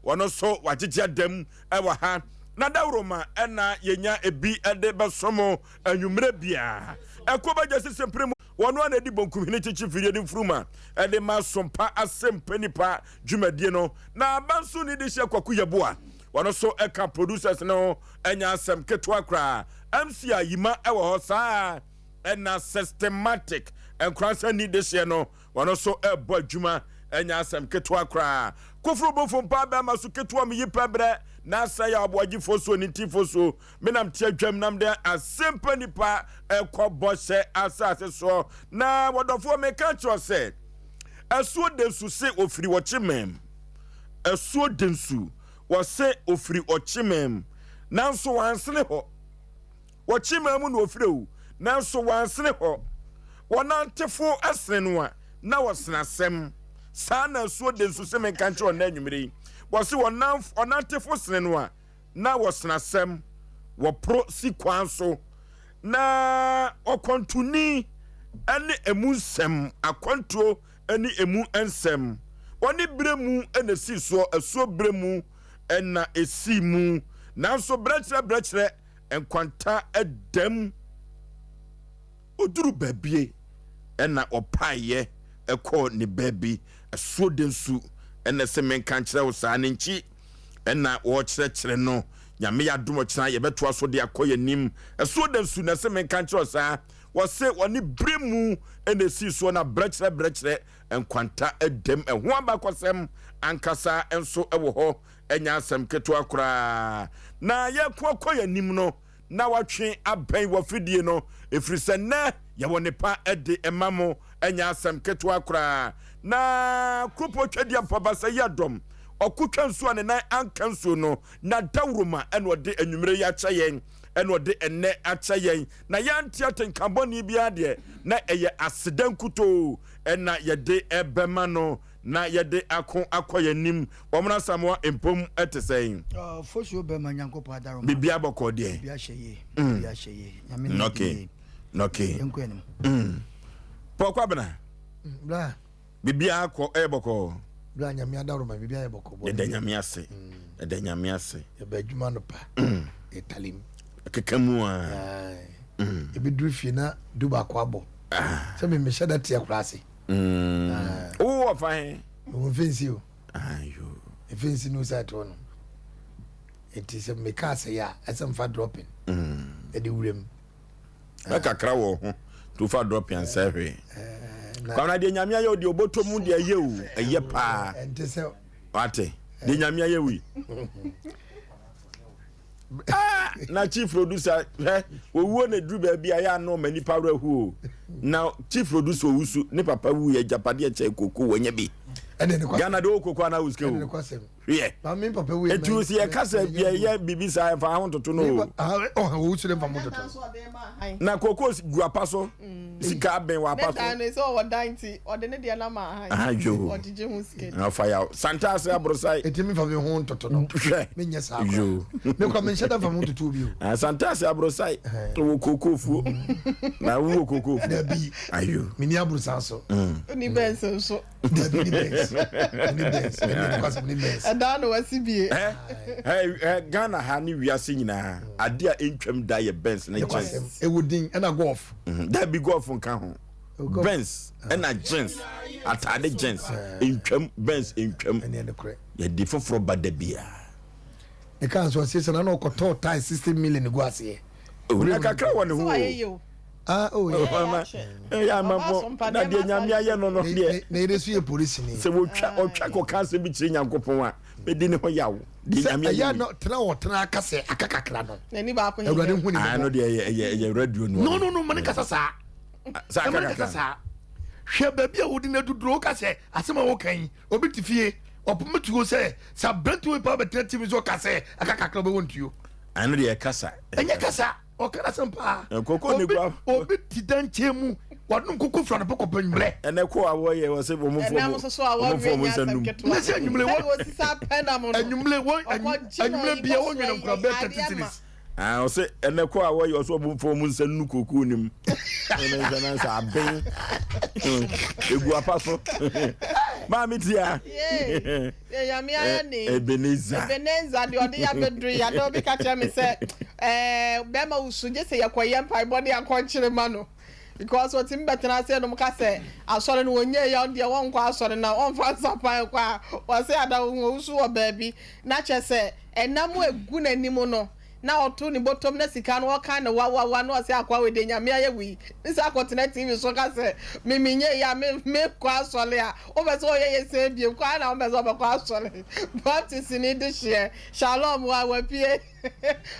wono so wagyegia dem ewa ha na dawroma ena yenya ebi ede besomo anwumre bia ekoba jesi semprem wono na di bonkum hini chichi fidie di fruma ede ma Sompa Asem Mpe Nipa dwumadie no na abanso ni de hye kwaku yeboa wono so eka producers no enya asem ketwa kra MC ayima ewo ho saa ena systematic enkransa ni de hye no wono so ebo adwuma enya asem ketwa kra kofro bofo mpa ba maso ketwa mi yipabre na say Aboagye Oforisuo ni tifoso menam tia dwam nam de Asem Mpe Nipa ekobo hye asase so na wodofo me ka cho se asuo densu se ofiri wo chimem asuo densu wo se ofiri ochimem nanso wansene ho wo chimem no ofiri o nanso wansene ho wonantefo asene no a na wosenasem sana asuo densu se me ka cho na anwumire wasi onantefo sene no a na wosenasem wo pro si kwanso na okontuni ene emunsem akonto ene emu ensem woni bremu ene si so asuo bremu ena esi mu nanso brechre enkwanta edem oduru babie ena opaye ekọ ni baby asuo densu ena semen kankyere wo saa nchi ena wo kyerɛkyerɛ no nyame ya dum kyerɛ ye beto aso de akoye nim asuo densu na semen kankyere saa wo se woni bremu ena si so na brechre enkwanta edem eho abakosem ankasa enso ewo ho enya asem keto akora na ye kokoye nim no na watwe aban wafidie no efrise na ye wonipa ede emamo enya asem keto akora na kropo twadia pabasa yadom okutwa nso ane nan ankanso no na dawroma eno de anwumre ya kyayen eno de enne akyayen na yanti atenkaboni bia de na eye asedan kuto ena ye de ebema no na ye de akoye nim womna samwa empom etesen Oforisuo be manyankopa daroma bibia boko de bibia hyeye nyame okay enkoenim pokwa bena bla bibia ko eboko bla nyame adaroma bibia eboko bo de nyame ase de nyame ase e ba adwuma no pa etalim kekamu a ebidu fie na duba kwa abo se me me shada tia klase o fine o fancy o ayo e fancy no sa to no it is me ka se ya asem fa dropping e de wurem kakra wo ho to fa dropping and say kwa na de nyame aye odi oboto mu de aye o aye pa ente se ate de nyame aye wi na chief producer wo na dru ba bia ya no mani pa rahu na chief producer wusu ne papa wu ye japade che koko wonya bi Ghana do koko na uske o ye ba mi papa wu etu si e kasa bia ye bibisa fa ho toto no wo su le fa mo toto na koko guapa so sika ben wa pa so na so wo danti o de ne dia na ma han ajo o dije hu ske na fa ya santa ase abrosai etimi fa me ho toto no me nya sa jo me kwa me shada fa mo toto bi o santa ase abrosai wo koko fu na wo koko fu na bi ayo me ni abrusa so ni benso so ni bes ni bes adano wasibie Ghana ha ni wiase nyina ade a entwam da ye Benz na chance e wudin na golf da bi golf nka ho Benz na jeans atade jeans entwam Benz entwam ye di foforo bada bia e kan so se na okoto tie 60 million go ase na kakra woni ho ya mambo na de nyame aye no no de na ire su ye police ni se wo twa ko kanse bi kire nyankopon a be di ne ho yawo de nyame aye ya no tena kase akakakra no nani ba ko ewrade hu ni no de ye radio no no man kasa sa akakakra hwe ba bia wodi na duduro kase asema wo kan obi tifie opometuo se sa brantu pa betrati so kase akakakra be wontuo ano de kasa enye kasa o kana sampa koko ni gwa obi tidanche mu wadun koko fra na poko panmle ene ko awo ye wo se bo mu fo na so so awo mo sanum na se anyumle wo si sa pena mo anyumle bia wo nwena nkura be 30 series o se ene ko awo ye so bo fo mu sanu koko nim ene sana sa ben egu apaso Mami tia. Yeah. Yeah, me ayani. Ebeneza. Ebeneza the odi ya bedri ya do be catch me say bema usu je say yakoye mpa body akonchire mano. Because what him better say no mka say asore no onye ya de won kwa asore na on fa sapan kwa o say ada usu o baby na che say enam egu nanim no na oto ni bottom na sika no kan na wa no say akwa we de nyame aye wi nsa akotena TV so ka say miminye ya me kwa asole a o be so ye say bi kwa na o be so be kwa asole but is ni de share shalom wa pie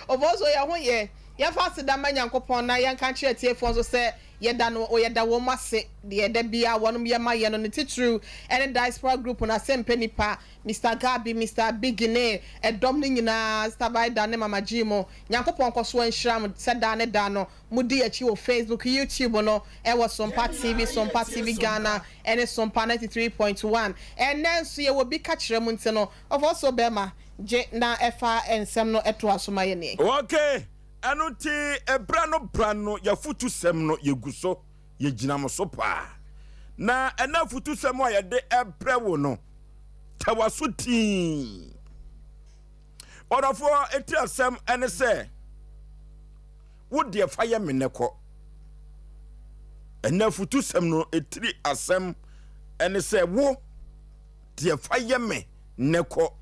o bo so ya ho ye ya fast da manyankopon na yan kan kire tie fon so say yeda no oyeda wo mase de yeda bia wonom ye ma ye no titru any diaspora group na Asem Mpe Nipa Mr. Gabi Mr. Bigine edom ni nyina stabai da ne mama Jimo nyankopon koso anhram se da ne da no mudi achi wo Facebook YouTube no e wo Sompa TV Ghana any Sompa 93.1 and then so ye wo bi ka kire mu nti no of also bema je na efa ensem no eto asoma ye ne Okay. Anuti brano ya futu sem no yeguso ye ginam so pa na ena futu sem a ye de ebrewo no tawasuti orafo eti asem ene se wo de fire meneko ena futu sem no etiri asem ene se wo de fire me neko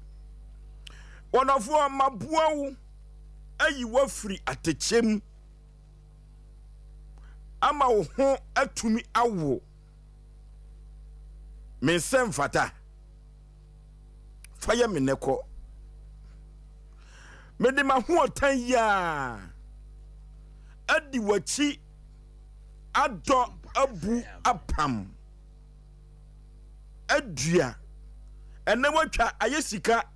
orafo mabuawu ayi wafri atechem ama wo ho atumi awo mensem fata faya meneko mede ma ho otan ya adi wachi ado abu apam adua ene watwa ayesika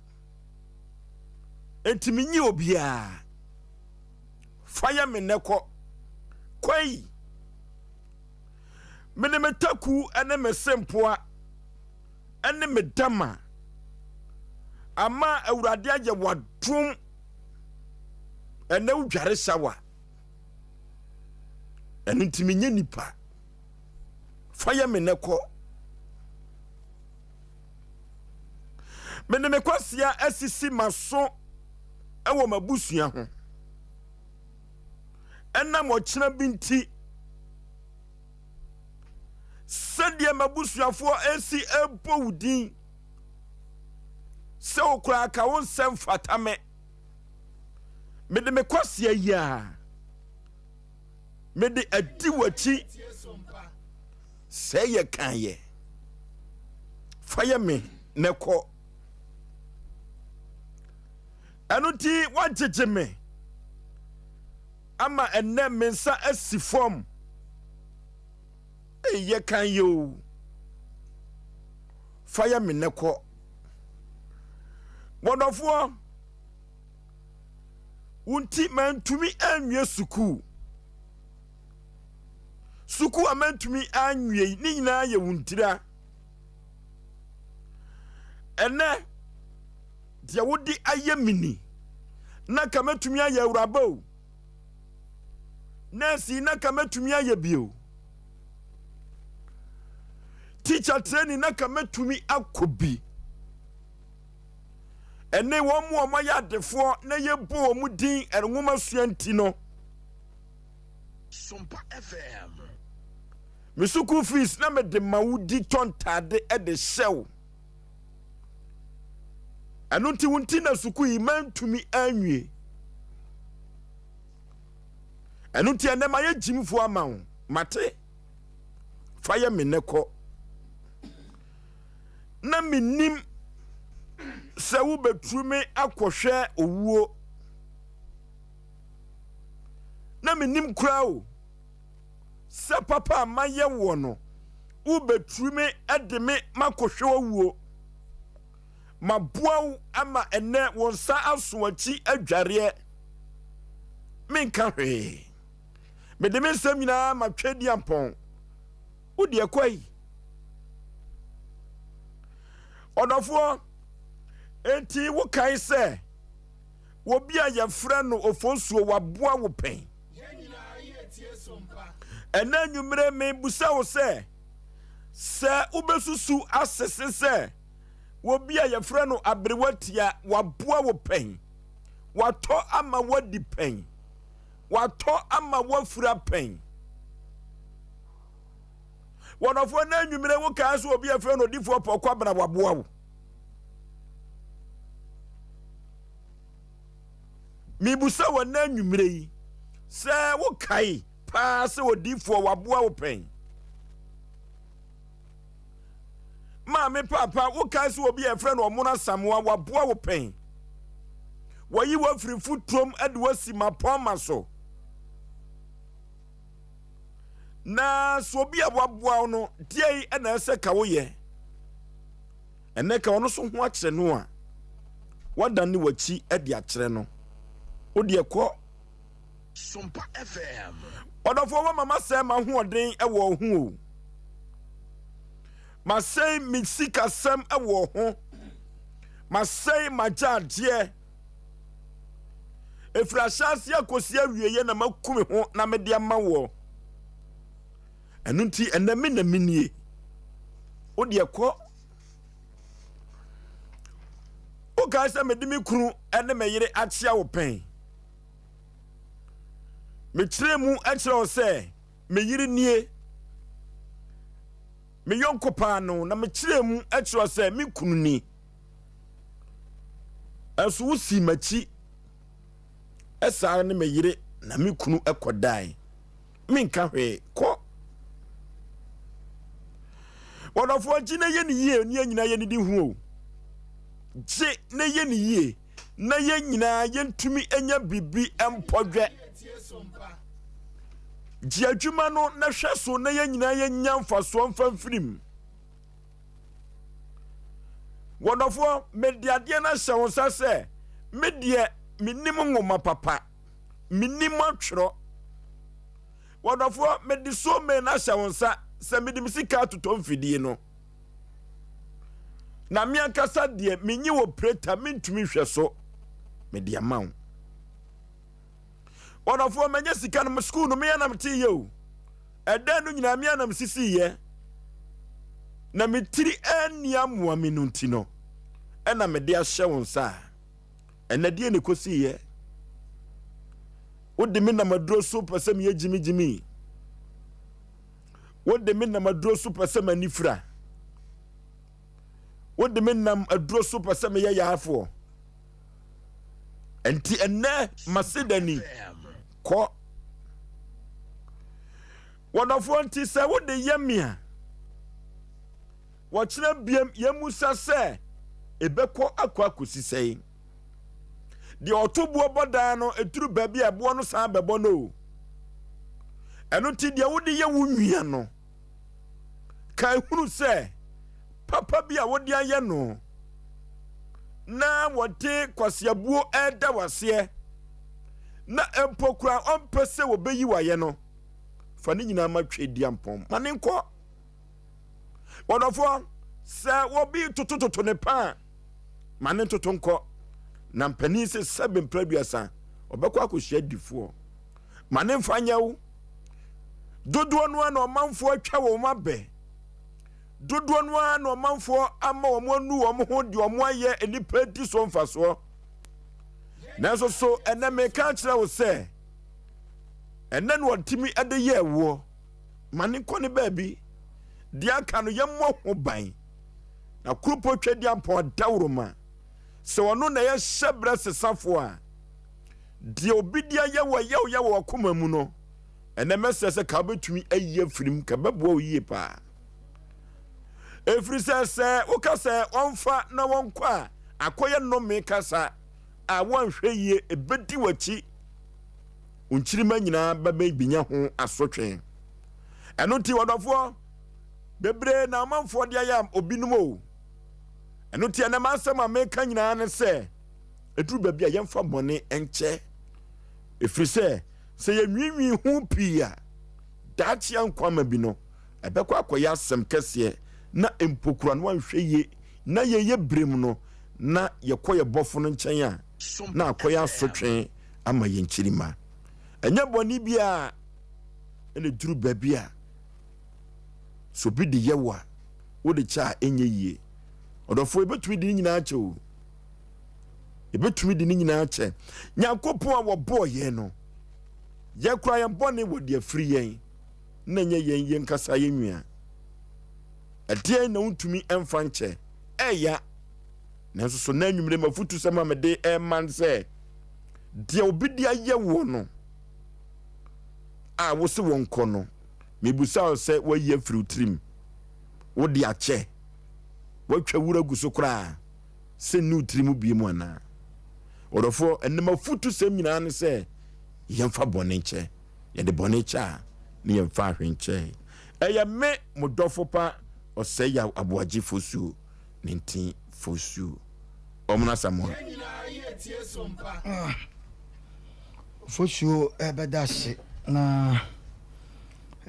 entimi nyi obia fire meneko kwai mene metaku ene mesempoa ene medama ama awurade agye wadum ene udware sawa ene ntimi nye nipa fire meneko mene mekwasia asisi maso ewo mabusua ho ena mo kyena binti sɛdeɛ mabusuafo esi ebowudin sɛ okura ka won sɛm fatame mede mekwasia ya mede adi wachi sɛ yɛ kan yɛ fire me neko anuti wagyeje me ama enne mensa asifom ye kan yo fire me neko wonofo unti mantumi anwie suku amantumi anwie ni nyina ye wuntira enne dia wodi ayemini na kamatumi aye awuraba nasi na kamatumi aye bio teacher training na kamatumi akobi ene wo mu omaya defo na yebo mu din enwoma suanti no Sompa FM misuku fees na me de mawudi tontade e de shew anunti wunti na suku yi mantumi anwie anunti ene ma ye jimfo ama wo mate fire meneko na minim se wo betrume akohwe owuo na minim krao se papa maye wo no wo betrume edeme makohwe owuo mabuaw ama ene wonsa asoachi adware menka hwe mede mensam nyina matwedi ampon wodi akwai odofo enti wo kai se wo bia ya fra no ofonsuo waboa wo pen ena nwumre me busa wo se se ubesusu asese se wo bia ye frɛ no abrewatia waboa wo pen wato ama wadi pen wato ama wafura pen wonofo na nwumire wo kan so obi afrɛ no difo pokwa bana waboa wo mi busa wo na nwumire yi se wo kai pa se odifo waboa wo pen ma me papa wo kan so obi afrɛ no omuna samoa waboa wo pen wayi wo firi futrom ade wasi mapoma so na so obi aboaboa no die na ese ka wo ye ene ka ono so ho akye no a wadane wachi ade akye no odi ekọ Sompa FM odofo wa mama se ma ho oden e wo ho o ma sei mi sika sem e wo ho ma sei ma jade efrashase akosi awieye na makumi ho na me de ma wo enunti ename na minie odi ekọ o ga se me de mi kunu ene me yire atia wo pen me kire mu akire o se me yire nie me yonko pa no na me kire mu akire o se me kunu ni aso usi machi esa ne me yire na me kunu ekodai me nka hwe ko wonofo gine ye ni ye ni anyina ye ni di hu o je ne ye ni ye na ye nyina ye ntumi enya bibi empodwe ji adwuma no na hwe so na ye nyina ye nya mfaso mfamfirim wonofo mediade na hye won sase medie minim ngoma papa minim atwro wonofo mediso me na hye won sa se medim sika totom fidie no na me ankasa de menyi wo preta mentumi hwe so media mawo wonofo menye sika no school no me na meti ye o eda no nyina me na msisi ye na metiri ania moa minunti no ena me de ahye won sa ena de ne kosi ye wode me na madro so pasem ye jimi wode me na madro so pasem anifra wode me na adro so pasem ye yaafo enti enne masedani ko wonafo nti se wode yemia wo kire biem yemusa se ebekọ akwa kosisei di otobuo bodan no eturu baabi abo no san bebo no eno ti dia wode ye wunwia no kai hunu se papa bia wode aye no na wote kwasiabuo eda wase na empokura ompese wo beyi waye no fa ni nyina matwe diampom mane nko wonofo se wo bi tutututu ne pa mane tutu nko na mpani se sebe mpraduasa obekọ akohia difo mane mfanya wo dodo no na omanfo atwa wo mabe dodo no na omanfo ama wo anu wo ho di wo aye enipa di so mfaso nanso so ene me ka kire wo se ene no ntimi ade ye wo mane kọ ne baabi dia ka no yemmo ho ban na krupo twedi ampo dawroma se wono na ye hyebra sesafo a die obidia ye wo akoma mu no ene mesese ka betumi ayi firim ka bebo oyi pa efri se ukase onfa na wonkwa akoye no me kasa a wonhwe ye ebedi wachi unchirima nyina baba binya ho asotwe eno ti wodofo bebre na amanfo de ayam obinum o eno ti na masem ameka nyina ne se eduru baabi a yemfa bone enche efri se ye nwinwi hu pia dachi ankwama bi no ebekọ akoya asem kese na empokura no anhwe ye na ye brem no na ye koye bofo no nchen a na akoya asotwe ama ye nchirima enye boni bia ene duru baabi a so bi de yewa wo de cha enye yie odofo ebetumi de nyina ache o ebetumi de nyina ache nyankopon a wo bo ye no ye kura ye bone wo de afiri yen na nye yen kasa ye nwia ade na untumi emfa nche eya nanso so na nwumre mafutu sama me de man se de obidia ye wo no a wo se won kɔ no mebusa se wo ye afiri utrim wo de ache wo twa wura guso kra se nu utrim bi mu ana odofo enema futu sem nyina ne se yemfa bone nche ye de bone cha ne yemfa ahwenche eya me modofo pa Osei Aboagye Oforisuo nintin Oforisuo omuna Samuel Oforisuo ebedase na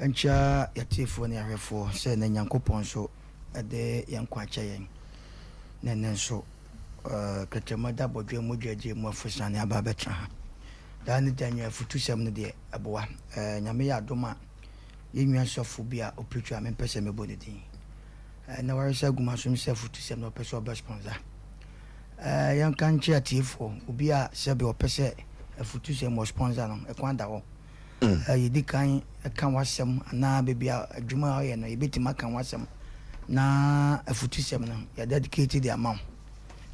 encha yatifo ne ahwefo se na Nyankopon so ede yankwache yen nenen so ketemada bodwe modwaje mu afusane ababetra ha da ne danwa futusem ne de aboa nyame ya adoma yenwa sofo bia opretwa me pese me bodedin na warisa gumasum se futusem no pese oba sponsor yankanche atifo obi a sebe opese futusem mo sponsor no ekwanda ho yedi kan kan wasem na bebia adwuma ye no yebetima kan wasem na futusem no ya dedicated the amount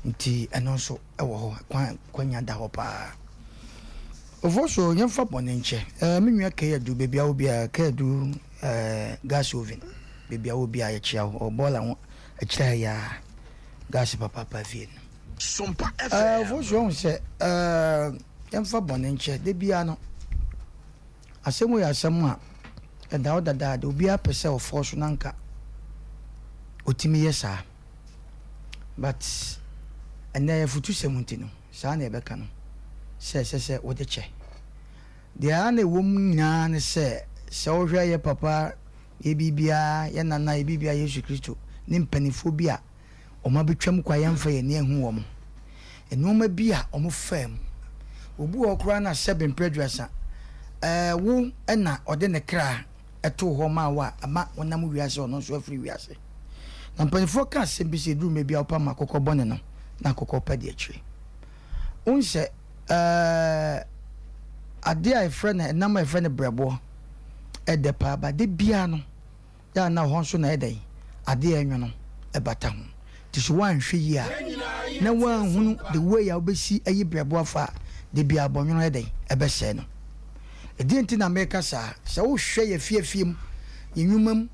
nti eno so ewo ho kwanya da ho pa Oforisuo yemfa bone nche menwa ka du bebia obi a ka du gas oven bebia obi a ye chia o bola ho a chia ya gas papa vien Sompa FM Oforisuo se yemfa bone nche de bia no asemu ya asemu a da odada de obi a pese Oforisuo nanka otimi yesa but ene futu semuntino sa na ebeka no se wo de che de ane wo nyina ne se ohwe ye papa ye bibia ye nana ye bibia Yesu Kristo ne mpanifo bi a o ma betwam kwa yemfa ye ne ehu wo mo eno ma bi a o mo fam obu okura na 7 predressa wo na ode ne kra eto ho ma wa ama wonam wiase ono so afiri wiase na mpanifo ka sembi se duru me bia opa makokọ bone no na kokọ padi akire unse ade a friend na my friend brebo edepa ba de bia no ya na ho so na edai ade anwo no ebata ho ti so wan hwe yi a na wan hunu the way ya obesi ayi brebo afa de bia bonwo no edai ebese no edi enti na meka sa wo hwe ye fiefiem yenwumam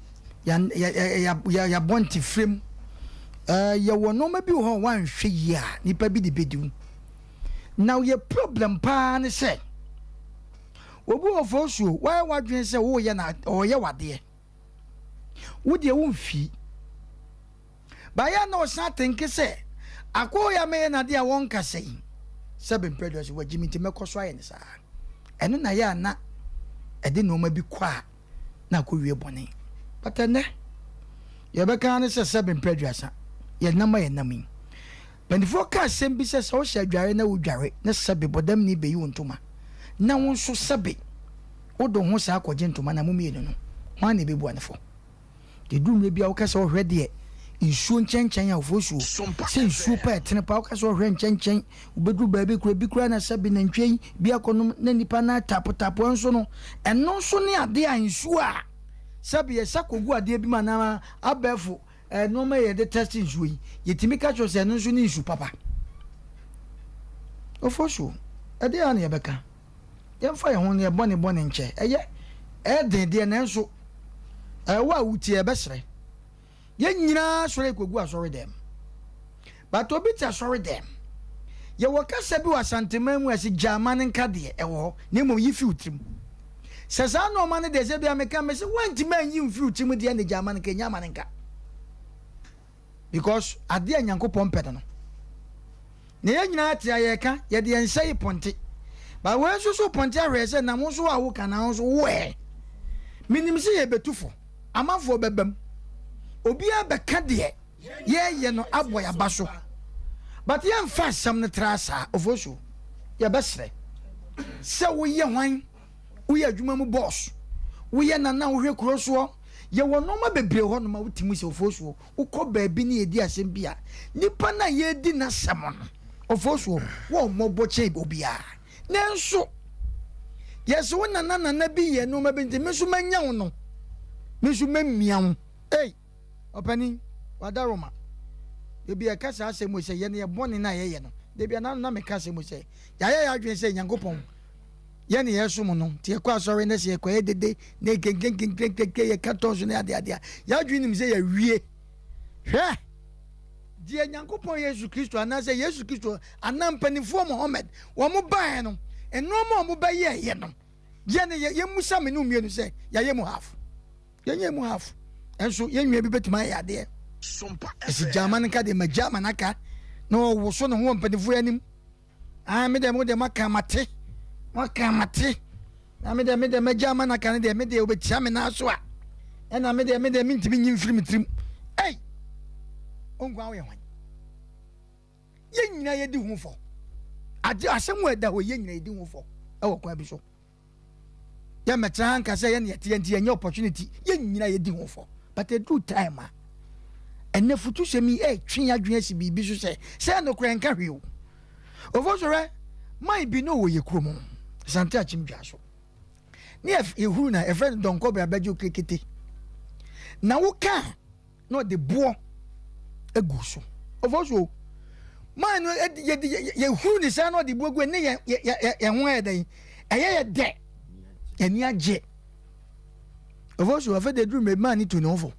ya bonti frame ya wono ma bi ho wan hwe yi a nipa bi de bedu now your problem pa ne say obu Oforisuo why wadwen say wo ye na o ye wade wo de wo mfi ba ya na o sa think say akwo ya me na de a won ka say 7 predators wa jimiti mekoso aye ne sa eno na ya na e de no ma bi kwa na ko wie bone but ene ye be kan ne say 7 predators ye na ma ye na mi when the forecast sembi se so sha dware na wudware na sabe bodam ni be yi wontoma na won so sabe odo ho sa akɔgye ntoma na mumie no ho na be bu anefo de dumre bia wo ka se ohwe de nsuo nkyɛnkyɛn a Oforisuo se nsuo pa etene pa wo ka se ohwe nkyɛnkyɛn ubedu ba bi kura na sabe na ntwɛn bia kɔnom na nipa na tapotapo nso no ɛno nso ne ade a nsuo a sabe ye sakogu ade bi ma na abɛfo no me ye de testing nsuo yetimi ka cho se no nso ne nsu papa Oforisuo ade a na ye beka yemfa ye ho ne bone nche eye den na nso wa wuti e besere ye nyina sore kogu asore dem but obi ta sore dem ye wokasa bi wasantema mu asi German nka de e wo ne mom yi fi utrim sesa no ma ne de se bia meka me se wanti man yi fi utrim de ne German nka nya man nka because ade a Nyankopon pede no ne ye nyina ate ayeka ye de ensai ponte ba we so ponte ahwese na mo so a wo kana so we minim se ye betufo amafo bebam obi abeka de ye no abo ya baso but ye mfa sam ne trasa Oforisuo ye besre se wo ye hwan wo ye adwuma mu boss wo ye nana wo hwe kroso ye wo no ma bebre ho no ma wutimu se Oforisuo ukọ baabi ne edi asem bia nipa na ye di na sem no Oforisuo wo mobo che obia nanso yes wo na bi ye no ma benti me so manya wo no me so mamia wo opani wadaroma ebi e kasa asem mo se ye ne boni na ye no debi na me kasa mo se ya adwen se Nyankopɔn ye ne yeso mo no tie kwa sorry na se kwa edede na kenkenkenkenke ye katonso na ade ya adwen nim se ya wie hwe die Nyankopɔn Yesu Kristo anase Yesu Kristo anampanifo Muhammad wo mo ban no eno mo ba ye no ye ne ye musa me no mienu se ya ye mu half ye mu half enso ye nwa bi betima ya ade Sompa esi German ka de majama naka no wo so no ho mpanifo anim me de mo de makamate na me de majama naka ne de me de obetia me na so a na me de mintimi nyim firim trim ongwa wo ye hwan ye nyina ye di hu fo ade asem wo da ho ye nyina ye di hu fo e wo kwa bi so ya metra nka se ye ne ye tie nye opportunity ye nyina ye di hu fo but a do time ene futu semi twen adwen si bibi so se no kra nka hwe o Oforisuo mai bi no wo ye kromo sante achimdwa so ne ehuru na friend don ko bra bajo kekete na wo ka no de bo egu so Oforisuo mai no ye huru ni sa no de bo egu ne ye ho edan ye de eni age Oforisuo afa de drum me man ni to no fo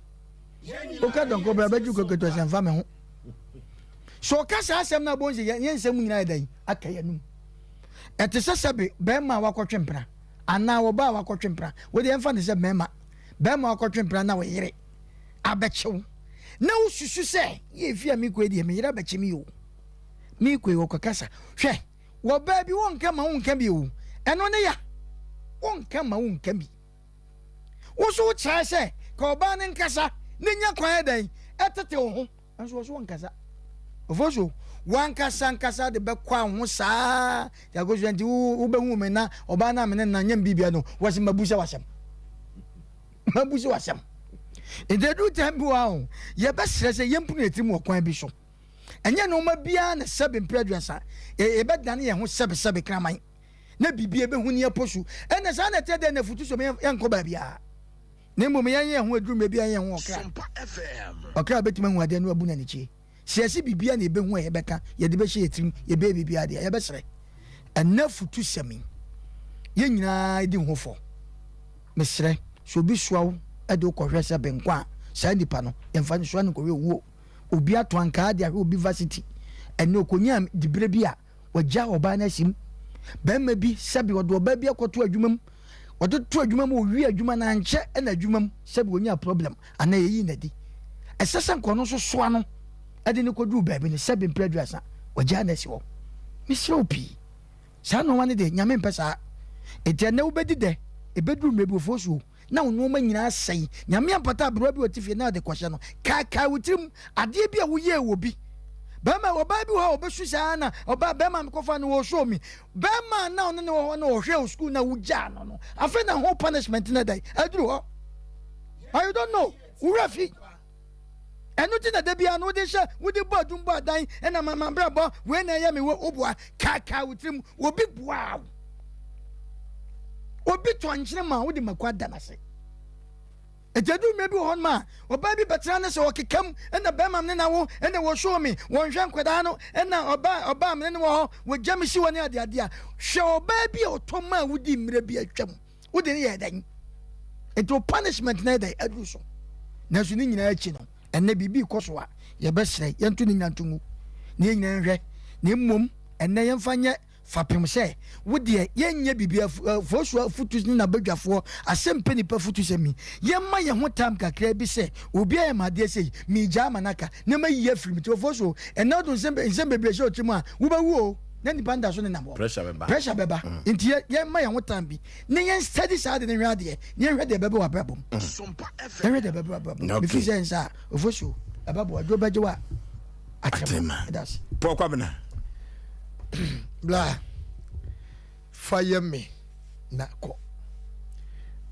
oka don ko bra bajo kekete sanfa me ho so kasa asem na bonje ye nsem nyina edan akaya num etese sebe be ma wakotwempra ana wo ba wakotwempra wo de emfa ne se be ma wakotwempra na wo yire abechew na wo susu se ye fia mi ko edi me yire abeche mi yo mi ko wo kasa hwe wo ba bi won ka ma won ka bi o eno ne ya won ka ma won ka bi wo so cha se ka oba ne nkasa ne nya kwan edan etete wo ho enso wo so won kasa Oforisuo wankasa de bekwa ho saa ya go jwanti wo be hu me na oba na me na nyam bibia no wase mabusa wasam ededu tembi wa ho ye be srese ye mpunu etim wo kwan bi so enye no ma bia na sebe mpredwasa e be dane ye ho sebe kraman na bibia be hu ne aposu ene sa na tede na futu so me enko ba bia na mbom ye ho aduru me bia ye ho okra okra betima hu ade no abu na ne chi siasi bibia na ebe hu e beka ye de be hye etim ye be bibia de ye be sere anafutu semi ye nyina di hofo mesere so bi soawo e de ko hwese benkwa sa nipa no ye mfa so an ko we wuo obi ato anka de ahwe obi varsity ene okonya dibre bi a wagya oba na sim bemma bi sabi odo oba bi akoto adwumam odo to adwumam o wi adwuma na nche na adwumam sabi onya problem ana ye yi na di esesa nko no so soa no ade ne kodu baabi ne sabi mpredwasa wagya na si wo misre opi sa no wane de nyame mpesa ete na ubedi de ebedu mebi Oforisuo na wo ma nyina asai nyame ampata abro bi otifie na de kwahye no ka wutrim ade bi a wo ye wo bi bema oba bi ho obesu sa na oba bema mkofa no wo show me bema na ono ne wo na wo hwe school na wugya no no afa na ho punishment na dai aduru ho I don't know urafi enu ti na de bia no de hye wo de bodum bo adan na mama brabo we na ye me wo obua ka wutrim obi bua obi to ankyere ma wo de makwada na se ejedu mebi hon ma oba bi betra ne se okekam na bema me na wo na wo show me won hwe nkwada no na oba me ne wo wo jam si woni ade ade a hwe oba bi otoma wo di mire bi atwam wo de ne ye dan eto punishment na dai adu so na so ni nyina achi no enne bibi koso a ye besre ye ntu ni nyantungu ne nyina hwe ne mmom enne ye mfanye fapem se wo de ye nya bibi Oforisuo futus ni na badwafo Asem Mpe Nipa futus mi ye ma ye ho tam kakra bi se obi aye made se mi gya manaka ne ma yi afiri mi Oforisuo enne odun sembe breshe otimu a wo ba wu o na nipa nda so ne nabo pressure beba nti ye ma ye ho tam bi ne ye study side ne hwe ade ne hwe de beba wa brabom hwe de beba wa brabom bi fi sensa Oforisuo ababo ado baje wa atema that's pokwa bena bla fire me na ko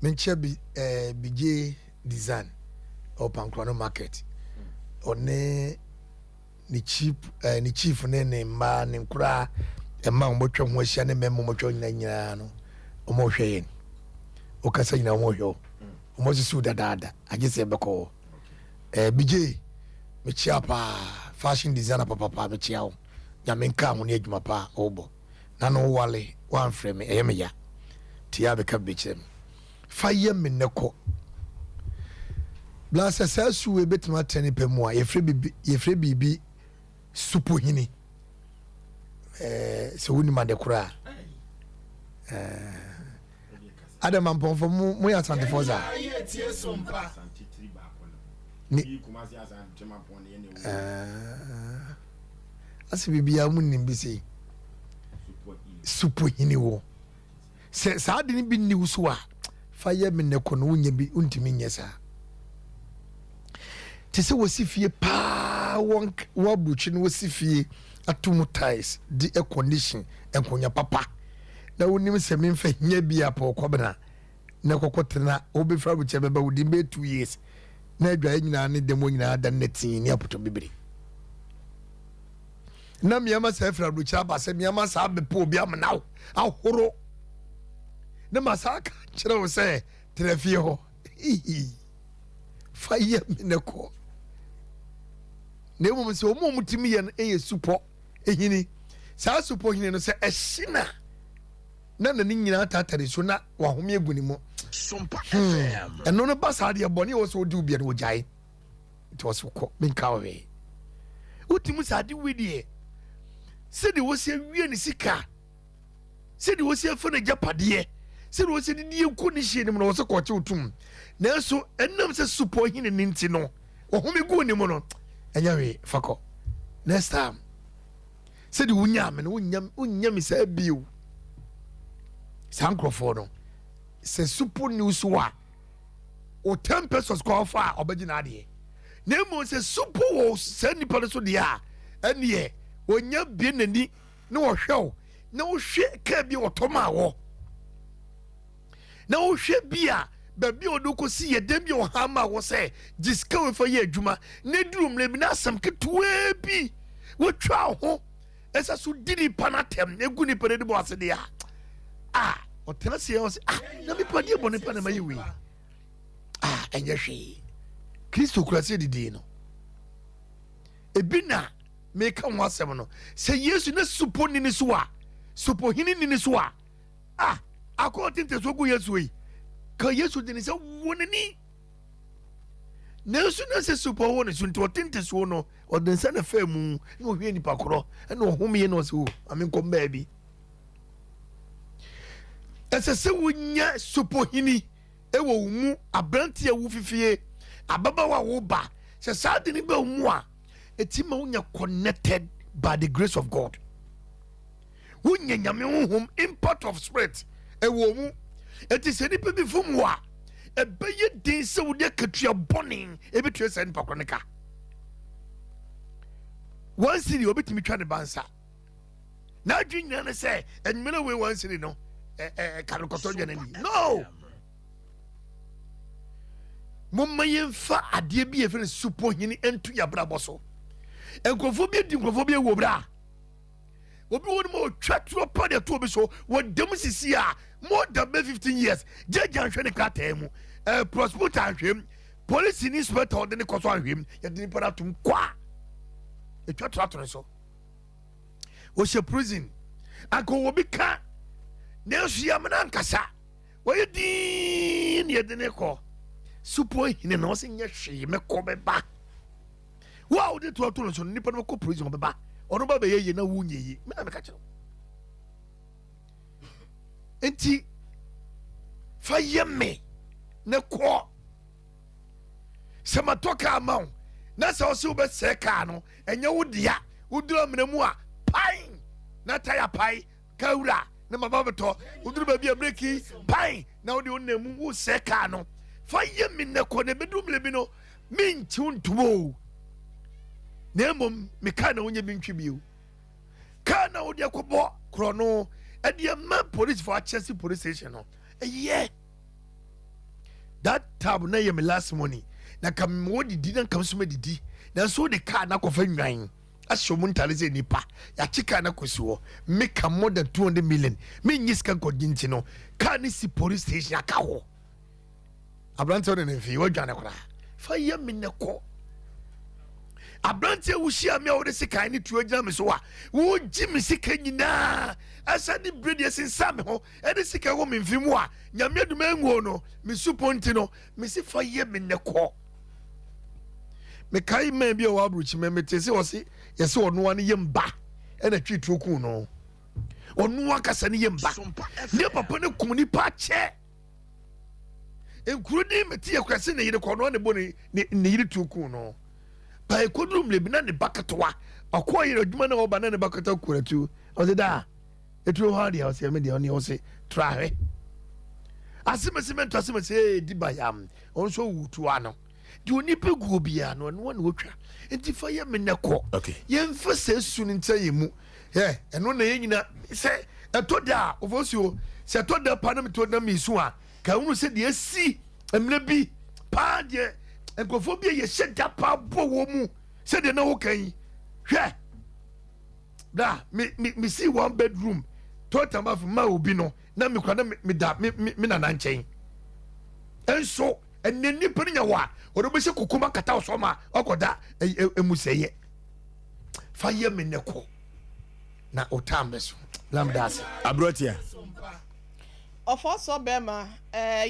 menche bi bije design or Pancrano market or ne chief ne man and cry a man much of motion and memo much on Nanyano or more shame. O Casino Moyo, almost so dada. I just say Bako. BJ, Michiapa, fashion designer papa, Michiao, Yamenka, on edge mapa, obo. Nano Wally, one frame, Emia, Tiabe Cabichem. Fire me neko. Blasa says you a bit more tenny per more, ye free bibi, supuhini. So wouldn't man the cry. Adam Ampon for Moya Santa Fosa. As we be a moon in BC. Supuhini wo. Says I didn't be news wa. Fire me ne kono unye bi untimi nyesa. Tese wasifie pa wa buchi no wasifie atumu ties di air condition enkonya papa. Na wonim se me mfa nya bi apo kwabena na kokotena obefra buchi beba wudi be 2 years. Na adwa nyina ne demo nyina da netin ni apoto bibiri. Na miyama sa efra buchi aba se miyama sa bepo obi amnaw ahoro. Na masaka kire wo se trafie ho fire mineko ne mo se o mo mutimi ye no eye supo ehini sa supo hini no se ehina na nyina tatare so na wa home eguni mo Sompa FM eno no basa de boni wo so di ubia no jai it was ko binka we utimu sa di wedie se de wo se wie ni sika se de wo se fa na japade se wo se di enko ni hye ni mo so ko che utum na so enam se supo hini ni nti no wo home gu ni mo no enya we fako next time se de wunya me no wunya mi sa biu sankrofo no se supo ni usuwa o 10 pesos ko fa obagina de na mo se supo wo se nipa so de a ene onya bi nani na wo hwew na wo hwe ka bi otoma wo na wo hwe bia baby oduko si ye dem bi o hama wo se jiska we fa ye adwuma na durum le bi na asam ketwe bi wo twa ho esa so didi panatem egu ni pere de bo ase de a o tena se o se na mi pa de bo ne pa na mayi wi enye hwe Kristo kurase didi no ebi na me ka ho asem no se Yesu na supo ni so a supo hini ni so a akoti nte so gu Yesu yi ka Yesu de ni se wonani na Yesu na se supo woni so nte otinte so no odensa na fa mu na ohwe ni pakoro na ohome ye no so amen kom ba bi ese se wonya supo hini ewo mu abranti awu fifie ababa wa wo ba se sade ni ba mu a etima wonya connected by the grace of God wonya nyame honhom import of spirit ewo mu eti se ni pe bi fum wa ebeye din se wo de katua bonin ebetua se nipa kroneka one city obetimi twa ne bansa na adwinya ne se enmele we one city no karokoto dwanani no momma yemfa ade bi efere supo hini entu ya brabo so enkofo bi di nkofo bi ewo bra obi woni mo twatro pa de to bi so wo dem sisi a more than 15 years jeje anhwe ne krata mu prosecutor anhwem police inspector de ne koso anhwem ye de ni para tum kwa twatro atore so wo she prison anko wo bi ka na su ya mena nkasa wo ye din ye de ne ko supo hine no se nya hwe me ko beba wow de to atore so ni pa no ko prison beba ono ba be ye na wunye yi me na me ka kire enti fa yemme ne ko se matoka amaw na se o se be se ka no enye wo dia udura mnemu a pain na taya pai kaura na maba beto udura ba bia breki pain na wo de onemu wo se ka no fa yemme ne ko ne bedum le bi no minti untumo na mom me ka na wonye bi ntwi bio ka na wo de akobo krono e de ma police for Chelsea police station no yeah that tab na ye me last money na kam wo didi na kam so me didi na so de car na kofa nwan asho mu ntare ze nipa ya chika na kosi wo make more than 200 million me nyiska godinti no car ni si police station aka ho abrante on ne fi wo dwane kora fa ye me ne ko abrante wo hia me wo de sika ni tuo gina me so wa wo gi me sika nyina asa ni bread sin sam ho e de sika wo me mfimu a nyame aduma ngo no me suponti no me si fa ye me ne ko me kai man bi o wa bruchi me metese wo si yesi ono an yemba e na twi troku no ono akasa ne yemba ne papa ne kum ni pa che enkuru ni meti yakwase ne yire kono ne boni ne yire troku no pa ekodrum le bi na ne bakatowa akọ yire adwuma na oba na ne bakata kuratu o de da etro ha dia o se me dia oni o se trahe asimento asimese di bayam on so wutu ano di oni pegu bia no no na wotwa enti fa ye me neko ye mfa se su ni ntayemu eno na ye nyina se etoda ofosio se etoda pa na meto na misu a ka unu se de asi emle bi pa de enkofo bi ye sheda pa bo wo mu se de na wo kan hwe da me see one bedroom total ma ma obi no na me kwa na me da me na nchen enso enni penya wa odo be se kokoma kata osoma okoda emuseye fa ye me neko na otambe so lamdas abrotia ofoso bema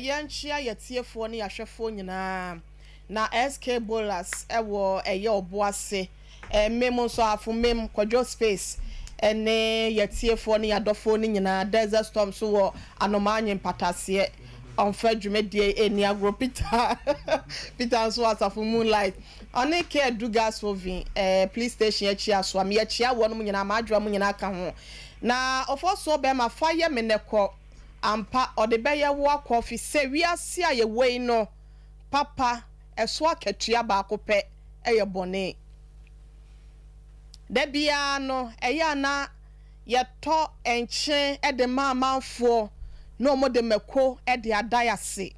yenchia yetiefo ne yahwefo nyina na SK Bolas ewo eye oboase memo so afu mem kwadwo space ene yetiefo ne yadofo ne nyina desert storm so wo anomanye mpatase onfa dwumedie eni agro Peter so asafu moonlight oni ke du gas moving police station echi aso am echi awo no nyina madwa mu nyina ka ho na ofoso be ma fire meneko ampa odebeye wo akofi se wiase aye wei no papa eso akatua ba akopɛ eye bone da bia no eye na yeto enche ede mamanfo no mo de meko ede adayase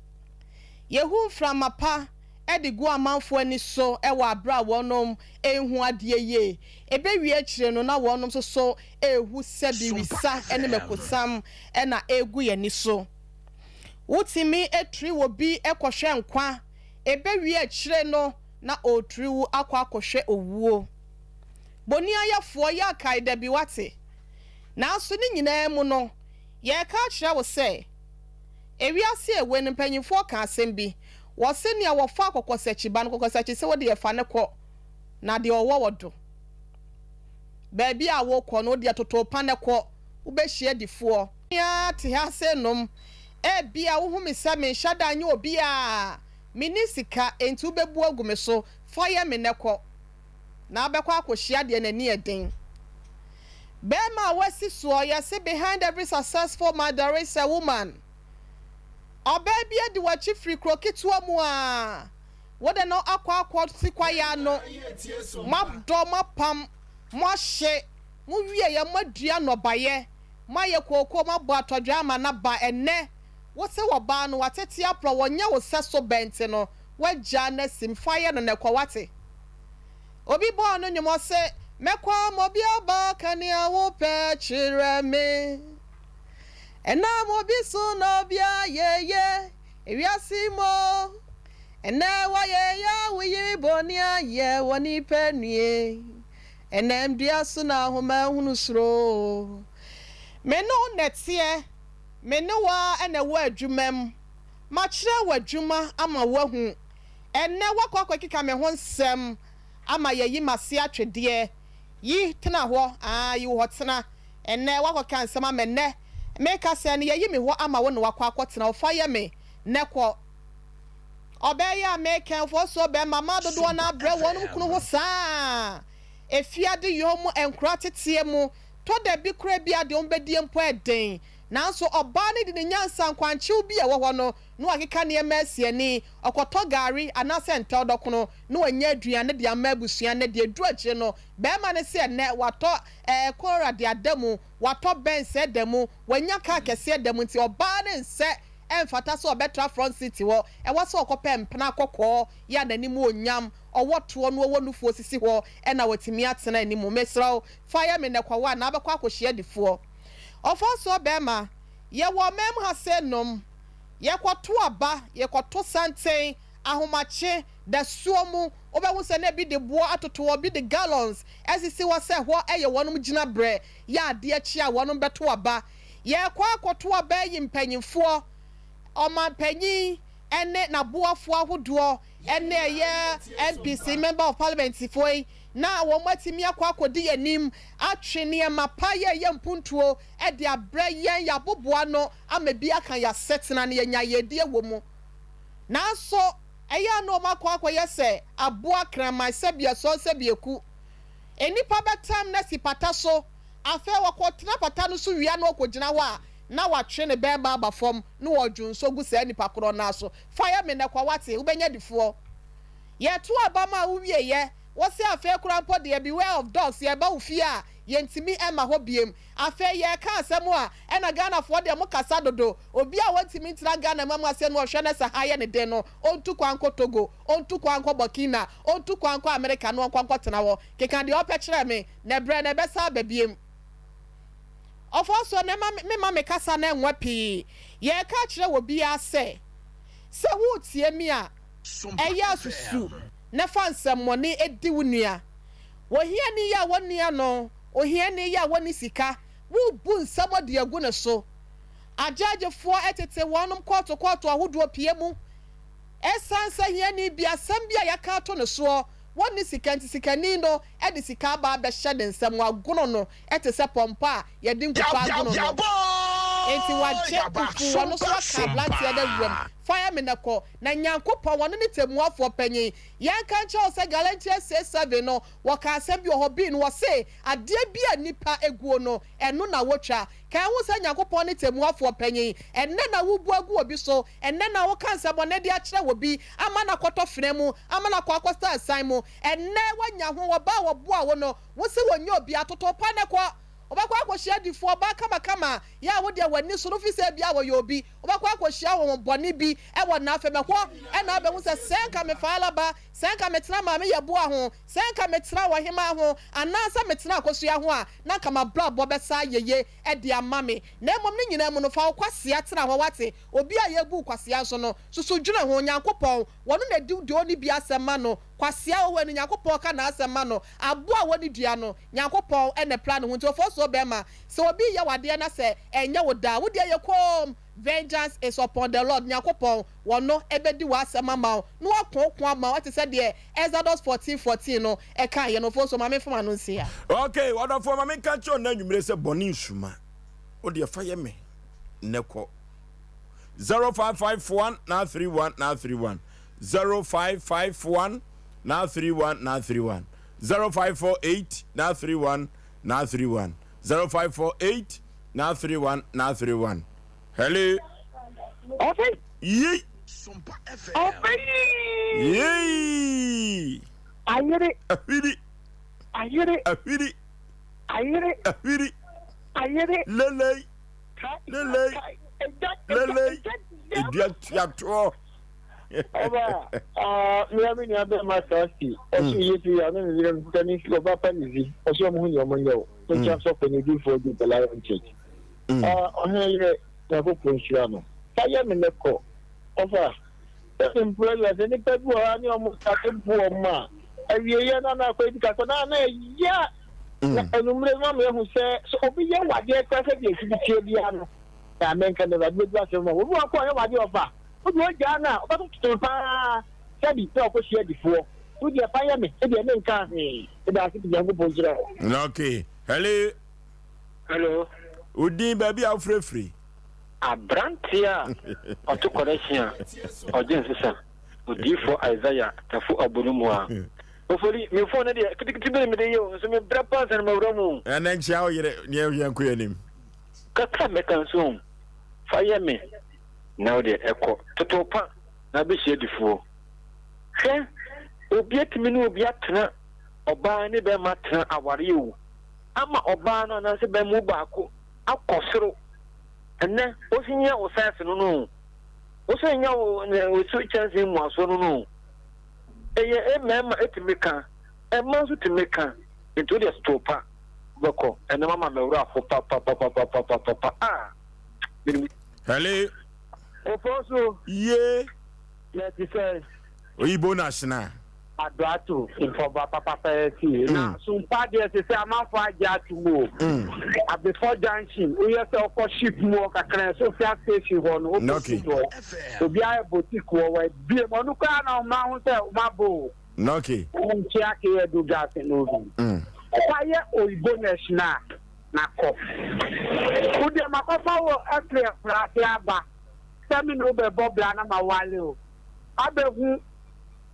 yehu framapa ede gu amanfo ani so ewa abra wonom ehu ade ye ebe wi akire no na wonom so ehu sebi wisa ene mekosam ena egu ye ni so wutimi etri wo bi ekohwe nkwa ebe wi akire no na otriwu akwa akohwe owuo boni ayafo ya kai da bi wate na aso ni nyina mu no ye ka kire wo se ewiase ewe ne mpanyimfo ka asem bi wo se ne wo fa kokosachi ba no kokosachi se wo de ye fa ne ko na de owo wodo ba bi a wo ko no de toto pa ne ko wo be hie difo ya te ha se nom e bia wo hu me se me hada anya obi a minisika entu bebu agume so fire me ne ko na abekwa akohia de na ni eden bema wasi so ya say behind every successful man there is a woman obaby e di wachi free kroketu amu a wode no akwa sikwa ya no mabdo mapam mo hye mo wie ya madua no baye maye kokko mabo atodwa ama na ba enne wo se wo ba no watete apro wonya wo seso bente no wagya na sim fire no nekwa wate obi bo no nyimo se mekwa mo bia ba kania wo pe chire me ena mo bi so no bia ye ewiasimo ena wa ye ya wi bonia ye woni penue ena mdia so na homa hunu suro me no netie me no wa ena wa adwumam ma kire wa adwuma ama wa hu ena wakwa kika me ho nsem ama yeyi mase atwede yi tena ho yi ho tena enne wakọ kan sama menne meka se ne yeyi me ho ama wo ne wakọ akọtena ofa ye me neko obeya meka fo so be mama dodo na abre wonum kunu ho saa efiade yom enkura tetie mu to da bi kura bi ade ombedie mpo eden nanso oba ne de nyansa nkwanchiw bi ewo ho no no akeka ne masie ni okoto gari anase ntel dokono no anya aduane de amabusua ne de duache no be ma ne se ne wato kora de adamu wato bense demu wanya ka kese demu nti oba ne nse emfata so betra front city wo e wo so okopem pena kokko ya nanimu onyam owoto no wo nufu osisi ho e na watimi atena animu mesraw fire me ne kwawa na abekwa akohye difo ofo so bema ye wo mem ha senom ye kwato aba ye kwato santen ahomache da suomu obehu se na bi de bo atoto obi de gallons esisi wo se ho eye wonum gina bre ya ade achi a wonum beto aba ye kwa kwato aba yi mpanyimfo omanpanyin ene na boafo ahodo ene ye NPC member of parliament foi na wo matimi akodi yanim atwene mapaye ye mpuntuo e de abra yen yaboboa no amabi aka ya setena na yenya yedie wo mu na so eya no makwa yese aboa krama sebia so sebieku enipa betam na sipata so afa wakotena pata no so wia no okogina ho a na watwe ne beba abafom no wodwun so gu sa nipa kro na so fire me ne kwa wate ubenya difo ye to abama uwie ye wo se afa kura mpo de beware of dogs ye ba ofie a ye ntimi ema ho biem afa ye ka asemo a ena Ghana fo de mo kasa dodo obi a wantimi ntira Ghana mamu ase no hwe ne sa haye ne de no ontu kwanko Togo ontu kwanko Burkina ontu kwanko America no kwanko tena wo keka de opekere me ne bre ne besa babiem ofo so ne me kasa na enwa pii ye ka kire wo bia se wo tie mi a eya susu na fansem moni edi wunua wo hia ni ya wonua no o hia ni ya woni sika wo bu nsamo de agu ne so ajajefo etete wonum kwoto ahodo pie mu esansa hia ni bia sam bia yaka to ne so woni sika ntisikani no e de sika ba be hye de nsam agono no etese pompa ye de nkupa agono no enti waje kufu wono so aka blanti ya da wem fire me nako na nyankopon wono ne temuafo panyin yan kan che o se Galatians 6:7 no waka asem bi o hobi no wo se ade bia nipa eguo no eno na wotwa kan hu se nyankopon ne temuafo panyin enne na wubu agu obi so enne na wo kan se bone de a kire obi ama na kwoto fremu ama na kwa akosta asan mu enne wanya ho wo ba wo bo a wo no wo se wonye obi atoto pa ne kwa obakwa akohia difo ba kama ya wo de wani so no fi se bia wo yobi obakwa akohia wo boni bi e wo na afa mekwo e na abehu se senka me faala ba senka metena ma me yebo ho senka metena wo hema ho anasa metena akosua ho a na kama bra bo besa yeye e de amame na emom ne nyina mu no fa kwasea tena ho wate obi a yebu kwasea so no susu dwuna ho nyankopon wono na di oni bi asema no kwasea wo ni nyankopon ka na asema no abo a woni dua no nyankopon e ne plan ho nti so bema so obi ya wade na se enya woda wo de yekom vengeance is upon the Lord nyakopon wono ebedi wa asema ma no akon ma what say there Exodus 14:14 no e kan ye no fo so ma me fama no nsia okay what for ma me ka cho na nwumire se boni nsuma o de fa ye me neko 0551 na 31 na 31 0551 na 31 na 31 0548 na 31 na 31 0548 na 31 na 31 hello okay ye Sompa okay ye ayere afiri ayere afiri ayere afiri ayere lele ediato Oba, mi ni abe masasi. Osu yetu ya na nzire mkutani siko papa nizi. Osu ya muhuni ya mwenyewe. Tocha sope ni do for the Lion Church. Ohe na kukunshirano. Faya mineko. Ofa. Ese mpulele se ni pebu wa ni omu kakebu wa ma. Ewe ya na kwa itika kona na ya. Na enumre mama ya huse. So obi ya wadi kwa se biye kibitie biyano. Ya menka neva dwedu wa sema. Ubu wako ya wadi ofa. Obi ojana obato tutupa sabi to akohia difo odi afanya me e de nka e da asiti jango bonjira okay hello udi baby afrefri abrantia oto correction odin sisa odi for Isaiah tafu abonumwa ofori me phone de kitikiti be me de yo so me brapa san mawramu ena nchia o yere ne yanku yanim kaka mekanso fire me now the echo totopa na be hie difuo hwe obi atimi no obi atena oba ne be matena aware ewu ama oba no na se be mu baako akosoro enne osinya osase no no Osei Yaw Osei chance in Waso no. A member etimika, a monster to make into the stopa. Boko, and the mamma Mera for papa. Ah, hello. Ofosu, Ye. let me say, Oyibo national. Adratu, in for Papa now, Sompa, there's a Amafa Jatu. Before junction, we have to ship more, a kind of social station one. Okay. To be a boutique or be a Monuka now, Mount Mabo. Okay. Chiaki do gas and moving. Fire or bonus na ko. Would the Macafa actually a Fratiaba? Semi over Bob Lana Mawalo. Abe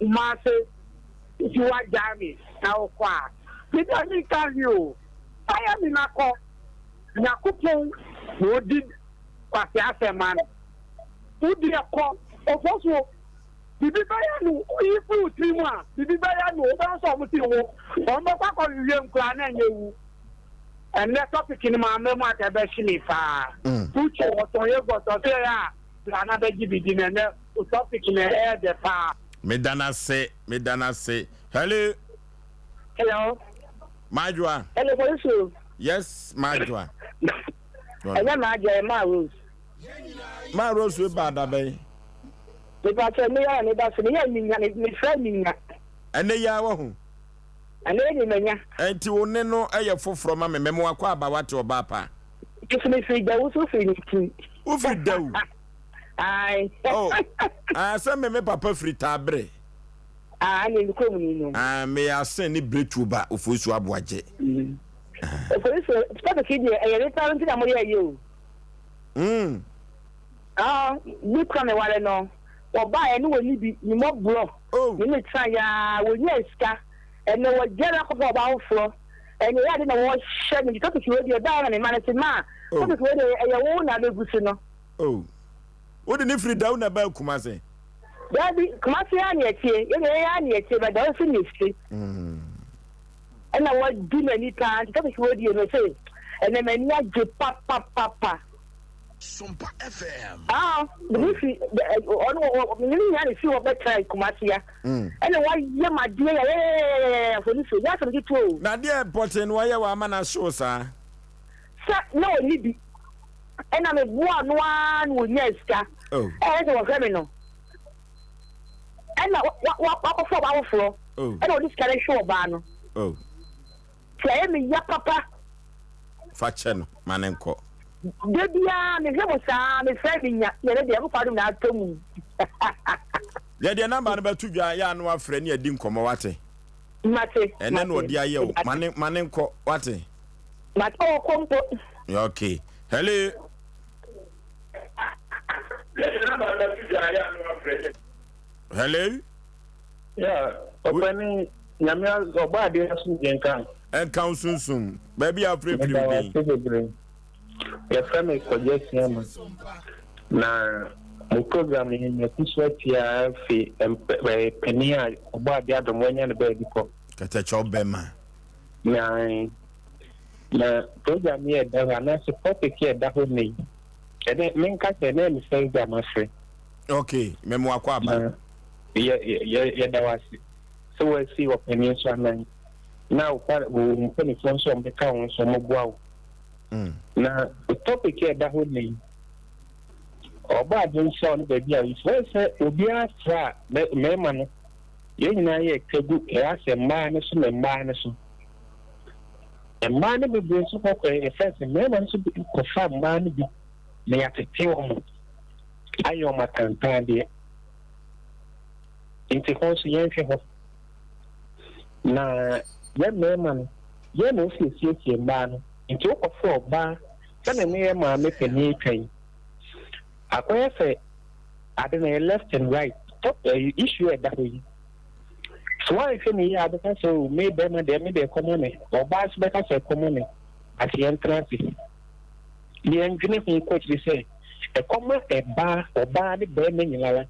Mase. If you are Jamie, now, it doesn't tell you. I am in a call. Nakupo, who did what the Asem man. Who did a call? Of also, did the Bayanu, if you 3 months, did the Bayanu, that's all with you. On the back of your clan and you. And that topic in my memoir, the best in far. Put your water, you got to say, another GB and the topic in the air, the far. Medana say. Hello. Hello. Majwa. Hello, Osei. Yes, Majwa. Hello, Majwa, Ma Rose we bad abey. Because me and that's me friend. And they ya wo. And then menya. Enti one no eye foforo ma me memo akwa aba wate obapa. If me free da wo so free ni. Wo free daw. Ai. Oh. Asem me papa free tabre. Ani ko mu ni no. Me asen ni bretuba Oforisuo Aboagye. Oforisuo, stop the kid e re talent na mo ye yo. Ni kwa me wale no. Oba e no woni bi ni mo bro. Ni me try ya woni eska. E no wo gera ko ba ofro. E ni ya de na wo hye ni to ki we de da na ni manage ma. To ki we de e ye wo na begusi no. Oh. What the free down about Kumase? Daddy, Kumase ani etie. Ye ani etie ba da so ni free. And I was doing any time to ki we de no say. And then me nya je papa. Sompa FM. The free on see what better Kumase. And why ye my dear for this that's what it was. Na dear important why you are man show sir. Sir, no need. And I'm a one with Neska. Oh, and it was criminal. And what for our floor? Oh, I know this can show ban. Oh, Play me, ya papa. Fachen, manenko. Debia, me was a friend, the other part of that to me. Yeah, the number about 2 ya no friend ye dim komo wate. Mate. And then what dia ye manenko wate. Mat oh compo. Okay. Hello. Hello. Yeah. Opening Yamia Obadi Asunjenkan. And council baby afraid to be. Your family suggestion. Na the program in the Kuswatia Penia Obadi Adamwanya the baby cop. Katacho Bema. Na program here that are not supported here that would me. And then men catch the name saying that my friend. Okay, memoir kwaba. Yeah, that was it. So we'll see what opinions are now. Now, we'll put it from some account, some wow. Now, the topic here that would me. Or bad son, baby, if I say, will be a trap, man. You know, you could do a minus and minus. And money will be so okay, a fancy man should be confirmed money. May have to tell I am a campaign. Into horse, young people. Now, young man, you know, see, man, into a 4 bar, then a mere man make a knee train. I quite say, I don't know left and right, top issue at that way. So I feel me, I because so made them and they made a common or bars better say common at the entrance. The engineer coach they say a common a bar or bar the bear many lala.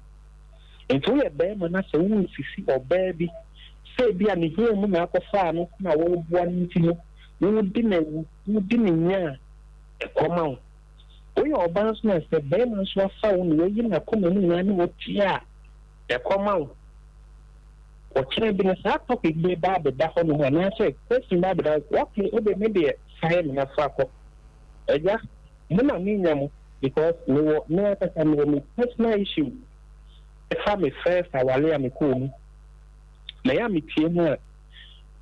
And to a bear man as a woman see or baby say be an here moon up a farm now one thing you didn't ya a common We are bouncing the Bemans were found waiting a common man with Tia. The common. What can be a topic be bad the Dahon when I say, question about what maybe a sign in a fuck. Yeah, no, mean because no personal issue. If I'm a first, I will lay me cool. May I meet him? I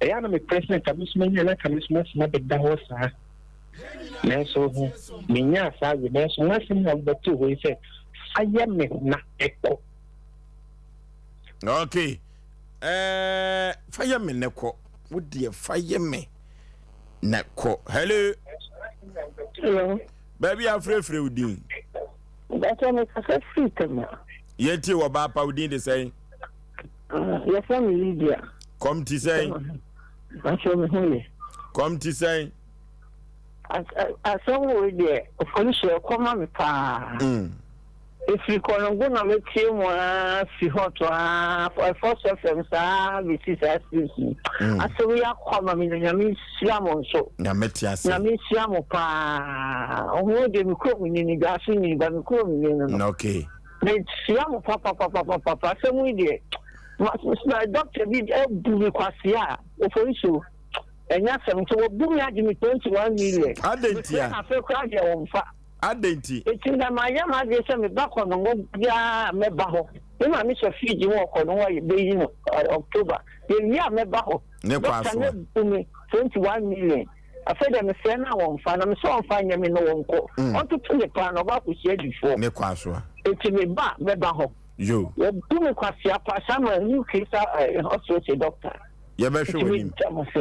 am a president of this man, and I can smash my bed down. So, Minya, I will so much of the two. We say, I am not echo. Okay. Fireman Neko. Would dear fireman Neko. Hello. Hello. Baby, I'm free with you. That's what makes us free to me. Yet you about Powdin the same. Your family, Lydia. Come to say. I show me honey. Come to say. I saw with the Oforisuo come on pa. If you can go and make him see hot for first of them, this is as I saw we are coming in Yamin Siamon so. Nametias. Yamin Siamo pa. Oh, they will come in the gas in the okay. Siamo papa, some with it. My doctor did every quasia, Oforisuo. And yes, I'm to boom at me 21 million. I didn't hear. I feel quite on fire. I didn't. It's in the Miami, they send me back on the one, yeah, Mebaho. Then I miss a Fiji walk on why they in October. Then, yeah, Mebaho. Never 21 million. I said, I'm a fan now on fire. I'm so fine, I'm in no one call. Want to tell the plan about we said before. Nequaswa. It's in a bar, Mebaho. You. You're doing Quasia, Pasama, new case, also a doctor. You better show him.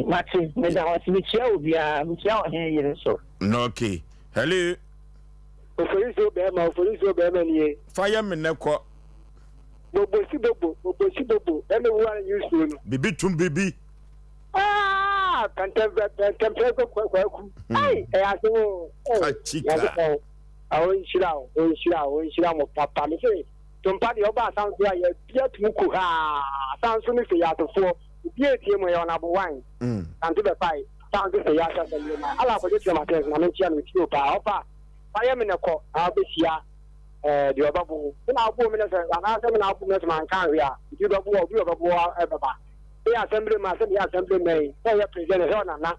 Martin, Madame, which will be a here, so. Okay. Hello. Oforisuo Bema, Fireman Neko. Bobo, everyone used to. Bibi tum bibi. Contemporary. Hey, I know. Chica. I won't sit down, Papa. Somebody about sounds like a Piet Mukuha. Sounds to me for you for Piet on number one. And to the fight. Sounds like a yard. I love what you're saying. With you, Papa. I am in a court. I'll be here. The other boo. Then I'll put ministers and ask them now, man, carry out. You don't walk, you have a war ever. The assembly must be assembly may. They are presented on now.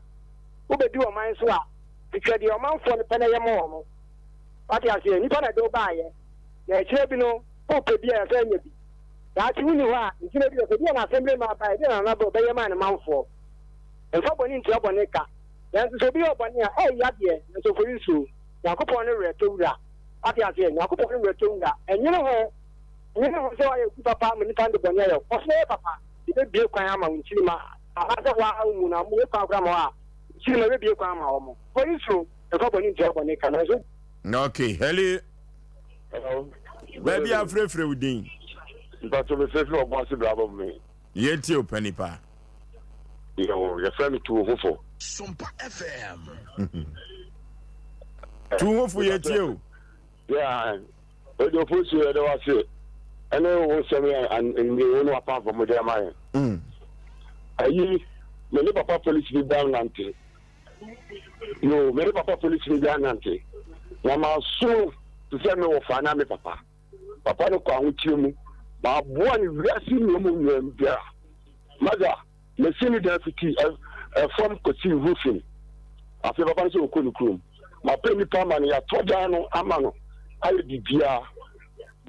Who be do a mind swap? Because the amount for the penny more. What I say, you can't go by it. There's no hope to be a family. That's who you are. It's going to be an assembly map by another bay man amount for. And someone in trouble, Nika. There's to be up on here. Hey, Yadia, and so for you. Nakupon Retunga. What I say, Nakupon Retunga. And you know, so I put a palm in the kind of Bonero. Or say, Papa, you did be a crime on Chima. Another one, I'm more program. Chima will be a crime. For you, so the company job on the okay, hello. Hello. Baby, I'm free with you. But to be faithful of Bossy Bravo me. Yet you, Pennypa. Your friend to Hofo. Sompa FM. Two for you. Yeah, but your first year, there was it. I know what's and the one apart from my mind. I many papa police be down nanti. No, many papa police be down nanti. Nama so to say me ofana me papa. Papa no kwa wuti mu. Ba bo ani wiase no mu nwambia. Maza, me sini da fiti from kosi roofing. Afi papa so ko nukrum. Ma pe mi pa man ya toja no amano. Ayi bibia.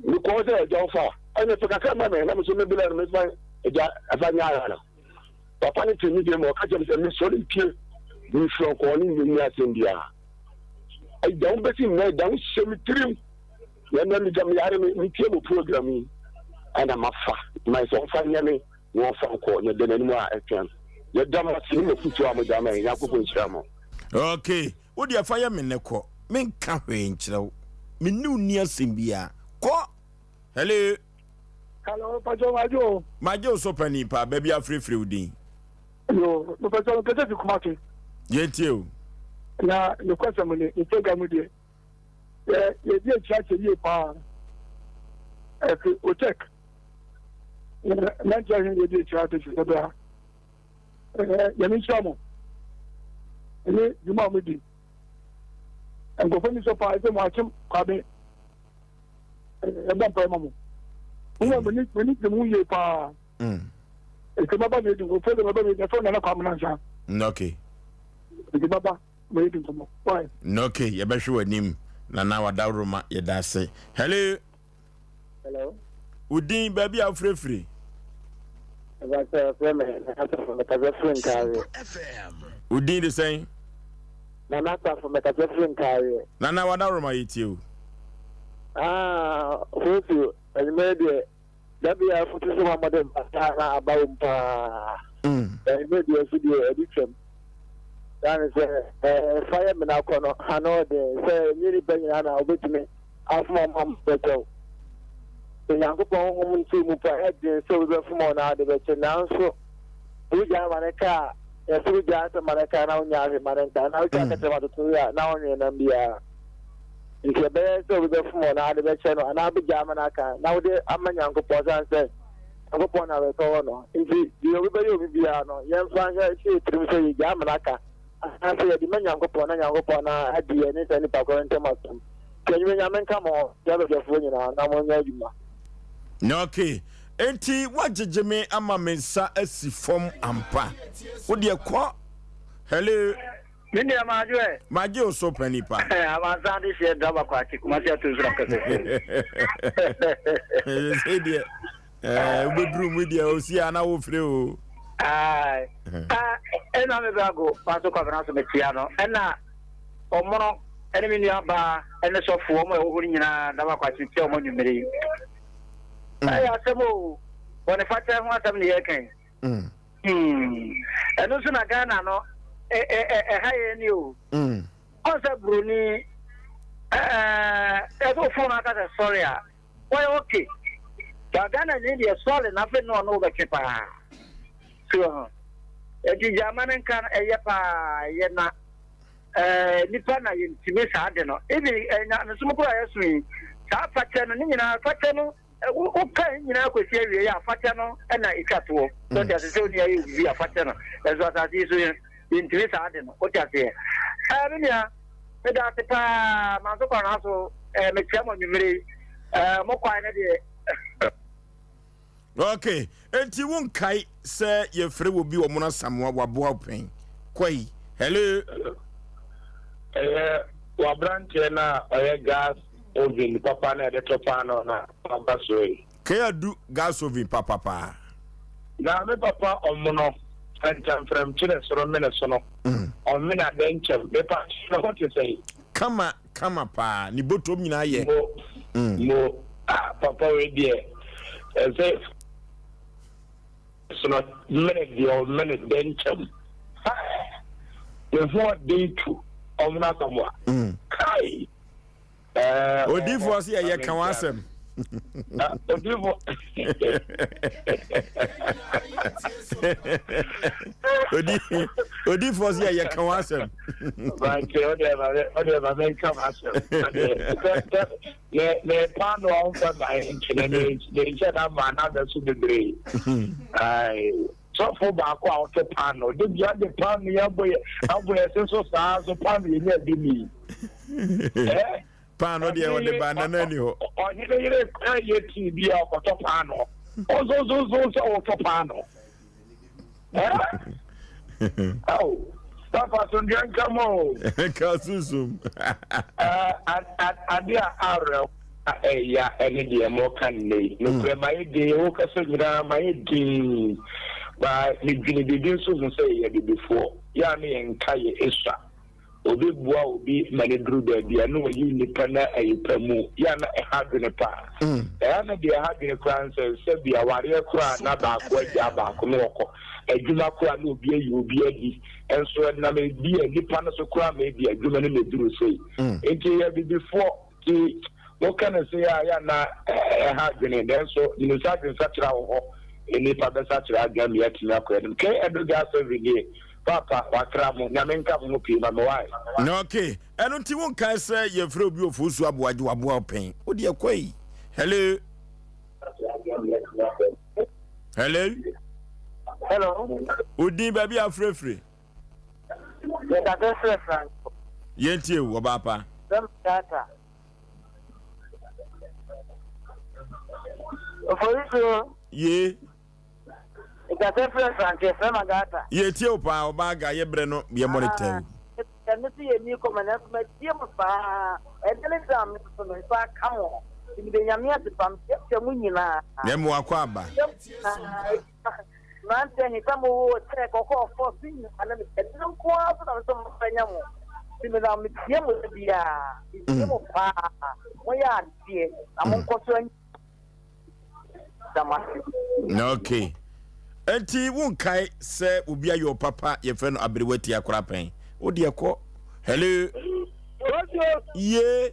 Ni ko se eja ofa. Ene pe kakra ma me na me so me bila me fa eja afanya ara. Papa ni tini de mo ka je me so le pie. Ni so ko ni ni asembia. I don't bet him now down cemetery. When I meet me came programming and I'm a my son finally one phone call, no then anymore I can. You're dumb as you know, put your madame and Yakubu. Okay, what do you fireman Neko? Men can't range now. Me new near Simbia. Ko? Hello. Hello, Pajo. My Joe Sopa Nipa, baby, I'm free with you. No, Pajo, get to come out. Yet you. Na the question money the program dey you dey charge you pa o check na charge you dey charge you da ya mi chamo ele juma mo di and go finish up. I say, watch him, Kabe. And don't pay mamma. We need to move you. It's a baba meeting. Go further about the phone and a common answer. Okay. It's a baba waiting for me. Why? Okay, you better show him. Nana Wadaruma, you say. Hello. Hello. Udin, baby, I'm free. About from the Kazafin carrier. Udin the same. Nana from the Kazafin carrier. Nana Wadaruma, eat you. Who's you? And maybe that be a photo of my mother about and maybe a video edition. That is a fireman. I know the say, nearly bringing Anna with me. Half my mom better. The young woman see me for head, so we go from on out of it now. So we got a car. Yes, we got a Maracana on Yari Maranta. Now we can't get about the 2 years now in Nambia. If you're better, so we go from on out of it, and I'll be Jamanaka. Now I'm a young person and say, I'm upon our corner. If you everybody will be on young Frank, she to say Jamanaka. I say, the man young upon at the end, any power and tomato. Can you come on? The other phone, I'm on you. Okay. Enti wajejeme ama mensa asi form ampa. Wo de kwa. Hello. Mini amajwe. Maji Osei Mpe Nipa. Amazandi she daba kwa kikumasi atuzura kase. Say dia. Ubedru mu dia osi ana wo fre o. Ena me bago paso kwa branso metiano. Ena omono ene mini aba ene sofo omo e wo nyina daba kwa titi omo nyumere. Ay asemo woni fata ho asem ne yeken eno so na Ghana no haye ni o onse bruni so phone aka sorry a why okay Ghana ni dey sorry na fe no no be kepa so edi jamane kan eye pa ye na nipa na ye ntime sa de no ebi na so mo ko ayesu sa fata no ni nyina fata no okay, you know, because here we are fatano and I cut to so there's a zone here we are fatano. That's what I see in this garden. What you say? Yeah, that's the Mansokan also make some of you more quiet. Okay, and you won't kai say your free will be a mona somewhat wabuaping. Quay, hello. Wabrantena or gas. Ovin papa na de topano na papa soy kaya du gas ovin papa na me papa omono antam from chile soro meneso no on me na denchem me pa no what you say kama pa ni botom nyina ye mo papa we die say so no minute denchem the what day to omna kamwa kai Odifo si ye kan wasem. Odifo. Odifo si ye kan wasem. Right, ode ma men come asem. Le pano on for my internet, they said I'm another so degree. Ai so for back out the pano. The other pano ya boy, aboy so so pano ye na bi mi. Pano dia wode banana ni ho. Onye yire kwa yeti bia okoto pano. Ozo to pano. Oh. Papa Sundian kamo. Kasusum. Adia arel ya ene dia mo kan nei. No pre mai de o ka so nyira mai di. Ba ni gini so say ya before. Ya ni enka ye esha. Obi bua obi mane dru da bia no yi nipa na ayipamu ya na ehadwene pa na dia ehadwene kran se bia ware kra na ba ko agya ba ko no ko adwuma kra na obi ayi obi adi enso na me bia nipa na so kra me bia adwuma na me dru sei enti ya bi before ki wo kana se ya na ehadwene denso ni sa tra ho nipa be sa tra agya me atina ko edem ke eduga so everyday Papa, wakramo, nyamenka mupi na mwai. No, okay. Eno ti won kan say ye frɛ obi Oforisuo Aboagye Open. Wo de kwai. Hello. Hello. Hello. Odi baby afrefre. Ye da frɛ Frank. Yentie wo baba. Some data. Oforisuo. Ye. Ika se friends and some data. Ye tie opa Obaga ye bre no ye monitor. And see a new command my dear pa. And tell them to me back come on. In the Yamia to come to Munina. Nemu akwaba. Man saying he come over check or call for things and then it's no quarter of some Penamo. Similar with him with the pa. We are here. I'm on control. Okay. Enti won kai se obi ayo papa ye fe no abrewati akora pen. O de ko. Hello. Ye.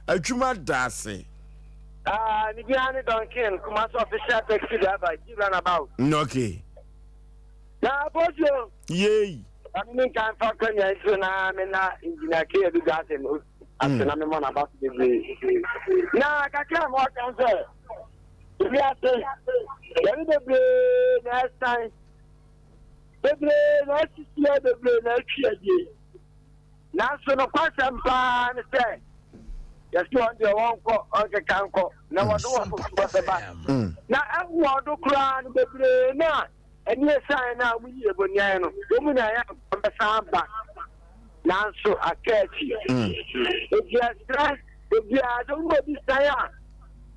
Adwuma dase. Ni biane Duncan kuma so official taxi driver run about. Okay. Na bojo. Ye. Ami kan fa kanya so na me na engineer ke do gas no. Asena me man about the na kakra mo kan say. We are saying, next time, the brain, next year, the brain, next year. Now, so no question, plan, say, yes, you want your own call, okay, can't call. No one knows about. Now, I want to cry the brain, now, and yes, I now we are going to woman. I am from the Sompa. Now, so I catch you. If you are stressed, if you are don't go this time.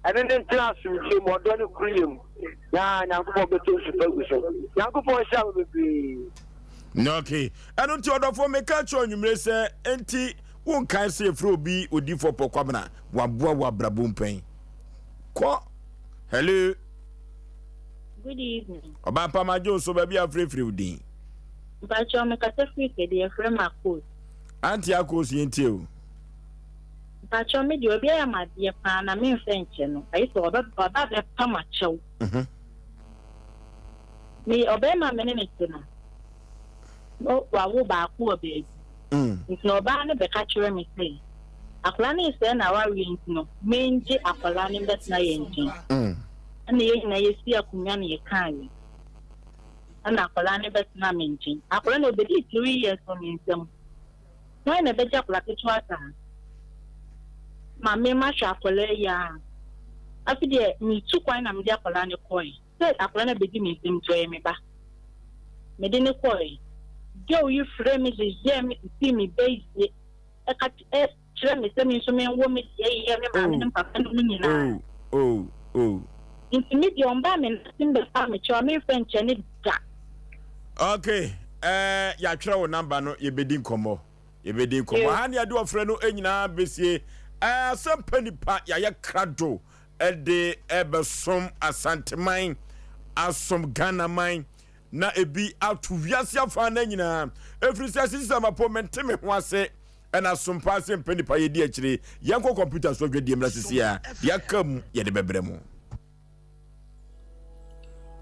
And then class with him or don't cream. Now, go to Yanko shall be. Okay. I don't order for me catch on you, may say, enti won't can say fro be or di for Pocabana, Wabua Brabum pain. Qua. Hello. Good evening. About Pama Jones, so baby, a free free. But you're a catastrophe, dear friend, my coat. Auntie Akos Yentio. But you're me, you'll be a my dear pan, I mean, French, I saw that a Pama show. Me obey my minute. No, I will back poor baby. It's no banner, the catcher me say. A plan is then our ring, no, mainly a plan that's my engine. And the egg I see a community kind. And a plan that's not engine. A plan of the 3 years from them. No, in a better like it was. Mamma Shafole, ya. After the me too quite am dear Polani coin. Said a plan of beginning him to me back. Medina coin. Go, you frame is jam to see me base. A cat S. Trim is sending some woman. Oh. Intimate your embalming, simple family, charming French and it. Okay. Ya travel number no ye bedin komo. Ye bedin komo. Han ya do ofre no enyina besie. Asem Mpe Nipa ya krado de ebesom asanteman asom Ghana man na ebi atu wiase afa na nyina efrisa sisama po menteme ho ase na sompa Asem Mpe Nipa ye di akire yanko computer so dwedi emra sisia yakam ye de bebremu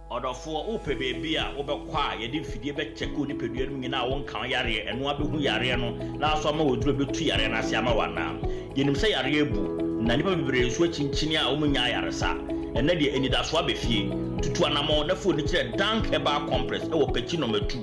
Odofo ope baby a obekwa ye de fidie be check oni peduanu nyina won kan yare eno abehu yare no na so ma woduro betu yare na ase ama wana yenim se yare ebu na nipa bebre so chinchini a omunya yare sa ena de enidaso abefie tutu anamo na fo ni kire dank eba compress e wo pechi no matu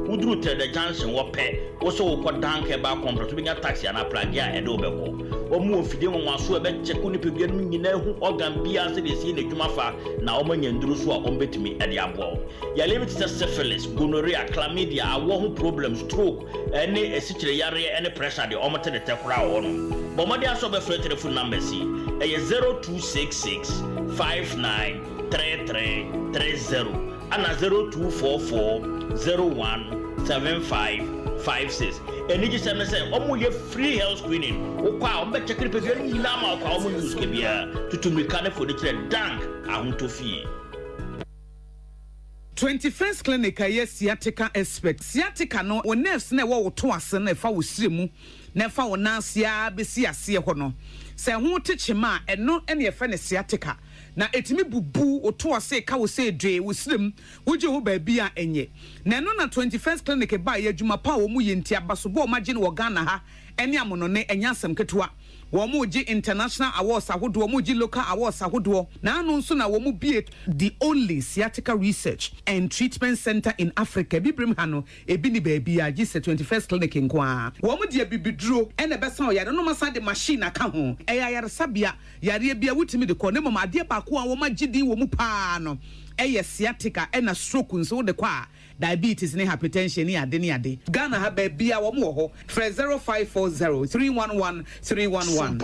wuduru te the junction wo pe wo so wo ko dank eba compress bi nya taxi na plagi a ede obeko omu ofide won waso e be check oni peduanu nyina hu organ bia se de si na dwuma fa na omanya nduru so a ombetimi ede abo ya limit syphilis gonorrhea chlamydia awo hu problem stroke ene esichire yare ene pressure de omote de tekura wo no bomodi aso be free telephone number si e 0266 593330 ana 0244017556 eni ji se say omo ye free health screening okwa o be check repezi ni na ma okwa omo use ke bia tutumika ne for de kire dank ahontofie 21st clinic aye sciatica expert sciatica no o nerves na wo to ase na fa wo siremu na fa wo nansia be si ase ho no se ho techema eno ene ye fa ne sciatica na etimi bubu o to ase ka wo se dwe wo sirem wo je ho ba bia enye na no na 21st clinic ba ye adwuma pa wo mu ye ntia baso bo magye no Ghana ha ene amono ne enya asem ketewa womu ji international awards ahodo womu ji local awards ahodo na anu nso na womu bie the only sciatica research and treatment center in Africa bibrim hano ebi ni baby a ji 21st clinic nkoa womu de bibiduro ene besa o yare no masa de machine aka ho eya yare sabia yare bia wutimi de ko ne mama ade ba ko a woma gidi womu pa no eye sciatica ena stroke nso de kwa diabetes ne hypertension ni ade ni ade Ghana ha ba bia wo mo ho 0540 311 311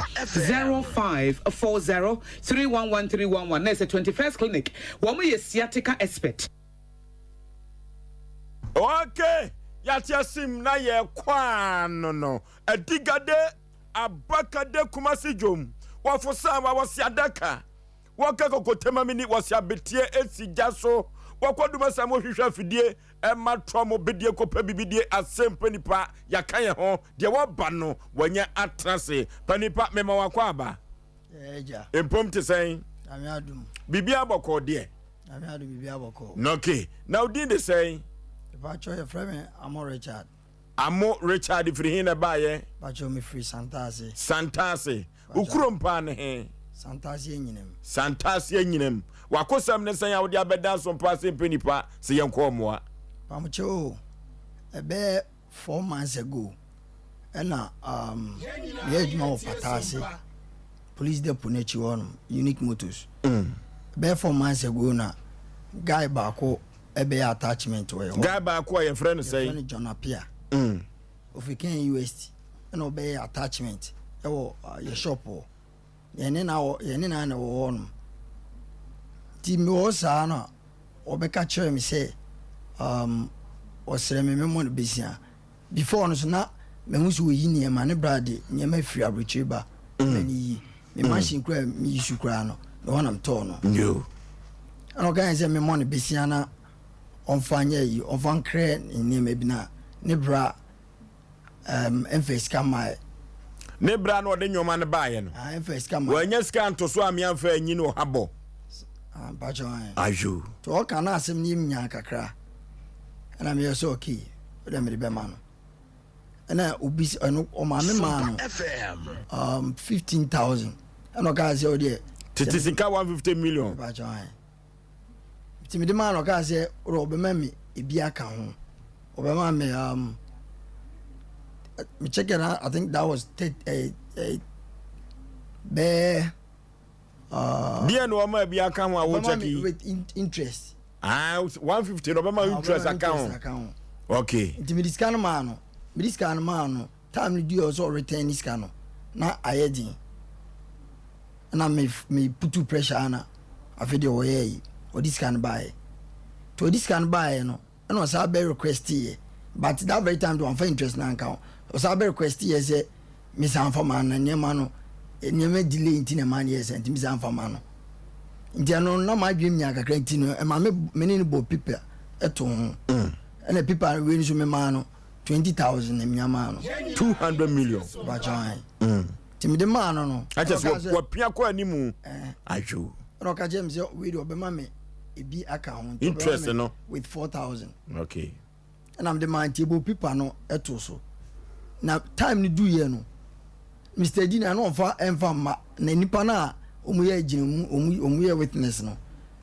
0540 311 311 na 21st clinic wo mo ye sciatica expert. Okay, yatia sim na ye kwano no adigade abakade kumasi jom wafosa wa wasiadaka waka kokotema mini wasiabetie esijaso wakoduma samo hwehwa fidie ema tromo bedie kopa bibidie Asem Mpe Nipa yakan ye ho de woba no wanya atrase panipa mema wakwa aba eja empom te sen ami adum bibia aboko de ami adum bibia aboko okay now din de sen Pacho your friend Amo Richard. Amo Richard free hin ba ye. Pacho me free Santase. Santase. Ukurom pa ne he. Santase enyinem. Santase enyinem. Wakosam ne san ya wo dia beda Sompa Asem Mpe Nipa se yenko moa. Pamucho ebe 4 months ago. Ena ye adwuma wo Patase. Police depot nechi won Unique Motors. Be 4 months ago na guy baako ebe attachment we guy ba ko your friend say friend John Apia ofiken UST and obey attachment e wo your shop o ye ne na na wo no ti mi o sa na obeka chere mi say osere me mo no besia before no so na me hu so yi ne ma ne brade ne ma free abrochi ba me ni me machine kra mi issue kra no the one I'm torn no yo and okay say me mo no besia na onfanya yi onfan kre ni me bina ne bra enfes kama ne bra no de nyoma ne baaye no enfes kama wanya ska nto so am yan fa anyi no habo bacho ajo to o kana asem ni nya kakra na me so okay o de me be ma no na obi o ma me ma no 15,000 and o ka say o de titisika 150 million bacho timi de man o ka say o be ma me ebi aka ho o be ma me me check it out. I think that was dia no ma bi aka ho a wo check with interest 150 no be ma interest account okay timi discount man no time you do also return this can na ayedin na me put pressure ana afede o ye o discount buy to discount buy no and was a be request here but that very time do one for interest na account was a be request here say me san for man na nyema no nyema delay nti man yes and me san for man no nti no na ma dwem nya kakra nti no e ma me ni bo people eto ho and people we so me man no 20,000 na nyama no 200 million ba join timi de man no I just what pia ko animu ajo no ka james we do be ma me ebi account interest no with 4,000 okay and I'm the man table people no eto so na time ni do ye no Mr. Dina no fa emfa ma na nipa na omu ye aginu omu ye witness no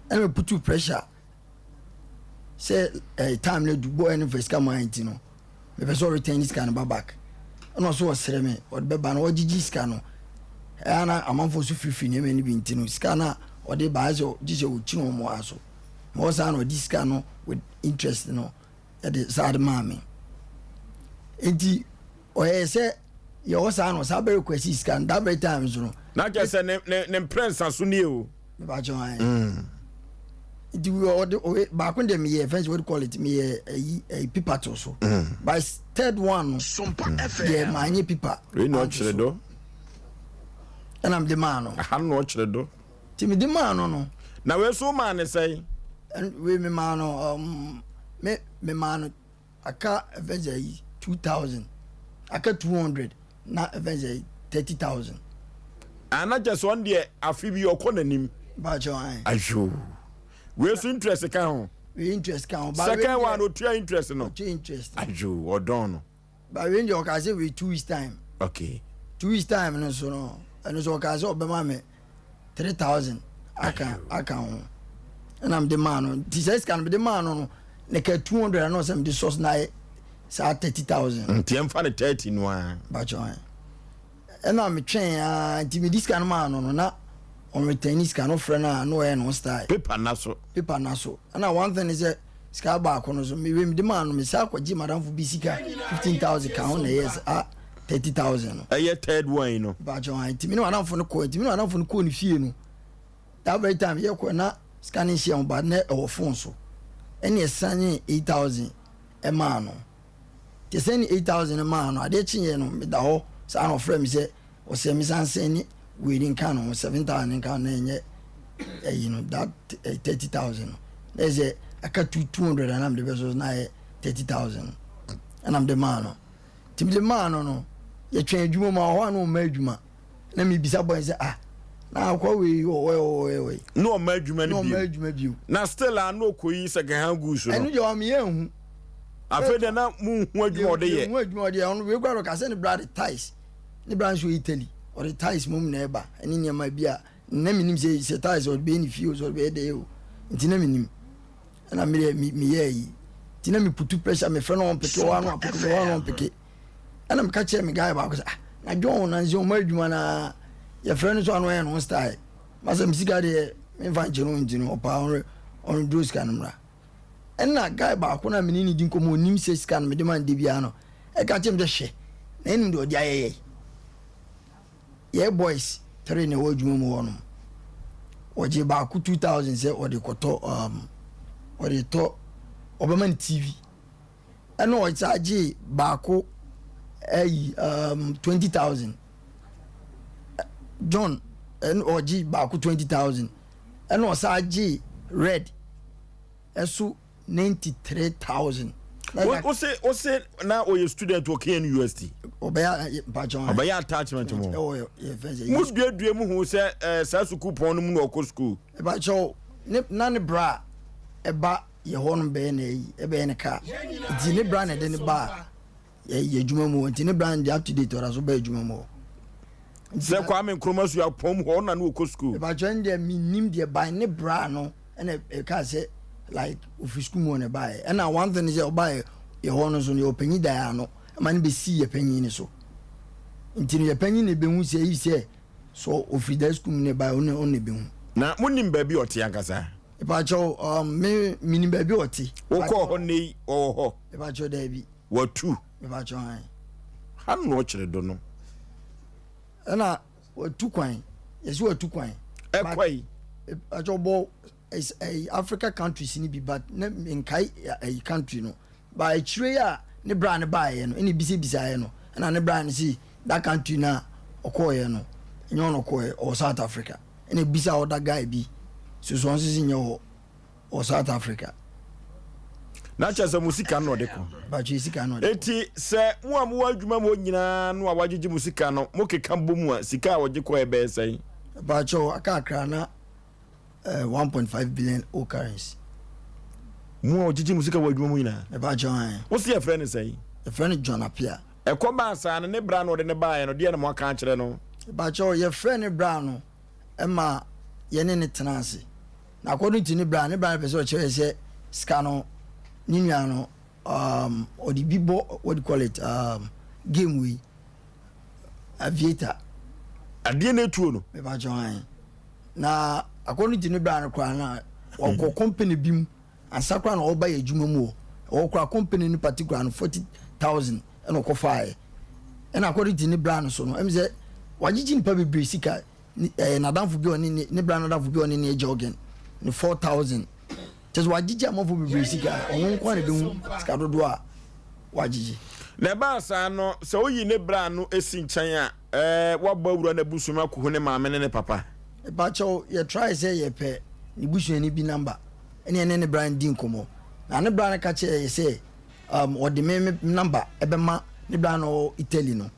and we put you pressure say time na do boy any first come anti no me person return this kind back and also wasere me o be ba na o gigi scan no ana amanfo so fifi ne me ni bi nti no scan na o de ba zo gigi o chi no mo aso mo sa no this scan no with interest no e de sad mami enti o ye say your son was a very question scan that very times no na just ne prince aso ni o me ba join do we order back when them here first what call it me a paper to so by third one Sompa FM yeah my paper we no chere do and I'm the man no I no chere do timi the man no na we so man say and we me man no me man aka eventually 2,000 aka 200 na eventually 30,000 ana just one day afibi okonanim ba join ajo we so interest kan ho we interest kan but second one o tua interest no tua interest ajo odon no but when you can say we 2 weeks time Okay. 2 weeks time no so no and so ka so be ma me 3,000 aka ho and I'm the man this is can be the man no ne ka 200 and no some the source na sa 30,000 nti em fa ne 30 no a ba join and I'm train nti me this kind man no na on return this kind of friend no e no style paper na so and one thing is that ska ba ko no so me the man no me sa kwaji madam for bisika 15,000 ka on yes 30,000 aye third one no ba join nti me no madam for no ko nti me no madam for no ko ni fie no that very time ye ko na scanning share on bad na e phone so any sanye 8,000 e man no te send 8,000 e man no ade chinye no me da ho sa no frame say o se mi san send we didn't count 7,000 count na nye you know that 30,000 there's a cut 200 and I'm the best na 30,000 and I'm the man no tim the man no ye twen adwuma ma ho no ma adwuma na me bisa boy say na kwa we no ma adwuma bi na still no koyi second hand goods no enu je o me ehu afede na mu hu adwuma ode ye mu adwuma ode on we gwa ro ka say ne brad ties ne brand show Italy or the ties mum na eba eni ne ma bia na minim say ties or be ni fuse or be dey o nti na minim na me ye nti na me putu pressure me friend on peke wa no apeke wa no peke ana me ka che me guy ba ko na John na nzo ma adwuma na your friend so anwo no style masa me sika de me fa nchero njino opa on do scan mra na guy ba ko na me ni di nkomo nim se scan me de man de bia no e ka che me de hwe na enim de odi ayeye yeah boys three ne wo dwuma mu wono oje ba ku 2,000 say odi koto odi to obaman TV and no it's aji ba ku 20,000 John and oji ba ku 20,000 and no saji red esu 93,000 Osei na o student working in university obaya attachment mo mu dua mu hu se sa school pon no mu no ko school ba cho na ne bra e ba ye hono be na yi e be ne ka di ne bra na de ne ba ye djuma mu di ne bra ndi up to date ora so ba djuma mu se kwa me nkromasu ya pom ho na no ko school ba cho ndi mi nim de ba ne bra no ene e ka se like office school mo ne ba e na one thing is e ba ye hono so ne opanyi da ya no man be see ye panyi ni so ntini ye panyi ne be hu se yi se so ofida school ne ba on ne be hu na munim ba bi ote ankasa e ba cho me minim ba bi ote wo ko ho nei o ho e ba cho da bi watu e ba cho han no kire do no na watu kwan yesi watu kwan e kwai a cho bo is a Africa countries ni bi but in kai a country no ba e chire ya ne brand ba ye no eni bisa ye no na ne brand si that country na okoye no nyo no koye o South Africa eni bisa o da guy bi so si nyo o South Africa na cha se musika no de ko ba chi sika no eti se mu amu adwuma mo nyina no awagye musika no mo keka bomu a sika awagye ko ebe sai ba cho akakra na 1.5 billion o currency mu awagye musika wadwuma mo nyina e ba cho wo se ye friend sai e friend John Apia e ko ba sa ne bra no de ne ba ye no de na mo aka kire no ba cho ye friend bra no e ma ye ne tenancy na according to ne bra pese o chere se ska no ninya no odi bibo what do you call it game we aviator adie na etuo no me ba join na according to ne bra no kwa na o company bim ansakwa na oba ye dwuma mu o kwa company ni particular no 40,000 and o ko fae and according to ne bra no so no em say wagigi ni pa bebre sika na danfo bi oni ne bra na danfo bi oni ne jogging ni 4,000 just wagigi amofo bebre sika onun kwa ne be hu sika dodo a wagigi na ba sa no se oyi ne bra no esi nkyɛn a wabɔ wura na busuma ko ne maame ne papa e ba cho ye try say ye pe ni busua ni bi number ene ne bra ndi nkomo na ne bra na ka che ye say odi me number e be ma ne bra no Italy no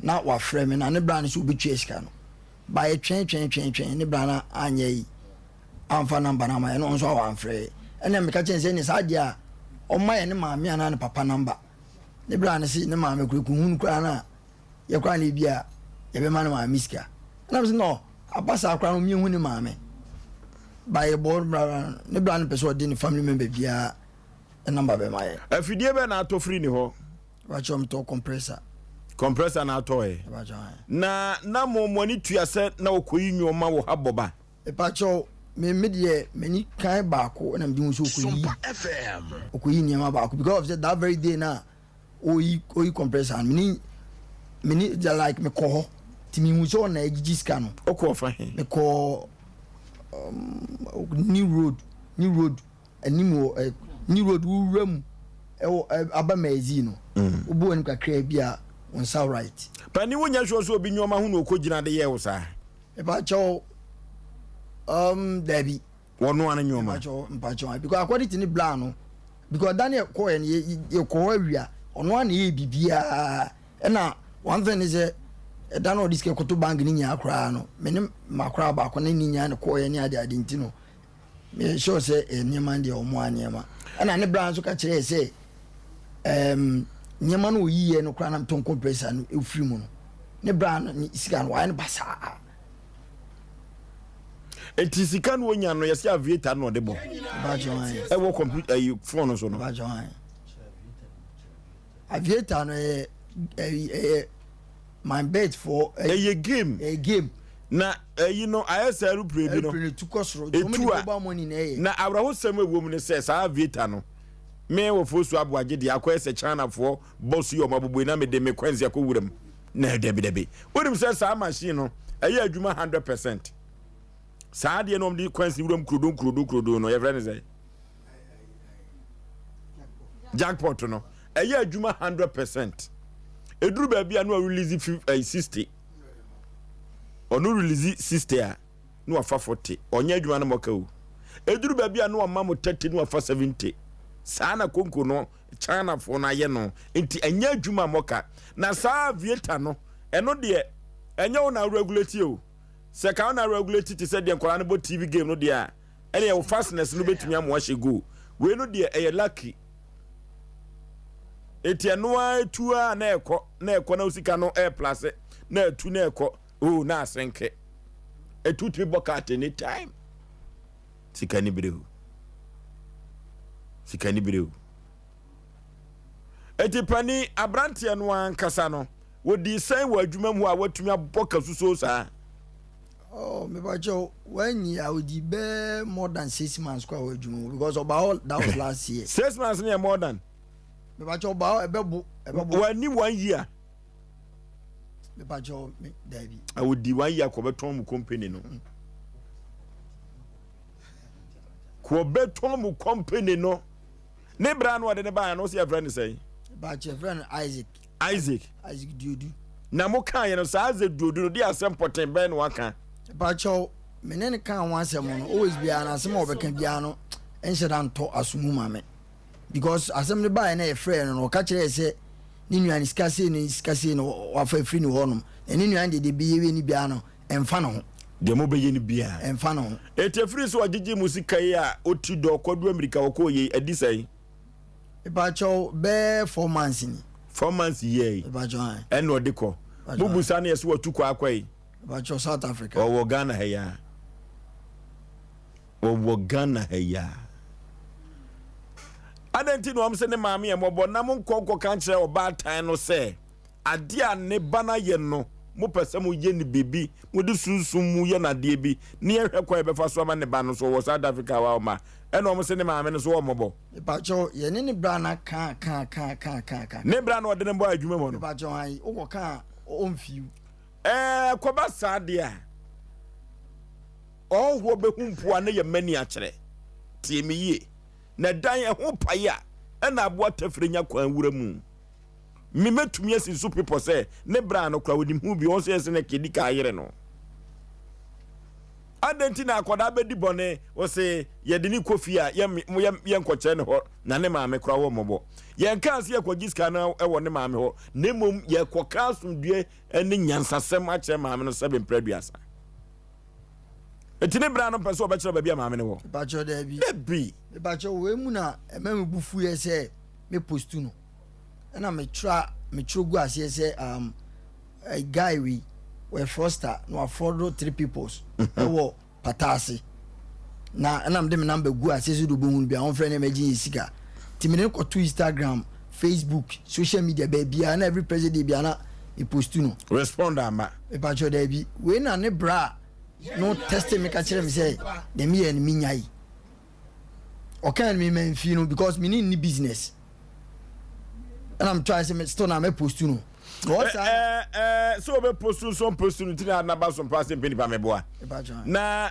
na wa frame me na ne bra no so obi twa sika no ba ye twen ne bra na anya yi amfa number na ma ye no so wa amfre ene me ka che say ne sa dia o ma ye ne maame ana ne papa number ne bra ne si ne maame kuku hunu kura na ye kwa na bia ye be man ma miska na me say no abasa kwa no mi hu ni maame by a board ne brand person dey ni family member bia e number be my afidie be na ato free ni ho wa chom to compressor na ato na mo moni tuase na okoyi nyoma wo haboba e pa cho me medie mani kan baako na mdi so okoyi Sompa FM okoyi nyama baako because of that very day na oyi compressor mini like me ko timi hu so na ejiji ska no okọ fa he me ko new road animo new road wuram aba mazi no obo ani kakra bia on south right pani wonya so obi nyoma hu no okogina de ye wo sa e ba cho Debbie wono an nyoma mpacho because according to the plan no because Daniel ko ye ko awia ono an ye bibia na one thing is dan no diske koto bank ni nya akra no me makra ba ko ni nya ne ko ye ni ade ntino me sure say nyema de omo anyema na ne brand so ka kire say nyema no yiye no kra na ton compressor no efiri mu no ne brand ni sika no wa ne basa eti sika no nya no yesi aviator no de bo ba join e wo computer phone so no ba join aviator no my bet for a game na you know ISR play bi no to kosro so many global money na na abraho sem ewom ne se sa aviator no me wo fosu aboagye de akwese China for boss yo mabubu na me de me kwanzi akowuram na debi wonim se sa machine no eye adwuma 100% sa de no mdi kwanzi wuram krodo no ye friend say jackpot no eye adwuma 100%. Eduru baby anu release 60 onu release 60 a no afa 40 onye adwuma no moka o eduru baby anu amma mo 30 no afa 70 sana konko no China for na ye no enti anya adwuma moka na sa aviator no eno de enya una regulate o se ka una regulate ti se de nkola no bo TV game no de a ene ye fastness no betumi amwa hye go we no de eye lucky etianua etua na ekọ na usika no air plus na etu na ekọ o na asenke etu twi boka at any time sikani birewu etipani abrante no ankasa no wodi san wa adwuma mu a watumi aboka suso sa oh me ba jo when you would be more than 6 months kwa adwuma because about that was last year 6 months near more than me ba cho ba ebebo wani 1 year me ba cho me David I would di 1 year ko beton mu company no ko beton mu company no ne bra no de ne ba no se your friend say ba che friend Isaac Diodu na mo kan ye no sa Isaac Diodu di Asem Mpe ben no aka ba cho me ne kan wan asem no always be an asem obeka bia no ense dan to asumu mame because asem ne ba na e friend no ka kire se ni nuan skase no wa fa free ni honum ni nuan de bi yewe ni bia no emfa no de mo be ye ni bia emfa no ete free so agigi musika yi a oti do kwadu America wako ye adisai e ba cho be 4 months ni 4 months ye e ba cho en no de ko bubusa na yeso watu kwa akwai e ba cho South Africa o Ghana heya adenti no am se ne maame e mobo na mo nkoko kan kire oba tan no se ade a ne bana ye no mo pese mo ye ni bibi mo de sunsun mu ye na de bi ne ehwe kwa be fa so ma ne ba no so wo South Africa wa ma e no mo se ne maame no so wo mobo e ba cho ye ne bra na ka ne bra na ode ne bo adwuma mo no e ba cho ai wo ka o mfiu ko ba sa de a o wo be humpo na ye mani a kire tie me ye na dan ho paya na abo atafrenya kwan wura mu mi metumi asinso people say ne bra no kwa wodim hu bi won say ne kedi ka yire no adenti na akoda bedi bone wo say ye de ni kofi a ye nkoche ne ho na ne maame kra wo mobo ye nka se ye kwagiska na e wo ne maame ho ne mom ye koka asumdue ne nyansasem a che maame no sebe mpraduasa etine bra no pese obekere ba bia maame ne wo ba cho da bi ba cho we mu na emem bufu ye se me postu no na me tra gu ase se a guy we froster no afford 3 peoples ewo patasi na am dem number gu asese do bohun bia on friend emergency sika timene ko to Instagram, Facebook, social media baby and every president bia na e post no respond ama e pa cho da bi we na ne bra no test me ka kire me say dem me and me nyai o kan me men fi no because me need business and I'm trying to stone am post no so be post some post no tina na ba some Asem Mpe Nipa meboa na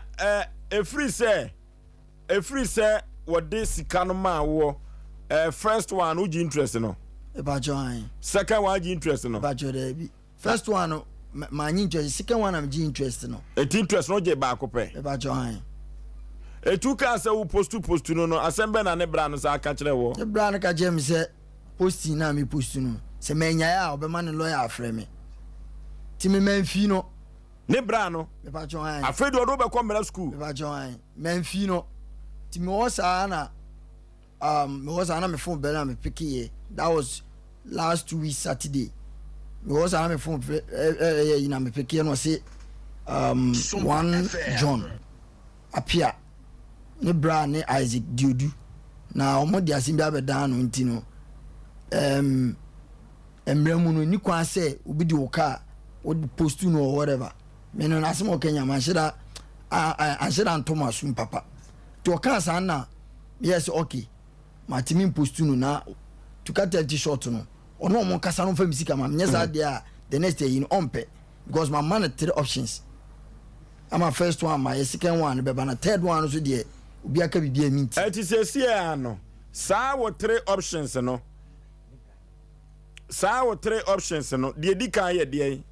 e free say what this sika no ma wo first one who interest no e ba join second one interest no ba jo da bi first one no my interest, second one I'm interest no it interest no je ba ko pe e ba join e tu ka say wo post no Asem Mpe na ne bra no sa ka kire wo e bra no ka je me say post na me post no se menya ya obema ne lawyer afre me ti me manfi no ne bra no e ba join afedo do be come school e ba join manfi no ti me wo sa na me was on my phone bella me pick here. That was last 2 weeks Saturday. Me was on my phone me pick here no say one John appear ne bra ne Isaac Diodu na omo dia sim bia be dan no ntino emremu no ni kwa say obi di wo car wo post no or whatever me no na sem Kenya man shida Thomas papa to kan san na yes okay matimi post no na to cut the short no ono mo kasa no fa misika ma nyesa dia the next day in ompe because my man 3 options ama first one my second one be na third one so dia obi aka bibia minti eti se sia no sa wo 3 options no sa wo 3 options no de di kan ye de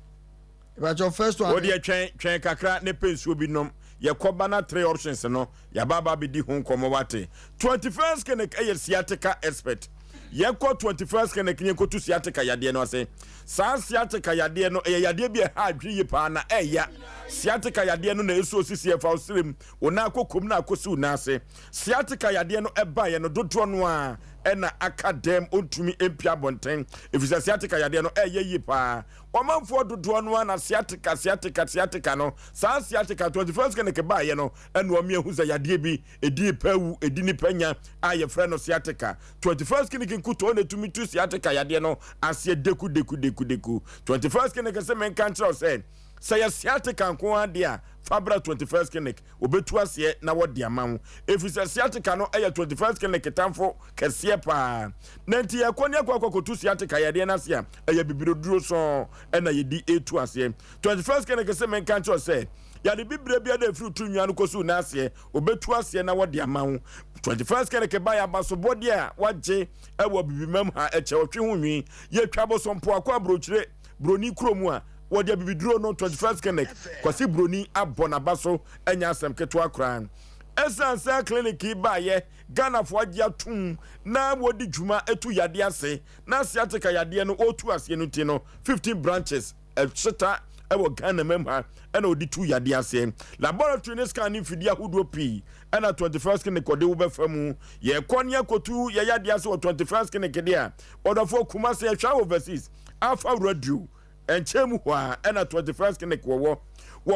but your first one wo de twen kakra ne pensuo bi nom ye koba na 3 options no ya baba bi di ho nkomo wate 21st kenek aye siatica expert ye ko 21st kenek nye ko tu siatica yade no ase sa siatica yade no e yade bi ha adwi yi pa na eya siatica yade no na eso osisi e fa osirem ona akokom na akosi na ase siatica yade no eba ye no dodo no a ena academ ontumi empia bonten efisa siatica yade no eye yi pa omanfo dodo no na siatica no sa siatica 21st kenek ba ye no ena o miehu za yade bi edi pawu edi ni panya aye frɛ no siatica 21st kenek nkuto na tumi tu siatica yade no ase deku 21st kenek se men kan kyerɛ sɛ say siatica nko ade a fabra 21st kenek obetu ase na wodi amawo efisa siatica no eye 21st kenek tamfo kese pa nanti yakoni akwakotu siatica yade na ase a eye bibiro duro so na yedi etu ase 21st kenek se men kan kyerɛ sɛ yade bibire bia da fru tu nwa no kosu na ase obetu ase na wodi amawo 21st kenek ba ya baso body a wagye ewo bibimam ha eche otwe ho nwi ye twabo sompo akwa brochire broni kromu a wodi bibiduro no 21st kenek kwasi broni abonaba so anya asem keto akran esansa clinic ba ye Ghana fo agya tum na wodi djuma etu yade ase na siatica yade no otu ase no ti no 15 branches cheta ewo Ghana memha ena odi tu yade ase laboratory ne scan infidi ahodo pi ena 21st kenek ode wo befamu ye konia kotu ye yade ase 21st kenek dia odofo kuma se hwa overseas alpha radio enchemu hwa ena 21st kenek wo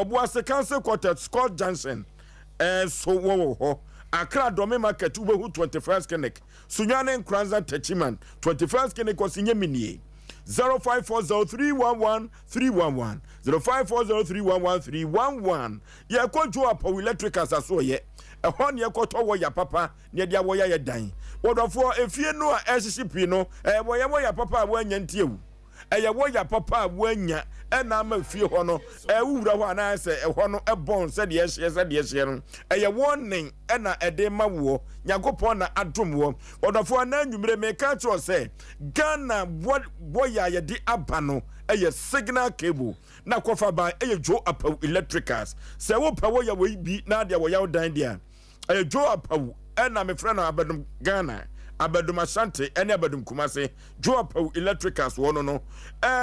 boase cancer quartet Scott Johnson so wo ho Accra Dome Market ubehu 21st kenek Sunyane Nkranza Techiman 21st kenek osinye minie 0540311311 0540311311 ye konjo apa electric asaso ye ehon ye koto wo ya papa ne dia wo ya dan wodofo efie no a ehihyipi no wo ya papa wo anya ntiewu eye wo ya papa wo anya ena ma fie ho no wura ho ana se ho no ebon se de ehye no eye wonin ena ede ma wo nyagopon na adom wo odofo na anwumre me ka cho se Ghana boya ye di aba no eye signal cable na kofa ba eye jo apa electricals se wo pa wo ya wo bi na de wo ya dan dia eye jo apa ena me frɛ no abadum Ghana abadum Asante ene abadum Kumase drop electricals wono no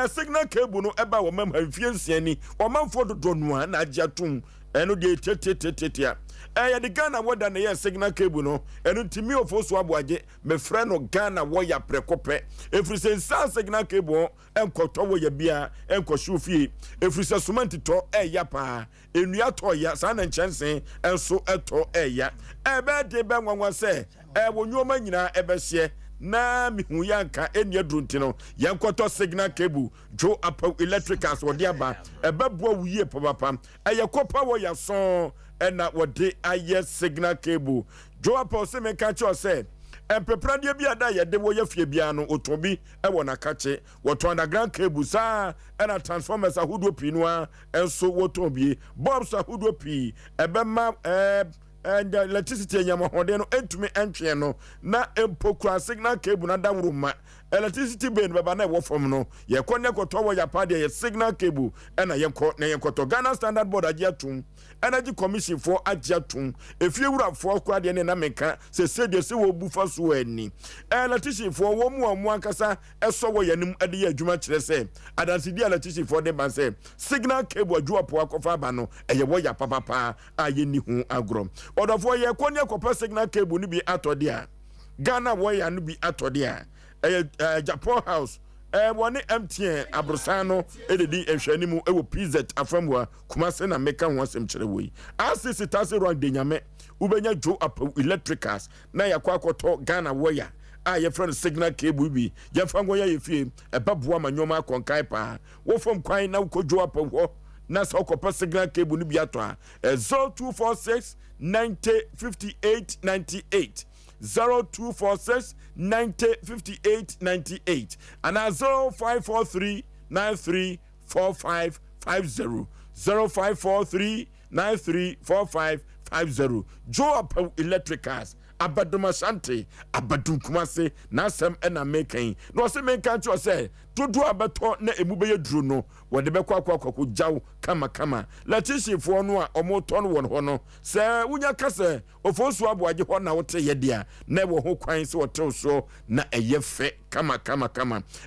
signal cable no eba wo mam hamfie nsiani wo mamfo dodo no na agyatum eno de tetetetetia ya de Ghana woda na ye signal cable no eno timi Osei Aboagye me frɛ no Ghana wo ya prekope efrise sa signal cable enkoto wo ya bia enkohwe fie efrise cement to ya pa enua to ya sa na nchensen enso eto ya ebe de be nwanwa se wo nyoma nyina ebehye na mihu yanka eni adrunti no yankoto signal cable jo apa electricals wo de aba ebeboa wuye papa eyekopa wo ya so ena wode aye signal cable jo apa se me ka cho se empepradeɛ bi ada yɛde wo yɛfie bia no otobi ɛwɔ na kache wɔto underground cable saa ɛna transformers ahodoɔ pii no a ɛnso wɔtɔbi bulbs ahodoɔ pii ɛbɛma and electricity nyamahode no entumi entwe no na empokura signal cable na dawroma electricity bin baba na ɛwɔ fam no yɛkɔ ne kɔtɔ wɔ yapa de signal cable ɛna yɛkɔ na yɛkɔtɔ Ghana Standard Board agye atum Energy Commission for agye atum efie wura for kwa de ne na meka se de se wo bufa so ani electricity for wo mu amu ankasa ɛsɔ wɔ yanim ade yɛ adwuma kyerɛ sɛ adansi di electricity for de ban sɛ signal cable adwo apo akɔfa ba no ɛyɛ wɔ yapa papa a yɛ ni hu agrom odofo ye kɔ ne kɔpa signal cable ni bi atɔde a Ghana wire no bi atɔde a Japan House wone MTN abrosano ededi ehwani mu ewo PZ afamwa kumase na meka ho asem kyerɛ woi asisi tase ron de nyame ubenya jo electricals na yakɔ akɔtɔ Ghana wire a ye friend signal cable bi ye fango ya yefie ebaboa manyoma akɔnkai pa wo fom kwan na wokɔdwo apa ho na sa okopa signal cable ni bi ato a 0246 90 58 98 0246 90 58 98 and 0543 93 45 50 0543 93 45 50 Joe Electricals Abaduma Sante Abadun Kumase na Asem ena mekan no se menkan cho se dodo abeto na emubeye duru no wo de bekwa kwakwa jaw kama latishi fo no a omoto no won ho no se wunya kase Osei Aboagye ho na wote ye dia na wo ho kwan se wote so na eyefe kama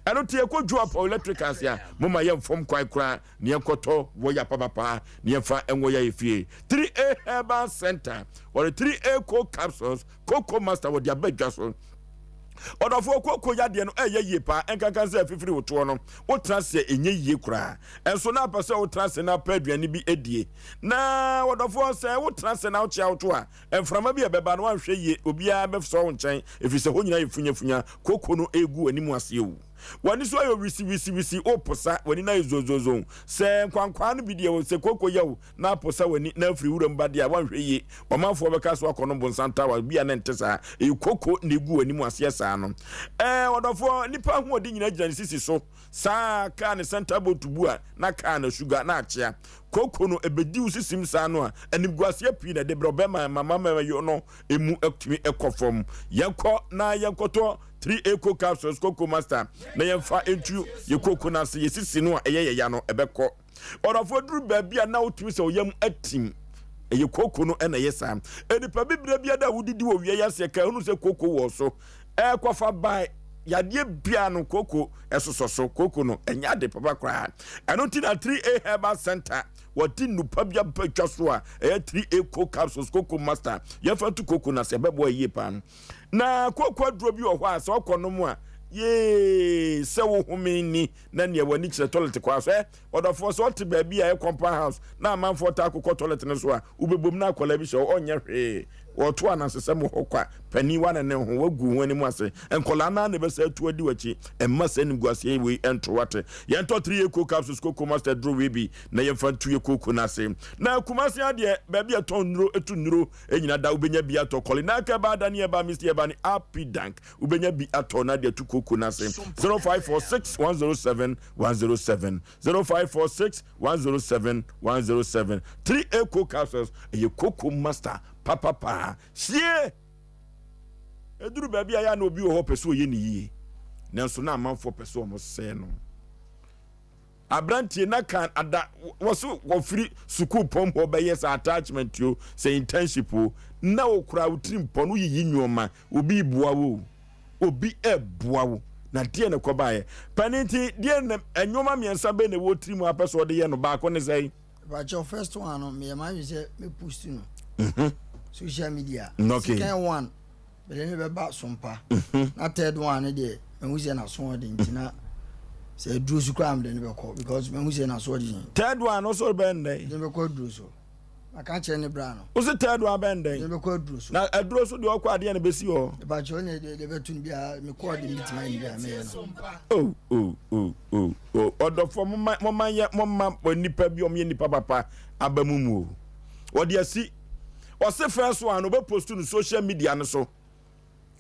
eno tie kodwu apa electricals ya moma ye mfom kwan kra ne enkoto wo ya papa ne enfa enwo ya efie 3A Herbal Center or 3A co capsules Coco Master with their big jason. Odofo koko yade no ye pa enkankan se afifiri woto no wo transe enye ye kura enso na pese wo transe na pa aduane bi edie na odofo se wo transe na wo chia woto a enframa bi ebeba no wanhwe ye obia befso wo nchen efise ho nyina yefunya koko no egu animu ase ewu wani so ayo wisi oposa wani na zozozo se kwankwa no bidie wo se koko yawo na aposa wani na afiri wuram bade a wanhwe ye omanfo beka so akono bonsanta wa bia na ntesa e koko na egu animu ase esa no odofo nipa ho odi nyina gyina sisi so saa ka ne center botubu a na ka na sugar na achia koko no ebedi usisim saa no a animguase api na de brobema mama yo no emu aktimi ekofom yakɔ na yakoto 3A co capsules Coco Master na yemfa entu ye koko na se yesisi no a eye ya no ebekɔ odofo duru bia na otumi se oyam atim eye koko no na yesa enipa bibire bia da wudidi wo wie ya se ka hunu se koko wo so kwafa bai yade bia no koko esososo koko no enya de papa kra eno ti na 3A Herbal Center wati nupa bia patwa so a 3A co capsules Coco Master yefa tu koko na se bebo yie pa na koko aduro bi wo ho a se okono mu a ye se wo homeni na ne wani kire toilet kwa so odofo so te ba bia e compound house na amanfo ta akoko toilet ne so a ubebom na akola bi so onye hwe woto anansesem ho kwa pani wana ne ho wagu wani mu ase enkola na ne besa atu adi wachi emma sani guase we ento wate yento 3A co capsules Coco Master draw we bi na yemfa tuye koko na ase na kumase ade ba bia ton nuro etu nuro enyina da ubenya bi ato kole na ka ba da ne ba Mr. Ebani happy dank ubenya bi ato na de tu koko na ase 0546 107 107 0546 107 107 3A co capsules ye Coco Master papa sie eduru ba bia ya na obi ho peso ye ni yie nanso na amanfo peso mo se no abrantie na kan ada woso wofiri school pompo be yes attachment yo say internship na okura utrim pono yiyi nyoma obi bua wo obi ebua wo na die ne kobaye paniti die ne enyoma miensa be ne wo trim apeso de ye no ba ko ne sei But your first one, me and my say me post no. Social media. Okay. Second one, but then we about Sompa. Na third one there, me who say na so de ntina. Say draw so cram then we call because me who say na so de. Third one also bend there. Then we call draw so. I can't change the brand. What's the third one bend there? Then we call draw so. Na a draw so do akwa ade na be si o. But you need the betun bia me call the meet my bia me no. Odo for mama nipa bi o me nipa papa abamumu. What do you see? Ose first one no be post to social media no so.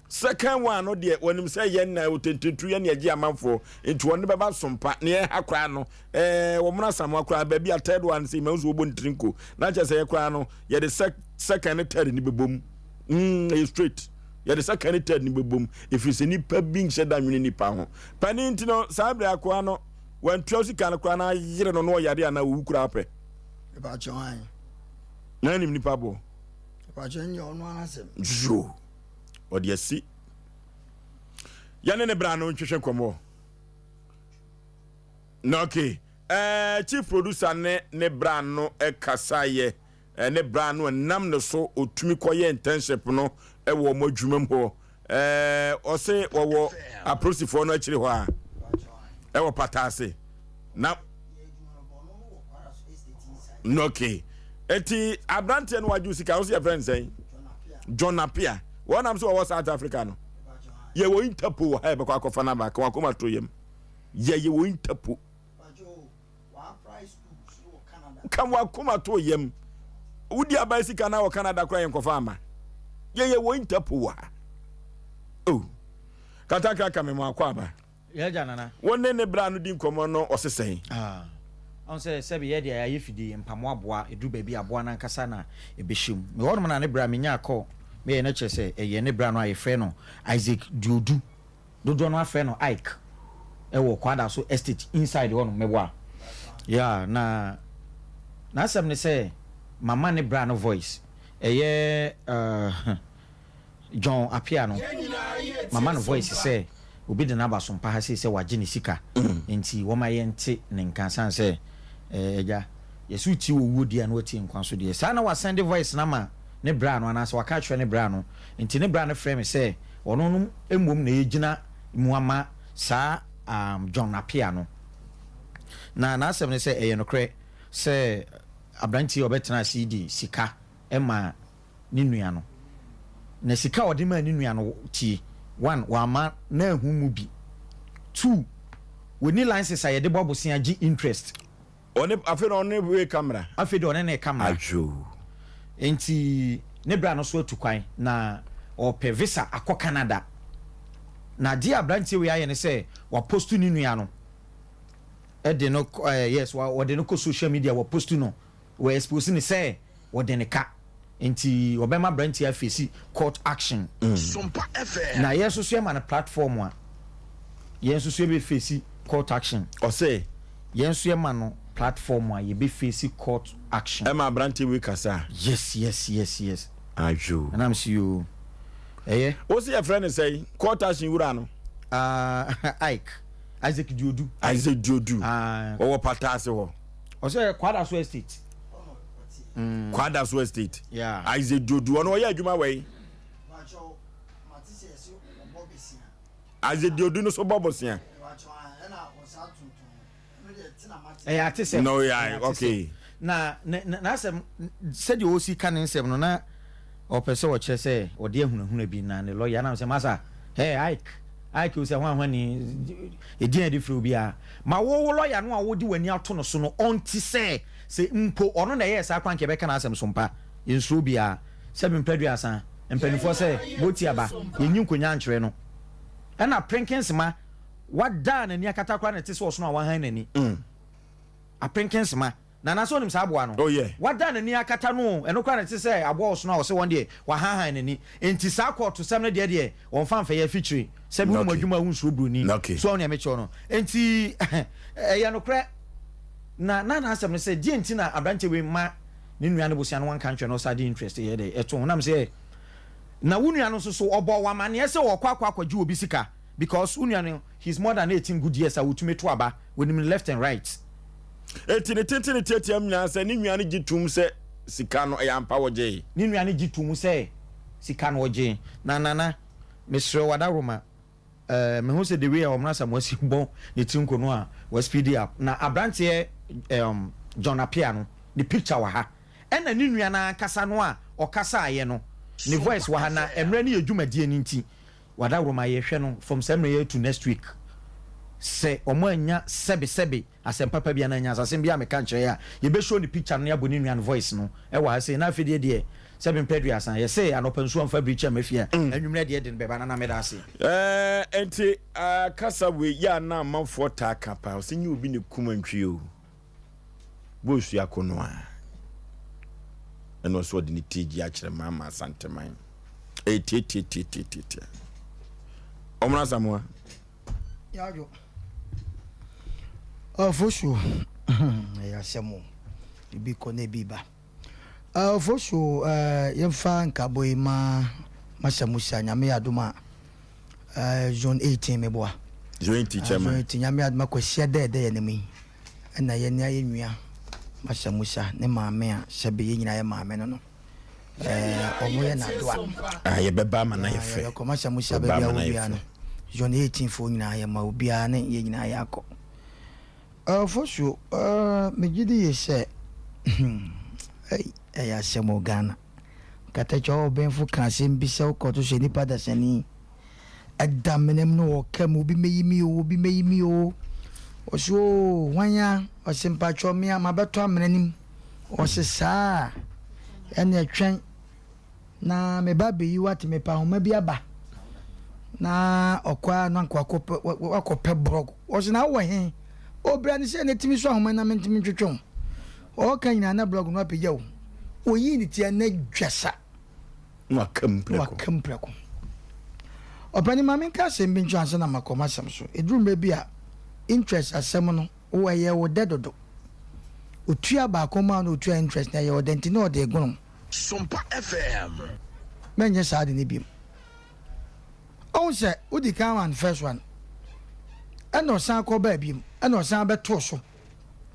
Second one no de wonim say yen na otentetu ye na agi amanfo into one beba Sompa na ye akra no wo mna sam akra ba bi a third one say manzo obo ntrinko na che say akra no ye the second third ni bebom straight ye the second third ni bebom if you say nipa bi nche da nwene nipa ho pani ntino sabre akra no wan twasi kan akra na yire no no yare ana wu kura pe ba chon na nim nipa bo ba chon yo no anasem jo odi asi yane ne bra no ntwehwe komo no okay chief producer ne bra no kasaye ne bra no nam no so otumi koye internship no wo mo dwumam ho ose wo aprosifo no akiri ho a wo patase na no okay eti abrante no waju sika wo se friend say John Apia one am so was South Africa no ye wo Interpol ha be kwa kofa na ba kwa koma to yem ye wo Interpol kan wa koma to yem udi abai sika na wo Canada kwa yen kofa ama ye wo Interpol ha oh kataka ka me mo akwa ba ye janana wonne ne bra no di nkomo no osesen on say sebi ye dia ye fidi mpamo aboa edu ba bi aboa na nkasa na ebehim me wonum na ne bra me nya akọ me na che say ye ne bra no aye frɛ no Isaac Diodu dodo no afrɛ no Ike wo kwada so estate inside wonum me boa yeah na asem ne say mama ne bra no voice John Apia no mama no voice say obi de na ba Sompa ha say wagye ne sika enti wo ma ye nte ne nkansan say eja yesu ti wo wodi an wati nkwanso de sa na wa send voice na ma ne bra no anase waka twa ne bra no enti ne bra no frɛ me say ono no emom na yegina muama sa John Apia no na asem ne say no kre say abranti obetena CD sika ema ne nua no na sika ode ma ne nua no ti one wama na hu mu bi two we need license ayede bobosin agi interest one afi no ne we camera afi do ne camera ajo enti ne bra no so atukwan na o pe visa akọ Canada na dia branche we aye ne say wa post ni nua no e de no yes wa de no ko social media wa post no we expose ni say wa de ne ka enti obema branche afesi court action Sompa FM na yeso so ma na platform a yeso so be face court action ose yeso ma no platform a ye be face court action ma branche we kasa yes ajo and I'm see you what's your friend say court action wura no Ike Isaac Diodu o patase ho o say kwada so estate kwada so estate yeah Isaac Diodu ono ya adwuma we Isaac Diodu no so bobosia ate say no yeah okay na asem said you osi kan nsem no na o pese wo kire say o de ahunahuna bi na ne lawyer na say masa hey Ike o say hwan ni edin edi fru bia ma wo lawyer no a wo di wani ato no so no onti say mpo ono na yes akwan ke be kan asem Sompa yensru bia se bi mpadu asan mpanifo say boti aba yenyi nkonya nkyere no na Prinkins ma wada na ni akata kwa na te so no a wan han nani a Prinkins ma na so nim sa aboa no oh yeah wada na ni akata no eno kwa na te say aboa so no a se won de wa han nani enti sa court sem no de won fan fa ya feature se bi mo adwuma hu nso bruni so on ya me cho no enti ya no kra na asem no say di enti na abranche we ma ni nua no bosia no wan kan twa no sa di interest ye de eto na me say na wunua no so obo wa ma ne se wo kwakwaji obi sika because wunua no he's more than 18 good years awutumi to aba when him left and right eti ne tentene tiatia mnya se ne nua ne gitum se sika no ya ampa woje ne nua ne gitum se sika no woje na mesre wada roma me hu se the way o mrasa mo si bon ne tinko no a was speed up na abrante John Apia no the picture wa ha ena ne nua na kasa no a o kasa aye no ne voice wa ha na emre ne adwumadie ni nti wada roma ye hwe no from Saturday to next week se omo anya sebe Asem papa bia na anya asem bia me kan kire ya ye be show ni picture no ya boni nua voice no e wa se na afede de sebe mpedru asan ye se anopansu amfa bricha mafia anwumre de den beba na me da ase enti kasa we ya na amafo ta kapa se nyi obi ne kumantwi o bosu akono a eno so de ni tiji a kire mama santeman eti omra samwa yajo Oforisuo ya semo ibi ko ne biba Oforisuo yemfa nkaboy masamusa nyame aduma zone 18 meboa zone 18 chama zone 18 nyame aduma ko sia de enemi na ye nya ye nwia masamusa ne maame a sebe ye nyina ye maame no omo ye na doa ye beba ma na ye fe ko masamusa be bia obia no zone 18 fo nyina ye ma obia ne ye nyina ye akọ Oforisuo megidi ye se ya semo Ghana kata cho benfu kan sembisa ko to se nipa da sani adamenem no kam obi meyimi o oso wanya osempa cho me amabeto amranim osesa ene atwen na me ba be yi wati me pa homa bi aba na okwa no akopɛ brog osina wo he obra ni se ne timi so homa na mentimi twetwon o kan nyina na blog no apegya wo oyi ni tia na dwasa no akampreko opani mame ka se mbi ntwanse na makoma sam so edurumbe bi a interest asem no wo ye wo dedodo otua ba akoma no otua interest na ye wo denti na ode egunum Sompa FM menye saade ne bi on se udi kan one first one eno san ko ba bi eno san beto so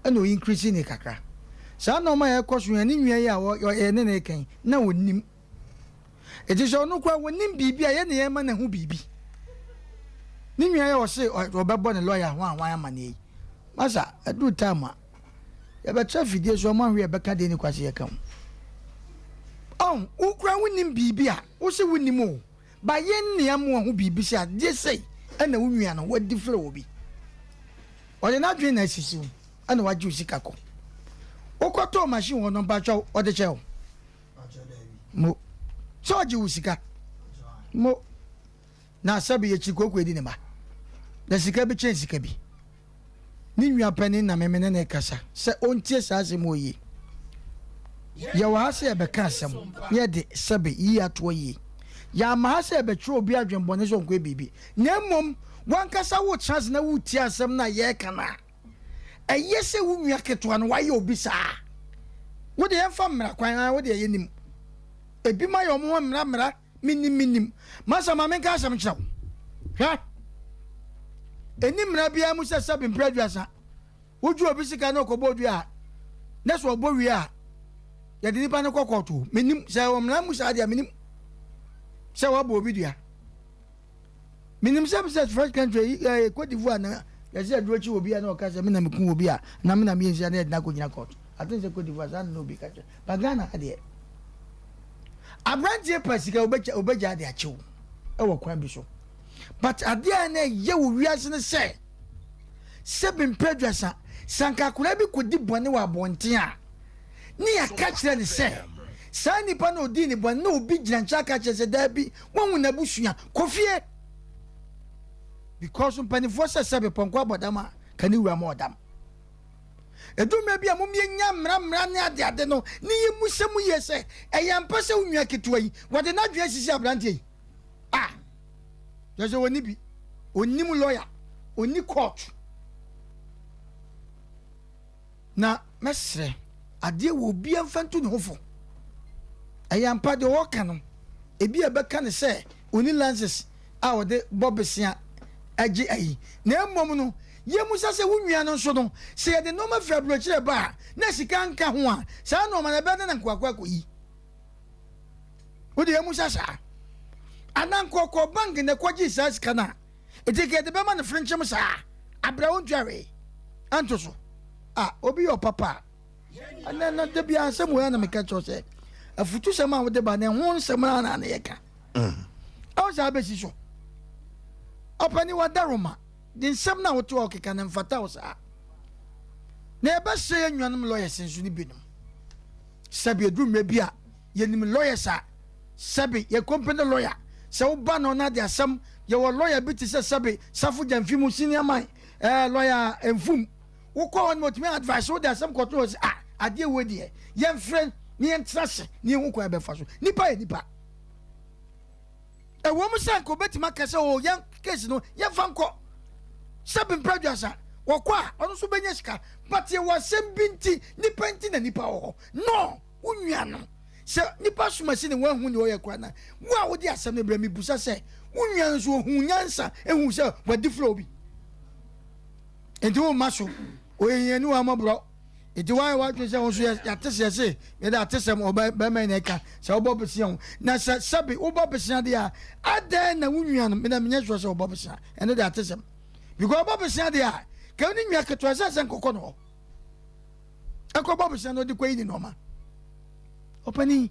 eno increase ni kakra sa no ma ye koso ani nwia ya wo ye ne ne kan na wonim eti so no kwa wonim bibi a ye ne ye ma na hu bibi ni nwia ya wo se obebo ne lawyer ho anwan ama ne yi masa adu tama ye be traffic so ma hwe be ka de ni kwase ye kan on ukra wonim bibi a wo se wonim o ba ye ne am ho bibi se a de sei ana wo nwia no wadi fere obi o de na dwen na sisiu ana waji usika ko okoto machine won number chow ode che o mo so ji usika mo na sabi ye chikoko edi ne ba na sika bi chen sika bi ni nwa pani na memene na kasa se ontie sa se mo yi ya wa se be ka asem ye de sabi yi ato yi ya ma se be tro obi adwenbone so nko bibi na mom wan kasa wo chance na wo tie asem na ye kana ayese wo nwa keto an waye obi saa wo de yemfa mra kwan wo de yenim ebi ma yo mo mra minim masa ma men ka asem kirawo ha eni mra bia mu se sabi mpradwasa woju obi sika na okobo dua na so obo wi a ya de nipa ne kokoto minim se wo mra mu sa dia minim se wo bo obi dua minim se first country Cote d'Ivoire na ya se duro chi obi a na okase me na mekun obi a na me na me nsia na na ko nyina court atin se Cote d'Ivoire san no bi ka che ba Ghana ade abrantie pasika obeja ade achew e wo kwan bi so but ade na ye wo wiase ne se sebin pedwasa sanka kura bi kodi bone wa bonten a ni ya ka kire ne se sa nipa na odi ni bone na obi gina ncha ka kire se da bi won na busua kofie because mpanifo se sebe ponko abodama kani wura ma odam edume bia mom ye nya mra ne ade no ni ye musemu ye se eyampa se unwa ketua yi wode na dwen sisi abrantie yi jeje woni bi onim lawyer oni court na mesre ade wo bia mfantu ne hofo eyampa de woka no ebi ebeka ne se oni lances a wode bobesia agi ayi na emom no ye musa se wunua no so no se ye de no ma fra brochire ba na sika nka ho a sa no ma na be na nkwakwa koyi wode ye musa sa anan kokko bank ne kwaji sa sika na etike de be ma no frenchim sa abra wontware anto obi your papa anan na de bia asem wo na me ka cho se afutu sema wo de ba ne ho nsem na na ye ka aw sa be si so opani wadaroma din nsem na wo to okeka na mfata wo sa na ebe se enwanum lawyers nso ni binum sabi edumre bia yenim lawyers a sabi ye company lawyer se wo ba no na de asem ye wo lawyer bi ti se sabi safu jamfimu senior man lawyer enfum wo ko on motimi advice wo de asem ko to ade we de ye mfre ni entrase ni hu ko ebe fa so nipa ye nipa wo mu san ko betima kase o yan case no ye fanko sabi producer wo kwa ono so benya sika but ye wasem binti nipa nti na nipa ho no unua no se nipa suma si ne wa hu ni o ye kwa na wo wo di asem ne bra mi busa se unua nso hu nyansa ehu se wadi flow bi enti wo maso o yen ni wa mabro enti wa twe se won so ya tese se ye da tese mo ba me na ka se wo bobese ho na se sabi wo bobese de a adan na unua no me na menye so se wo bobese ene da tese because bobese de a ka ni nua keto asa se nkokọ no akọ bobese no de kwa ni no ma opani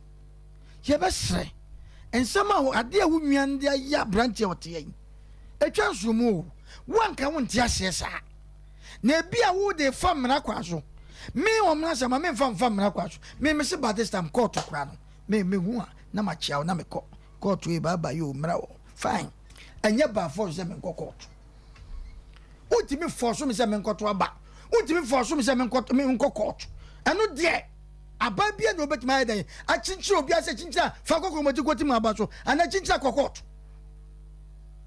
ye besre ensama ade a unua ndi ya branch ya ote yin etwa nsumu wanka wonte ase sa na bia wo de famra kwa so me omna sama me famra kwa so me se badestam court kwa no me hu a na ma chia na me court we baba yo mra wo fine anya ba for se me court utimi force me se me nkoto aba utimi force me se me nkoto court eno de aba bia no betima hedan a chinchi obi ase chinchi fa kokko mo tikoti ma aba so ana chinchi court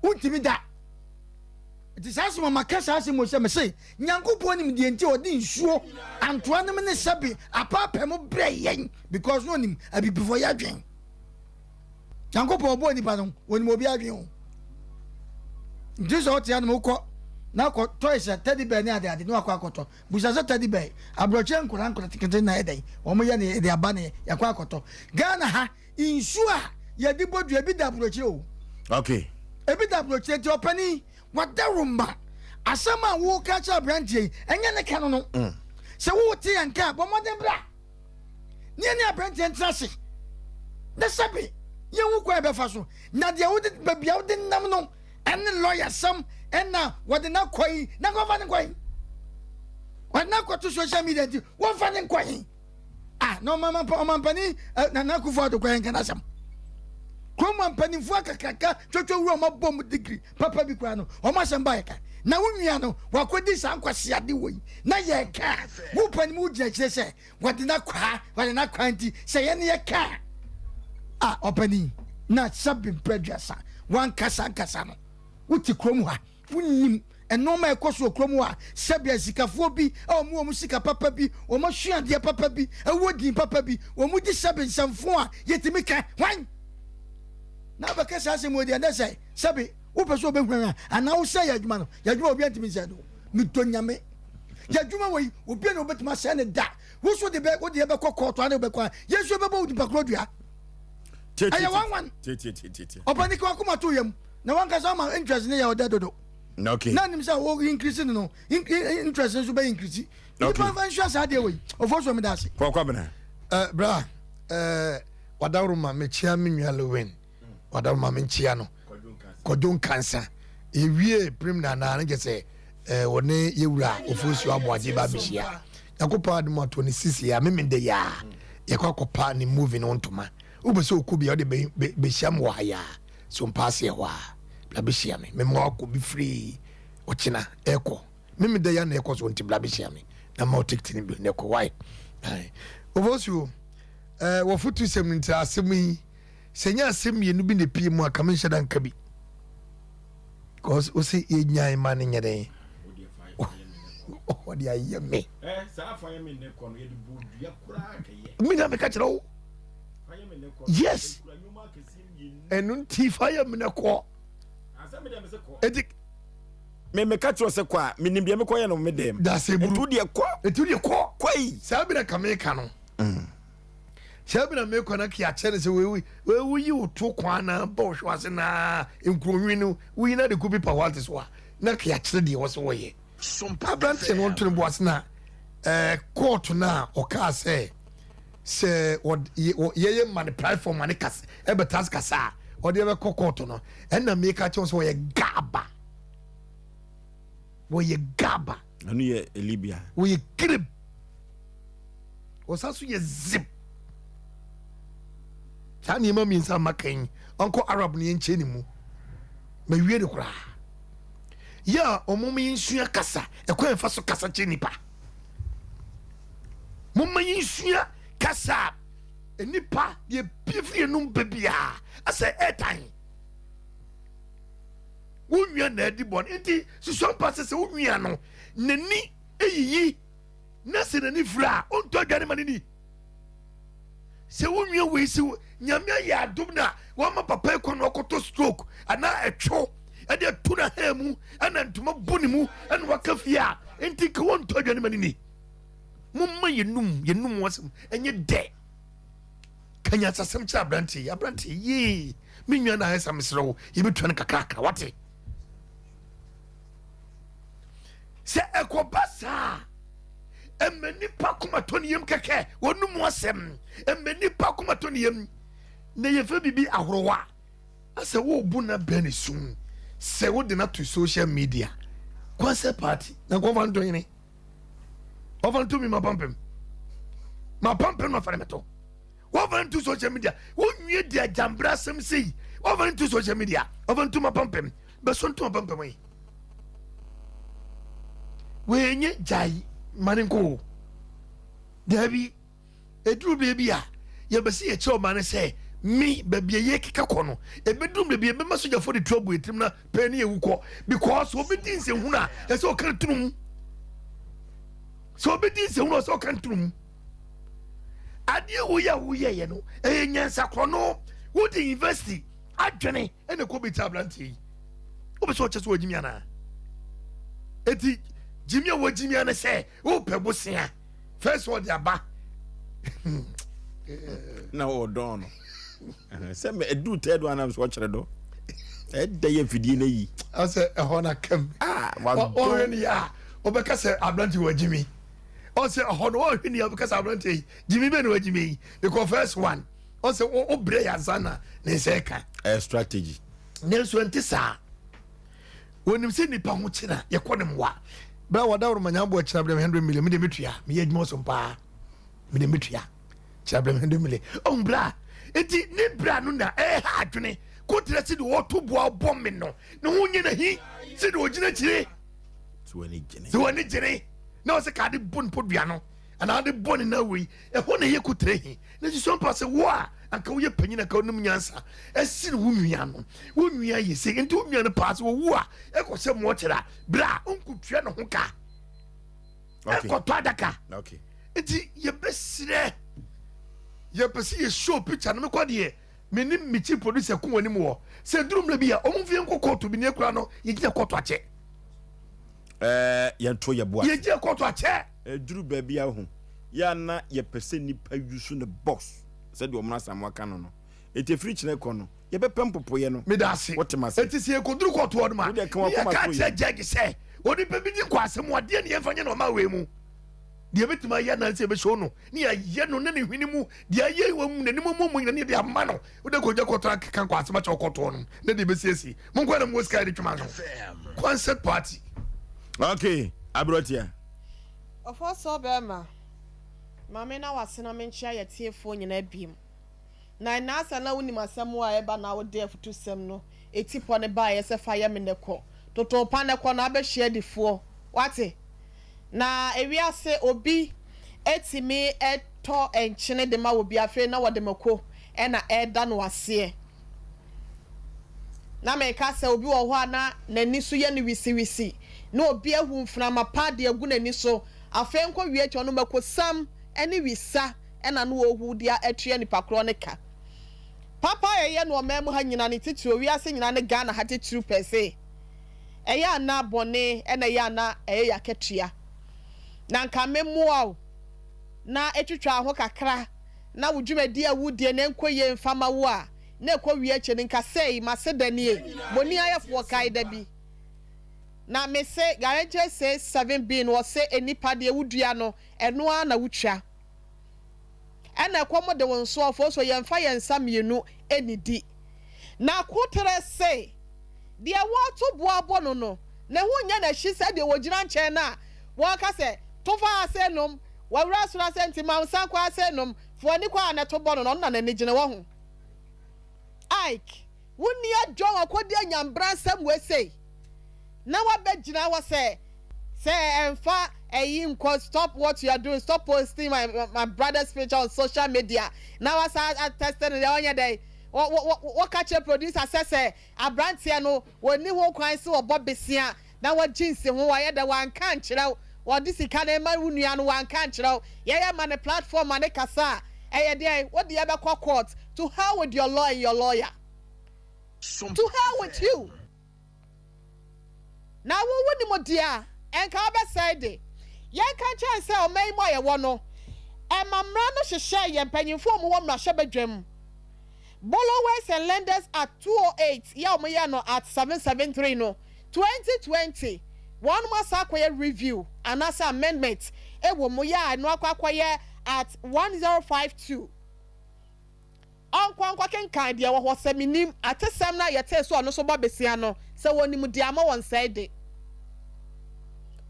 utimi da it is as mama kasa as mo se me say nyankopon nim de enti odi nsuo antoa ne me sabi apapa mo bre yen because no nim abi before ya dwen nyankopon obo ni ba no woni mo bi adwen o Jesus otia no ko na ko toys teddy bear ni ade no akwa akoto busa se teddy bear abroche nkura tikete na edai o mo ye ne de aba ne yakwa akoto Ghana ha insua ye di bodu ebi da abroche o okay ebi da abroche ti opani wadaruma asama wo ka cha branche enye ne kanu no se wo ti anka bo modern bra ni abranche ntrase na sabi ye wo kwa be fa so na de wo de babia wo de nam no ene lawyer sam ena wode na koi na go fa ne koi wode na ko to social media ti wo fa ne koi no mama pani na ku fa to koi kana sam ko pani fu akakaka twotwo wu ma bom degree papa bi kwa no o ma sam ba yeka na wunua no wakodi san kwase ade wo na ye ka wo pani mu gina kire se wode na kwa nti se ye ne ye ka opani na sabin prejudice wan kasa no wuti krom ha wunim enoma ekoso krom ha sabia sikafo bi mu sika papa bi o ma hwuade papa bi awodi papa bi o mu di sabin samfo a yetimi ka wan na ba kasa se mo dia na sai sabi wo peso be hwan ana wo sai yadwuma no yadwuma obi antimi sai do mi to nyame yadwuma wo obi na obetima sai ne da wo so de be wo de be kokoto ana be kwa yesu be bo di pakrodua aya wan opani ko akoma to yam na wan kasa ma interest ne ya oda dodo okay na nim say wo increase no interest so be increase ni pa fan sure sa de we ofo me da se kwa bena bra wadaruma me chia me nwa lewen wadaruma me chia no kodon cancer ewie prim na na nge se woni yewura Oforisuo Aboagye ba bishia yakopa adum 26 ya me de ya yakopa ni movie no ntoma ubese okubi ya de be sham wa ya so mpasse wa la be shia me mo akubi free ochina eko me de ya na eko so nti bla be shia me na ma otikti ni bi na eko why Oforisuo wo futu sem nti asemi senya asem ye no bi ne pie mu aka me hyedan ka bi cause o se enyan ma ne nyede o dia yeme sa fa yeme ne ko no ye bu dua kura ka ye mi na me ka kire wo yes enun ti fa yeme ne ko asem de me se ko edik me catch was a qua, meaning be a McCoy no medem. That's a good dear qua, it to the core. Quay, Sabina Kamekano. Sabina Mekona Kiachens, where we you took one Bosch was in Crumino, we know the Kubi Pawatis were. Nakiachedi was away. Sompa Branson want to was not court now, or car say what ye man platform manikas, ever task asa, or the ever cocotono, and the make a chance where a gaba. Where ye gaba. I knew a Libya. Where ye grip. Was also ye zip. Tani means I'm making Uncle Arab ni enchenimu. Me weird cry. Ya omumi insua kasa ekwen fa so kasa chenipa mumma insua kasa enipa ye pifie num bebia asa etan wunua na adi bon enti susun passe se wunua no nani eyiyi na se nani fra onto adwane manini se wunua we se nyamia ya adum na wa ma papa ekon okoto stroke ana etwo ade tuna hemu ana ntuma bonimu ana wakafia enti ka won to adwane manini mumma yenum wasem enye de kanya sasem cha abranti ye menwa na hesa mesrewo ye betwane kakaka wate se ekobasa emeni pakuma toniyem keke wonum wasem emeni pakuma toniyem na ye fa bibi ahorowa ase wo bu na benisum se wo de na to social media concept party na go van do yini over to me my pampem no farameto over to social media wo nwie dia jambra sem sei over to social media over to my pampem be so to my pampem yi we nye jai maninko dabi edru baby a ye be se ye che o man say me baby ye kika kono e bedum baby e be maso jafo de trouble etim na pani e wuko because obedin se huna e se o kan tunum so obedin se huna so kan tunum ade wo ya ye no e nyansa kono wo di university adwene e na ko be tablanti obi so cheso wajimi ana eti jimi a wajimi ana se wo pebosia first word aba na o don se me edu third one am so kire do e da ye fidie na yi ase e hona kam wa heni ya obeka se abranti wajimi o se hono o heni ya obeka se abranti jimi be na wajimi because first one o se o bre ya zana na se ka strategy nelson tisa wonim se nipa ho kina ye konem wa bra wada woro manyambo a kira bra 100 million me de metua me ye dwuma Sompa me de metua kira bra 100 million o bra enti ne bra no na ha adwene ko tresi de wo to boa bom me no ne ho nye na hi se de ogina kire so wani jene na o se ka de bon podua no ana de bon na wi e ho na ye ko tre hi na ji Sompa se wo a anka wo ye panyina ka onum nyansa esiri wo nwia no wo nwia ye se enti wo nwia no pass wo a e ko se mo tira bra onkutua no ho ka e ko to adaka okay enti ye besire ye pesi ye show picture no me kwa de me ni mi chief producer ko wani mo se drum la bia o mo vie nkokoto bi ne kura no ye gye koto ache ye nto ye boa ye gye koto ache duru ba bia ho ya na ye pese nipa yusu ne boss said the woman Samuaka no. It a free chine kono. Ye be pempopo ye no. Me da se. What am I say? It is ye koduru koto od ma. Ye ka che judge say. Odi pe bi di kwase mo ade ne ye fanye no ma we mu. De betima ya na se be show no. Ni ya ye no ne ne hwini mu. De ye wa mu ne mo mo ne de ama no. Odi ko je koto kan kwase ma che koto no. Ne de be siesi. Mo kwa na mo sky de twuma no. Concert party. Okay, abrotia. Of course so be ma. Mama na wasena menchia ye tiefo nyina biem na nasa na woni masem a eba na wo de afutu sem no etipo ne ba ye se fa ye me ne ko toto pa ne ko na be hye difo wate na ewiase obi etimi eto enchene de ma obi afi na wo de mako e na eda no wase na me ka se obi wo ho na nani so ye ne wisi na obi ahu mfna mapa de agu nani so afi enko wie echo no mako sam eni wisa ena no ohu dia etue nipa kronika papa ye no memu ha nyina ne titiro wi ase nyina ne Ghana ha titiro pese eya na bone ena ya na eya ketua na nka memoa na etwetwa ho kakra na wudwumadi awudie na enkoye mfama wo a na ekɔwie eche nka sei masedanie boni ayefo kai da bi na me se garage say 7b no se enipa de ewudua no eno a na wutwa ena ekomo de won so ofo so yemfa yensa mienu enidi na kotere se de woto boabo no na hunya na hyi se de wogina nche na wo ka se tofa asenom wawura sura sentima nsankwa asenom fuani kwa na to bono no na ne gine wo ho Ike wunni adwo akodi anyambra nsam we sei na wabegina wa say emfa nko stop what you are doing, stop posting my brother's picture on social media. Now as I tested the onye day what catch a producer say abrantia no woni ho kwan se obo besia na wa jeans ho wa ye da wan kan kire what this can ma wunua no wan kan kire ye man platform and kasa eh dey what the ebe court to hell with your lawyer to hell with you. Now wo woni mo dia enka be say de yen kan chan say o mai mo ye wo no e mamra no hyehyɛ ye mpanyimfo mo wo mra hye badwam borrowers and lenders at 208 ya mo ye no at 773 no 2020 one more sakoye review and as amendment e wo mo ya no akwakoye at 1052 onkwa kenkan de wo seminim atesem na yete so no so babesia no se wonim de ama won side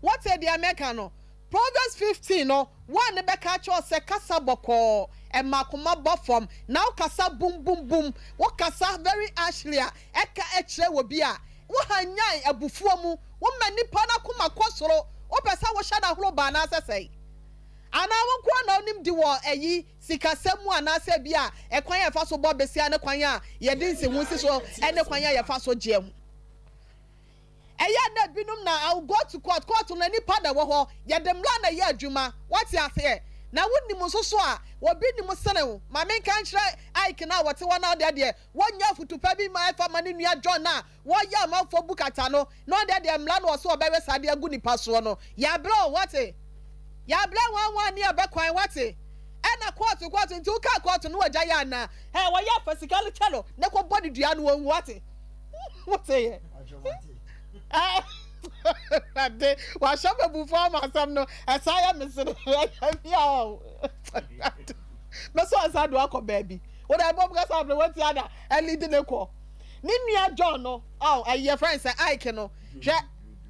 what say the American Proverbs 15 no one be catch us se kasa boko e makoma bofom now kasa boom boom boom what kasa very ashly eka ekre wo bia wo hanyan abufuo mu wo mani pa na kuma kosoro wo pesa wo shada horo ba na sesei ana wo kwa na onim di wo eyi sikasemu ana se bia e kwan ya fa so bo besia ne kwan ya ye din se hu si so ene kwan ya fa so je hu eya na binum na I will go to court no ni pada wo ho ye demla na ye adwuma what ya say na wonni so so a obi ni mo sene wo ma men kan kire Ike na wote wo na de wonya futupa bi ma fa mani nua John na wo ya ma fo bukata no no de mla no so obewe sade agu ni paso no ya bro what ya bla wan ni abekwan what ena court nti uka court no waja ya na wo ya physical chalo ne ko body dua no wo what say Ade wa shabe bufo ma sam no asaya mesere ya me so asado akọ baby wo da bom ka sam no what ada eli de neko ni nua John no your friend say Ike no hwe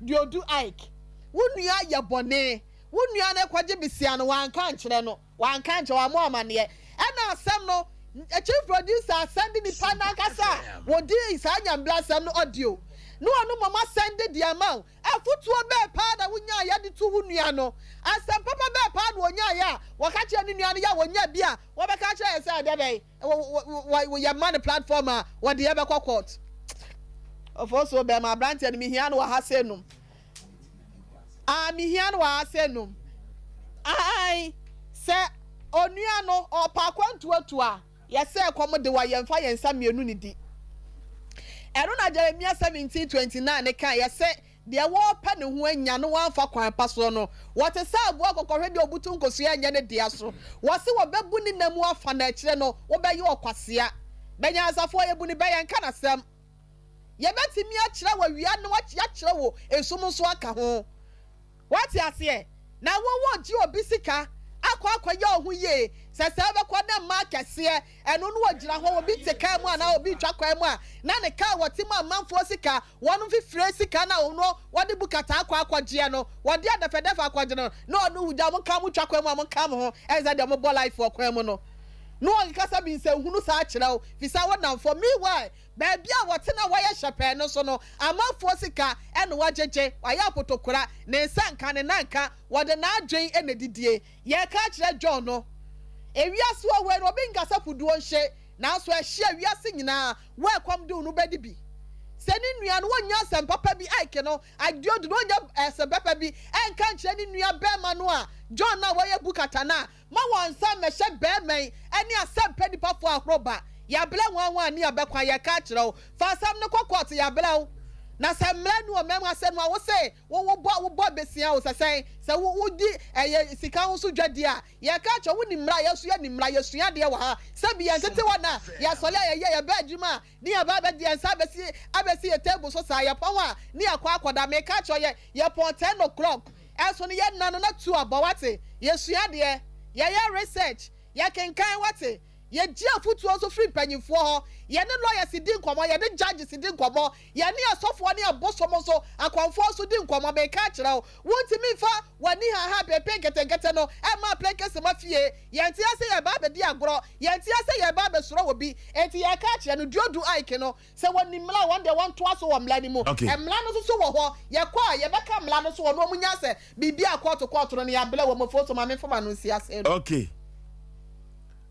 you do Ike wo nua ye bone wo nua na kwaje bisia no wan kan kire no wan kan kire wa mo amane e na asem no chief producer sending the panel kasa wo di isanya mblasam no audio no anu mama send the amount afutuo be pa da wonya ya de tu hunua no asem papa be pa da wonya ya waka kire ni nua no ya wonya bia wo be ka kire say de be wo ya man platform a wo de be court of also be my branch and me hia no wa ha senum me hia no wa ha senum ai se onua no opa kwantu atu a ye se kom de wa yemfa yensa mienu ni di ero na Jeremiah 17:29 ne kan ye se de wo pa ne ho anya no wan fa kwan pa so no what se abu akokore de obutu nkosu anya ne dia so wo se wo bebu ni namu afa na kire no wo be ye okwasea benya asafo ye bu ni be ye nka na sem ye betimi a kire wa wia no wa kire wo esum so aka ho what ya se na wo ji obi sika akwa ya ohu ye sese be kwa na ma kese eno no wagira ho obi teka mu ana obi twa kwa mu a na ne ka woti ma manfo sika wonu fifire sika na ono wode bukata akwa gye no wode adafedafa akwa gye no no onu wuja mo ka mu twa kwa mu a mo ka mo ho eza de mo bo life kwa mu no no nkasa bi nse hunu sa akira o fisa wona for me why baby a wote na waya shepe no so no amanfo sika eno wajeje waya potokura ne nsa nka ne nanka wode na adwen enedidie ye ka akira John no ewiase wo we no obi nkasa fuduo nhye na so ahye ewiase nyina we kwam de unu bedi bi se ni nua no wonya asem papa bi Ike no adio do wonya asem papa bi enka nkire ni nua bema no a John na woye bukata na ma wonsa mehye bemen ani Asem Mpe Nipa fo ahroba ya bela wan ni abekwa ya ka kire o fa asam ne kokot ya bela na se mra no mem asem a wo say wo bo besia wo say wo di sika ho so dwade a ye ka cho wo ni mra yesu ya ni mra yesu ya de wo ha se bi ye tete wona ya sole ye ba adwuma ni ya ba be de ansa abesi ye table so sa ye pon a ni akwa me ka cho ye pon 10 o'clock eso ni ye nanu na 2 abawate yesu ya de ye research ye kenkan wate ye ji afutu also free panyimfo ho ye ne lawyer si di nkomo ye ne judge si di nkomo ye ne asofo ne abosomo so akwanfo so di nkomo be ka kire wo wonti fa wani ha pepe gete no e ma plekese mafie ye ntia se ye ba be di agoro ye ntia se ye ba be soro obi enti ye ka kire no duodu aike no se woni mla one day one to aso wo mla ni mu e mla no so wo ho ye kwa ye beka mla no so wo no munya se bibia kwото no ya bele wo mofo so ma me foma no si ase no okay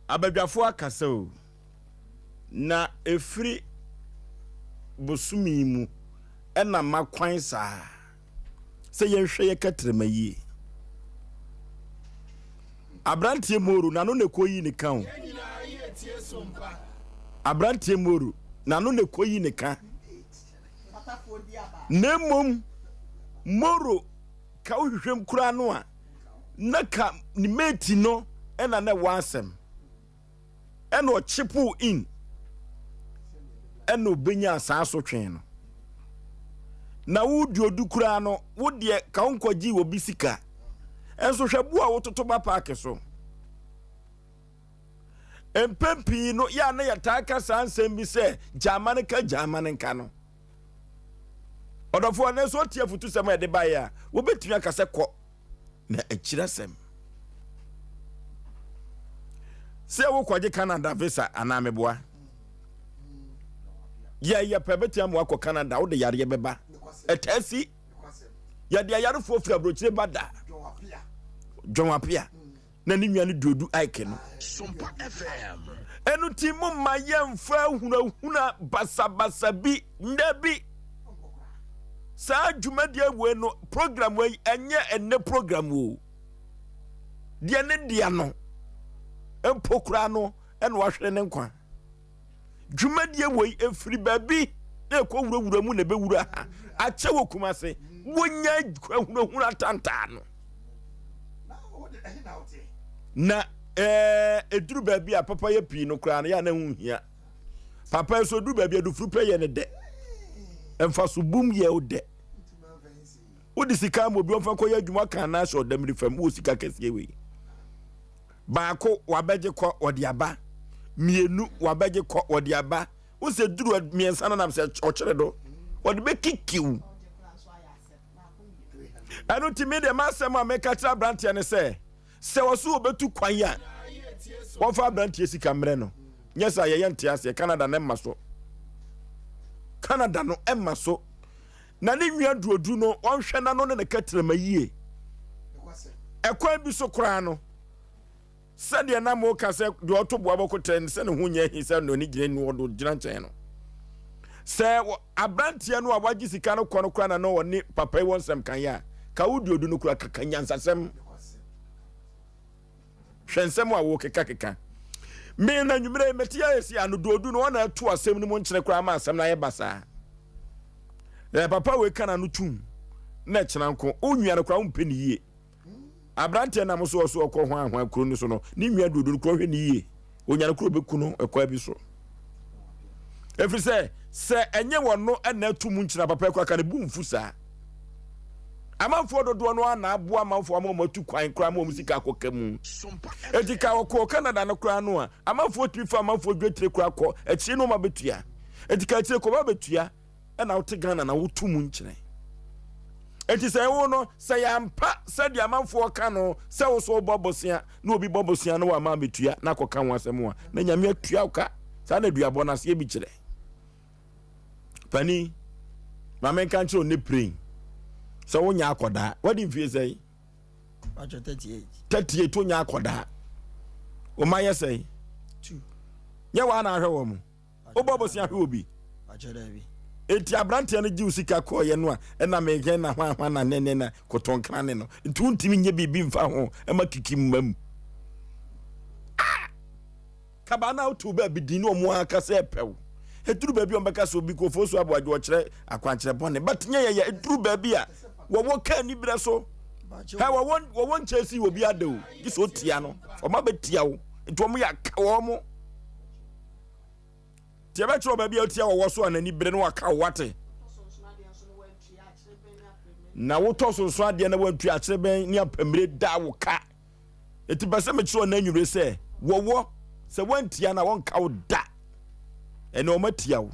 abadwafo akasa o na efiri bosumi mu ena makwan saa se yenhwe ye katrema yi abrantie moru na no ne koyi ne kan abrantie moru na no ne koyi ne kan nemom moru ka uhwehwem kura no a na ka ni meti no ena na wasem eno chipu in eno benya asaso twen no na wudi odukura no wode ka onkwaji wo bisika enso hwebu a wototo ba park so empempi no ya na yataka sansem bi se jamane ka no odofo na so tie futu sem e de ba ya wo betumi akase kɔ na akira sem se wo kwaje Canada visa anameboa ye pebeti amwa ko Canada wo de yare beba etasi ya de yare fo fira brochire bada John Apia na ni nwa ni dodu aike no Sompa FM enu ti mo mayemfa huna basa bi ndabi sa dwumade we no program we enye enne program wo de ne dia no empokura no en wahwere ne nkwa dwumade we efiri babi na ko wurawura mu na bewura ha ache wo kumase wonya huna tanta no na eduru babi a papa ye pi no kura na ya na hunhia papa so duru babi adu frupe ye ne de emfa so bum ye ode odi sika mo bi onfa koye adwuma kan na so damri fam wo sika kese we baako wabeje ko odi aba mienu wabeje ko odi aba wo se duru miensa na nam se ochire do odi be kikiu anu ti me de masem a meka tra brantia ne se woso obetu kwan ya won fa brantia sika mre no nyesa ye ntiase Canada na maso Canada no emaso na ne nwa duodu no won hwe na no ne katrema yie ekwan bi so kura no se de na mo ka se de otobo abokoten se ne hunya hi se no ni gire ni wodo gina nchen no se abrantia no abagye sika no kono kura na no woni papa yi wonsem kan ya ka woduodu no kura kakanya nsasem hwensem a wo keka me na nwumre metia esi anu duodu no na atu asem ni mo nkyere kura ma asem na ye basa papa we kana no tum na kyena nko onwuare kura umpe ni yie abrante na mo so ko hwan kuro ni so no ni nwua duodu kura hwe ni yie onwuare kura beku no ekwa bi so efri se enye wono na atu mu nkyere papa kura kana bu mfusa amanfo dodo no na abo amanfo amatu kwan kura ma musika akokam etika okọ Canada no kura no a amanfo trifa amanfo dwetire kura kọ echi no ma betua etika echi ko ba betua na wote Ghana na wotu mu nkyere eti se wo no se ya mpa se di amanfo ka no se wo so bobosia na obi bobosia no wa ma betua na koka wasem a na nyame atua ka sa na duabo na se bi kire pani mamen kan che o ne praying so wonya akoda wadi mfie sei acho 38 to nya akoda o maye sei 2 nya wa na ahwe wo mu obobosi ahwe obi acho da bi eti abrante no ji usika ko ye no a na mege na hwa na nene na kotonkra ne no ntu ntimi nye bibi mfa ho e ma kiki mmam kabana utu ba bidini o mu aka se pew eduru baabi on beka so bi ko Osei Aboagye wo kire akwankyere bone but nye ye eduru baabi a wo ka ni bre so ha wo won chesi wo bi ade o giso tia no o ma betia wo nti omo ya ka wo mo tia be tro baabi a tia wo so anani bre no waka wate na wo to so ade na wantu akire ben ni apamire da wo ka eti bese me tro na anwure se wo se wantia na won ka wo da ene o matia wo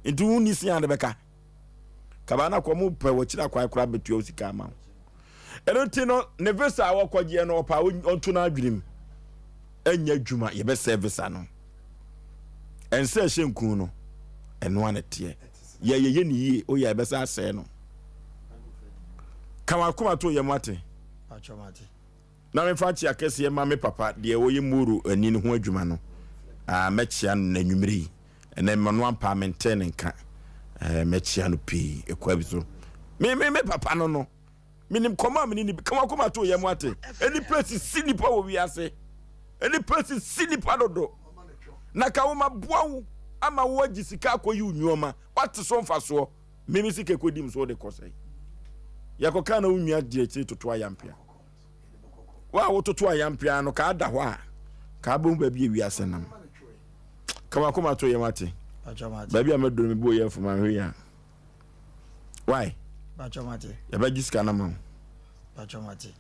nti wo ni sia de beka kabana kwa mu pe wo kira kwa kura betua osika ma eno ti no ne visa wo kwaje no pa ontu na adwirim anya adwuma ye be service ano ense hyenku no eno anete ye ni yi o ya be sa ase no kama kuma to ye mate achomate na me fa chi akese ma me papa de wo ye muru ani ne ho adwuma no mechia na nwumiri ene mano ampa maintain nka mechia no pi ekwa biso me papa no minim koma menini kama to ye mate any place sinipa wo wiase any place sinipa dodo na ka wo maboa ama wo agisika akoyi unwoma wate so mfa so mimi sike kodim so de kosai yakoka na unwa direti toto ayampia wa wo toto ayampia no ka ada ho a ka bom ba bi wiase nam kama to ye mate baby amedoro me bo ye fuma hwe why bachomate ya ba gisika na ma bachomate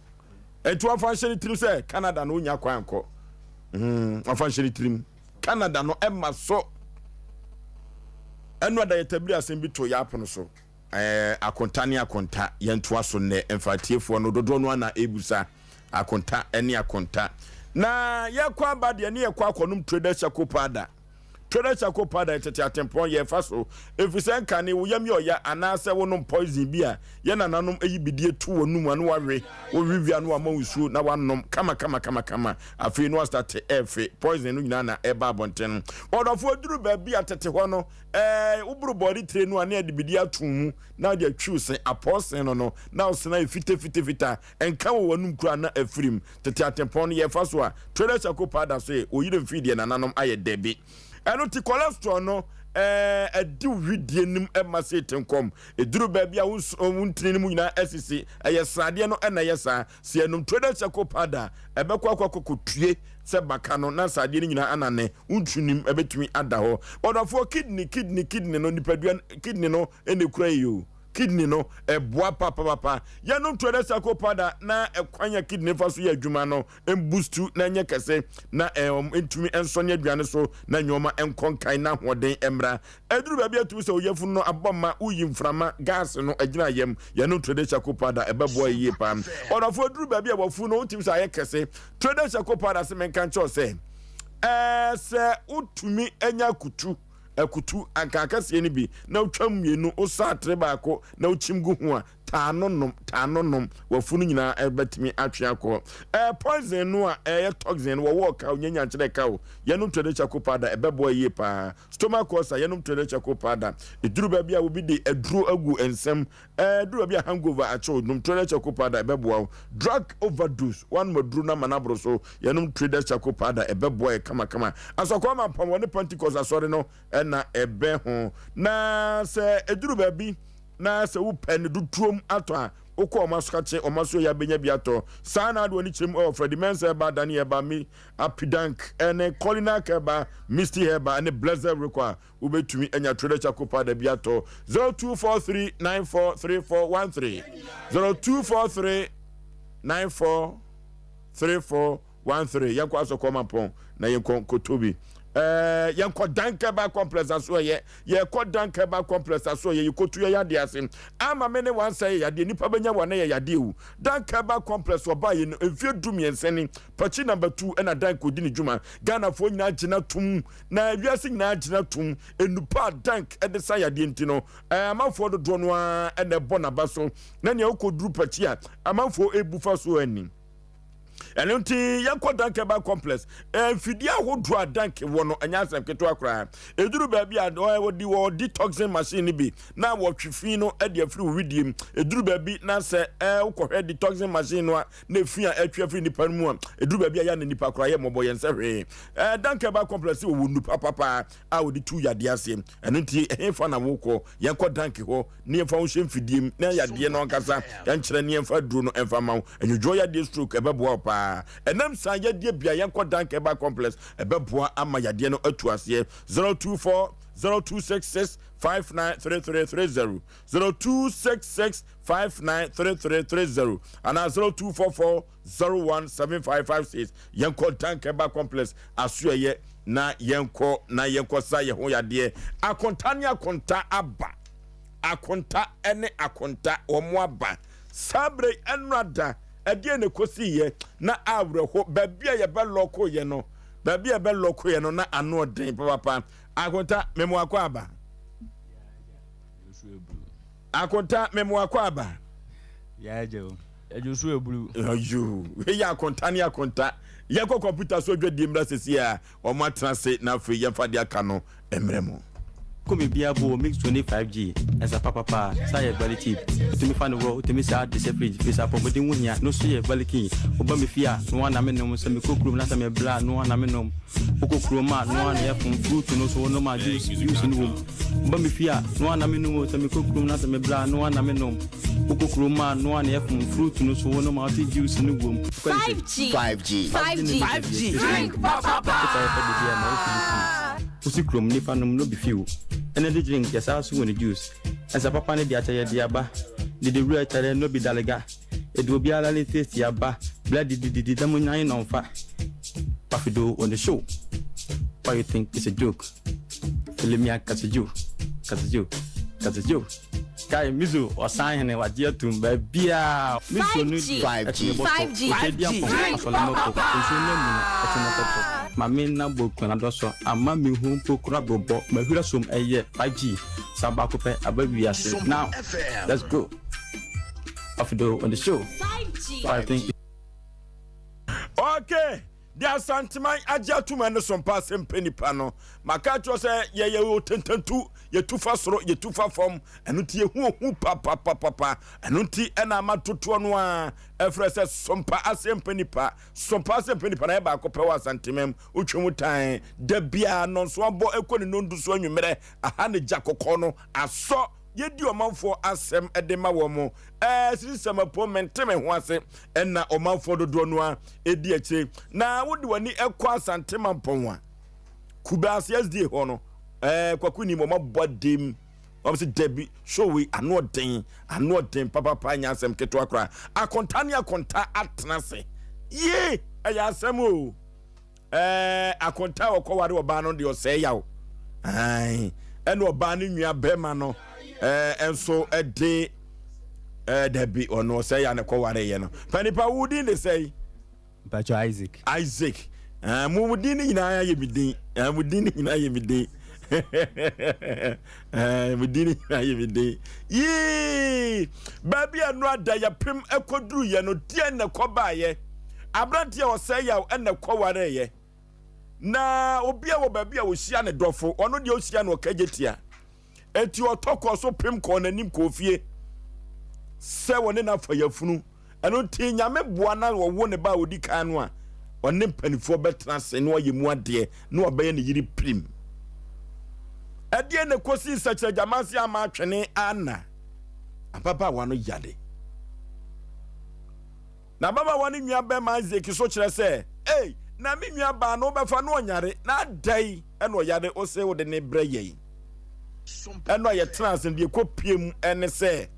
etu afanshiri trim say Canada no nya kwan ko afanshiri trim Canada no emma so enu ada yetabiri asem bi to ya apono so akonta yentoa so ne emfatiefo no dodo no na ebusa akonta eni akonta na yakwa bade ne yakwa akonum trader chakopada tete atempon ye faso efisen kane wo yam yoya anase wonom poison bia ye nananom eyi bidie tu wonum anu wawe wo wivia no amawusu na wanom kama afi no start efe poison no nyina na eba bonten odofo duru ba bia tete ho no uburu body train no ane de bidie atumu na de atwuse aposen no na osena fite enka wo wonum kura na afrim tete atempon ye faso a trader chakopada so oyire mfidie nananom aye debi eno ti cholesterol no edi widie nim emase tenkom eduru ba bia wuntini mu nyina asisi ayesrade no na yesa se enum trader chakopada ebekwa kokotue se baka no na sade nyina anane untunim ebetumi ada ho odofo kidney no nipadua kidney no enekura yo kidney no eboa papa ya no trader chakopada na ekwanya kidney faso ya adwuma no emboostu na nye kese na entumi ensonye aduane so na nyoma enkonkan na hoden emra eduru ba bia tu se oyefu no aboma uyimframa gas no agina yem ya no trader chakopada ebeboa yie pam onofo eduru ba bia wafu no utim sa ye kese trader chakopada se menkan cho se utumi enya akutu akakase ni bi na utwam mienu osa trebako na uchimgu ho a tanonom wafunu nyina ebetimi atwe akọ poison no a toxin wo work a nyanya nkyere ka o yenum trader chakopada ebebo yie pa stomach ulcer yenum trader chakopada eduru ba bia obi de eduro agu ensem eduru ba bia hangover acho num trader chakopada ebebo drug overdose one moduru na manabro so yenum trader chakopada ebebo kama asokwa ma pam woni Pentecost asori no na ebe ho na se eduru ba bi na se wo pen du tuom ato a okọ omaskache omaso ya benya biato sana ado ni chim of Freddy Mensa ba Dani eba mi apidank ene Colina keba Misty heba ene Blazer require ubetumi enya trader chakopada biato 0243943413 0243943413 yakwa so koma pon na yenkon kotobi yanko dankeba complex aso ye ko dankeba complex aso ye kotu ye yade asim ama mene wan say yade nipa benya wane ye yade wu dankeba complex oba ye enfie dum yenseni pachi number 2 na danko di ni djuma Ghana fo nyina agina tum na wiase nyina agina tum enupa dank ede sa yade ntino amafo do no a ene bona baso na ne okoduru pachi a amafo ebufa so ani ɛno nti yɛnkɔ dankɛba complex mfidie ahodoɔ a danke wɔ no ɛnyɛ asɛm ketewa koraa ɛduru baabi a wɔde detoxing machine no bi na wɔtwe fi no de afiri wo widiem ɛduru baabi na sɛ wokɔhwɛ detoxing machine no a na ɛfi a atwi afiri nipa no mu a ɛduru baabi a yɛ ne nipa koraa yɛ mmɔbɔ yɛn sɛ hwee dankɛba complex wɔwɔ nnupa papa a wɔde tu yadeɛ aseɛ ɛno nti ɛhefa na wokɔ yɛnkɔ danke hɔ ne yɛmfa wo hyɛ mfidiem na yadeɛ no ankasa yɛnkyerɛ ne yɛmfa duro no ɛmfa ma wo ɛnwodwo yadeɛ stroke ɛbɛboa wo paa ɛnam saa yɛdeɛ bia yɛnkɔ dankɛba complex ɛbɛboa ama yadeɛ no atu aseɛ 024 0266 593330 0266 593330 and 0244 017556 yɛnkɔ dankɛba complex asoɛyɛ na yɛnkɔ sa yɛ ho yadeɛ akonta ne akonta aba akonta ene akonta wɔn aba sabre enrada ɛdeɛ ne kɔsi na awreho baabi a yɛbɛlɔko yɛ no baabi a yɛbɛlɔko yɛ no na ano den papa akonta memo akɔ aba akonta memo akɔ aba ya ejo so ebulu ayo yɛ akonta ne akonta yɛkɔ computer so dwa dimra sesi a ɔmo atrase na afei yɛmfa de aka no emremo komi bia bo mix 25G as a papa say very cheap to me fan wo to me say the separate face up but din wunya no so ye very key oba me fia no wana me no so me kokrum na me bla no wana me no kokrum ma no wana ye from fruit no so no ma juice no oba me fia no wana me no so me kokrum na me bla no wana me no kokrum ma no wana ye from fruit no so no ma juice no wom 5G drink papa Usi krom nipa no be few. Energy drink yes also when the juice. As a papa ne dia chaye dia ba. Di the real chaye no be dalega. E do bi ala le taste ya ba. Blood di damo nyan on fa. Pafido on the show. Why you think it's a joke? Filimia kasiju. Kai mizu osan wa dia tum ba bia. Mizu no 5G. Mamina book na doso ama mi hu pokura bobo ma hura som eye 5G sabako pe abawiase. Now let's go Afido on the show 5G. So I think okay dia santiman agya tuma no Sompa Asem Mpe Nipa no maka cho se ye otentantu ye tufa soro ye tufa fom eno tie hu papa eno ti ena matoto no a efre se Sompa Asem Mpe Nipa na e ba akopɛ wa santimem otwemu tan da bia no so abo ekoni no ndu so anwumere aha ne gya kokɔ no aso yedi omanfo asem edema wo mo sirisama po menteme ho ase na omanfo dodo no a edi ache na wodi wani ekɔ asantema mpon a kubase SD ho no kwakuni mo mabodem obse debi show we ano den papa nya asem keto akra akonta atnase ye aya asem o akonta okɔware oba no de Osei Yaw ai eno oba no nwia bema no enso ede debi ono Osei ya ne kware ye no panipa wudi ne sei Pacho Isaac mu wudi ne nyina ya midin wudi ne nyina ya midin wudi ne nyina ya midin yi baby anu ada ya pem ekoduru ye no die ne koba ye abrante Osei Yaw ene kware ye na obi a wo baby a wo hia ne dofo ono de o hia no kagetia eti otoko so pem ko nanim ko fie se woni na fa yafunu eno ti nyame boa na wo ne ba odi kan no a one mpanifo betra se no yemu ade na obaye ne yiri prim ade ne kosi sacha jamasi ama atwene ana apapa wano yade na baba wani nwa be ma Isaac so kire se na mi nwa ba no be fa no onyare na dai eno yade o se wo de ne breye eno ye trans de kopiem ene se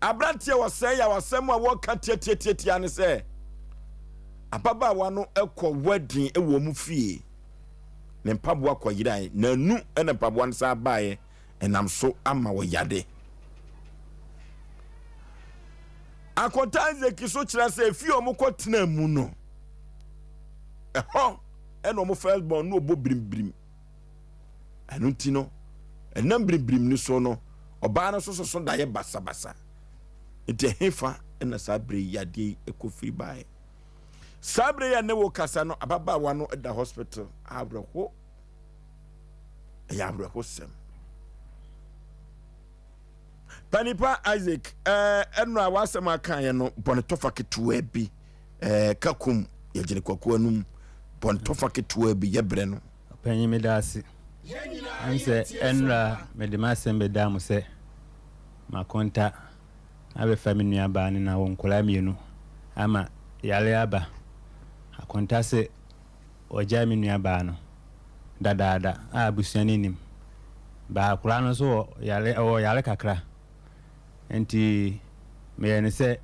abrante Osei Yaw wasem a wo ka tietietia ne se ababa wano ekọ wedding ewo mu fie ne mpaboa koyiran na nu ene mpaboa nsa baaye enam so ama wo yade akontanze kiso kira se fie omukọ tena mu no eno mo first born no obo brim anu ti no enam brim ni so no oba na so da ye basa ite hefa ena sa bre yade ekofiri baaye sabre ya ne wo kasa no ababa wa no da hospital abrako ya abrako sem Panipa Isaac enra wasema kan ye no bontofa ketua bi kakum ye gine kwakwa num bontofa ketua bi ye bre no panyi me dase anse enra me de Asem be da mo se makonta abe family aba ni na won kola mienu ama yale aba akonta se oja mi nuaba no dadaada abusuani nim ba kura no so yale kakra enti me ne se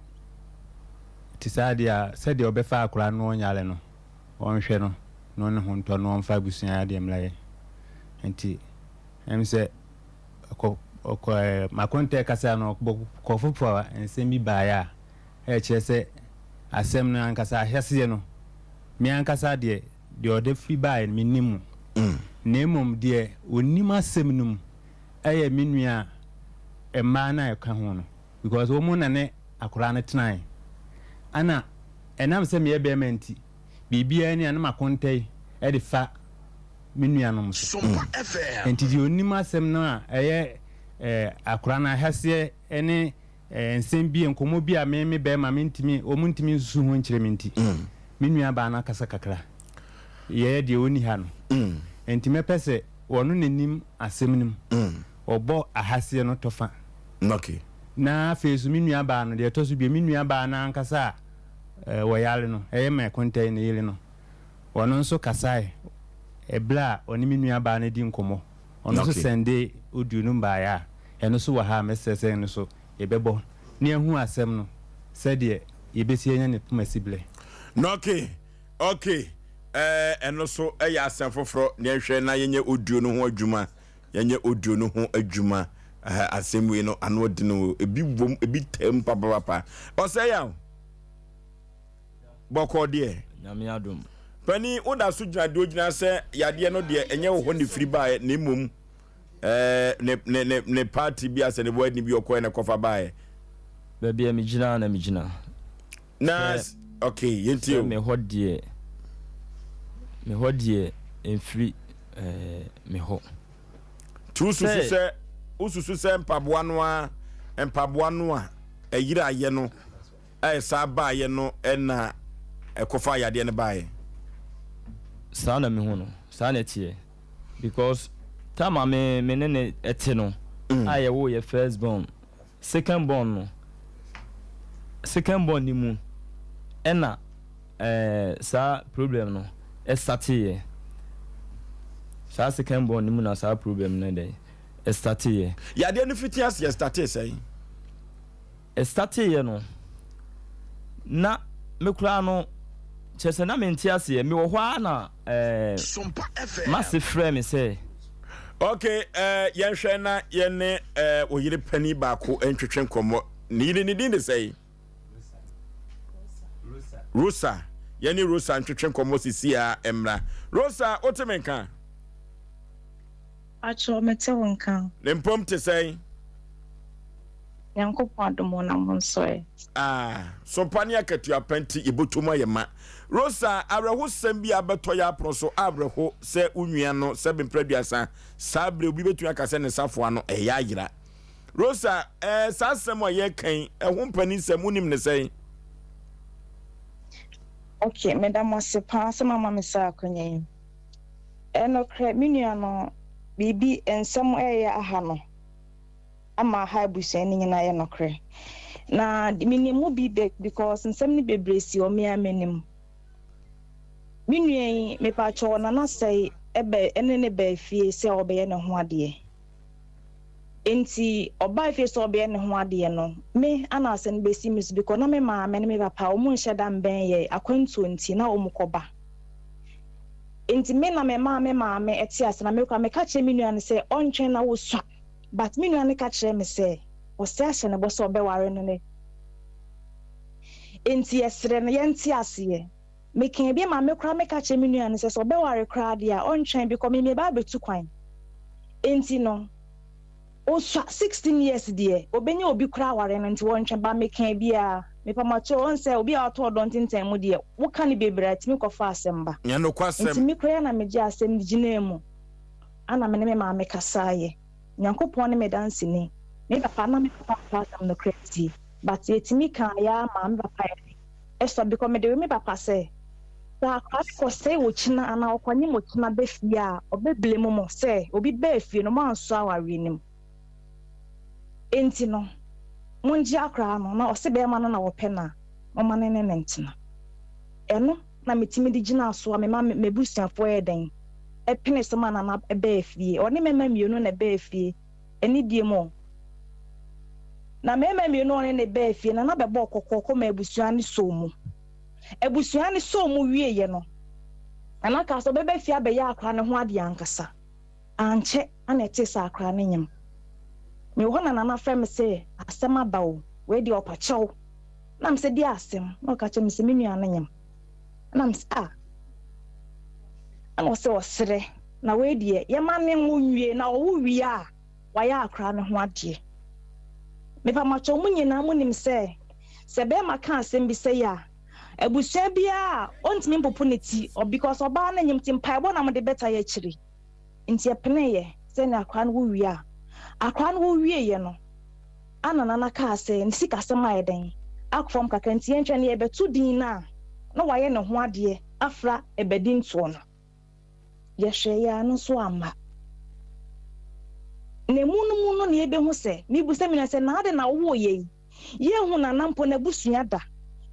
tisadia se de obefa akura no nyale no wonhwe no ne ho nto no mfa busuani ade mlaye enti em se makonte kasa no ko fufu ensem bi baaya chese asem no ankasa ahese no mi ankasa de ode fi bae minimu nemum de onim asem num eye minua emma na eka ho no because omu na ne akora ne tenai ana enam se me be menti bibia ni anam akonte e de fa minua no so Sompa FM enti de onim asem no a eye akora na ahese ene ensem bi enkomo bi a me be ma mentimi omuntimi nsusu ho nkire menti minua ba na kasa kakra ye de oni ha no enti me pese wono nanim asem nim obo ahase no tofa okay na fesu minua ba no de toso bi minua ba na nkasa wo yale no me contain yele no wono nso kasae ebla oni minua ba na di nkomo ono so sende oduonu ba ya eno so wa ha mesese no so ebebo ne ehu asem no se de yebesi enya ne pomasible okay eno so ya asem foforo ne hwe na yenye oduonu ho adwuma yenye oduonu ho adwuma asem we no ano de no ebi bom ebi tem papa Osei ya boko de nyame adom pani oda so gyina de ogyina se yade no de enye ho ne firi bae na mum ne party bi ase ne boy ni bi okoe na kofa bae baby me gina na okay yentio me hodie enfri me ho ususu se mpaboa no a eyira aye no sa baaye no na ekofa yade ne baaye sa na me ho no sa na tie because tama me ne ete no aye wo ye first born second born ni mu ena sa problem no started sa second born ni mu na sa problem na dey started ya de no fitias ya started say started no na me kura no chese na mentias ye me wo hwa na Sompa FM massive frame say okay yen hwe na yen ne oyire pani ba ko entwetwe nkomo ni din de say Rosa yani Rosa ntwetwe nkomo sisi a emra Rosa otemenka acho mete wonka ne mpom te say Yankopon adomo na monsoe sompani akatua panti ibotuma yema Rosa abraho sembi abeto ya proso abraho se unua no se bempraduasa sabre obi betu akase ne safo ano eya yira Rosa sasem oye kan ho mpani sem unim ne say okay madam asepa se mama me sa akonye eno kre minua no bibi ensem eya aha no ama ha busani nyina ye no kre na minimu bi because nsem ni bebresi o me amenim minua me pa cho na say ebe ene ne ba fie se obe ne ho ade enti oba fie se obe ne ho ade no me ana asen besi mis because na me ma me ne me papa o mu nheda mben ye akwantu enti na o mu koba enti me na me ma me eti ase na me kwa me ka che minua ne se ontwen na wo swa but minua ne ka che me se o se ase ne bo so obe ware no ne enti esre ne yenti ase ye me kan bi ma me kra me ka che minua ne se so be ware kra dia ontwen because me ba betu kwan enti no o 16 years die obenya obi kra ware no nti wontwen ba me kan bia me pa macho on say obi a to don tintan mu de wo ka ne bebra timi ko fa asem ba nya no kwasem timi kra na me je asem gina mu ana me ne me ma me kasaye nyankopon ne me dance ni me papa na me papa asem no crazy but timi kan ya ma me papa e so because me de me papa say sa akọ say wo china ana okwanye mo china be fie a obeble mo say obi be fie no mo anso aware nim enti no munji akra no na ose be ma no na wo pe na mo ma ne ntina eno na metimi di gina so me ma mebusiafo eden e pene so ma na be fie oni mema mienu na be fie eni die mo na mema mienu oni na be fie na be bo kokoko ma ebusuani so mu ebusuani so mu wie ye no ana ka so be fie abe ya akra ne ho ade ankasa anche ana ete sa akra ne nyam me ho na na frem say asem abawo we di opachew na me say di asem no ka che me say menu ananyam na me say ana so osere na we di ye ma ne ho wie na wo wie a wa ya akra ne ho ade me pa macho munyina munim say se be maka asem bi say ya ebusua bia ontimi mpoponeti or because oba na nyim timpaibo na mo de beta ye chiri nti epene ye se na akra no wo wie a akwa no wie ye no anana na ka ase ni sika sema eden akfom kaka nti entwa ne ebetu din na waye ne ho ade afra ebedi ntuo no ye hwe ya no so ama ne munu ne ebe ho se mi bu se mi na se na ade na wo ye ye hu na nampo na busua da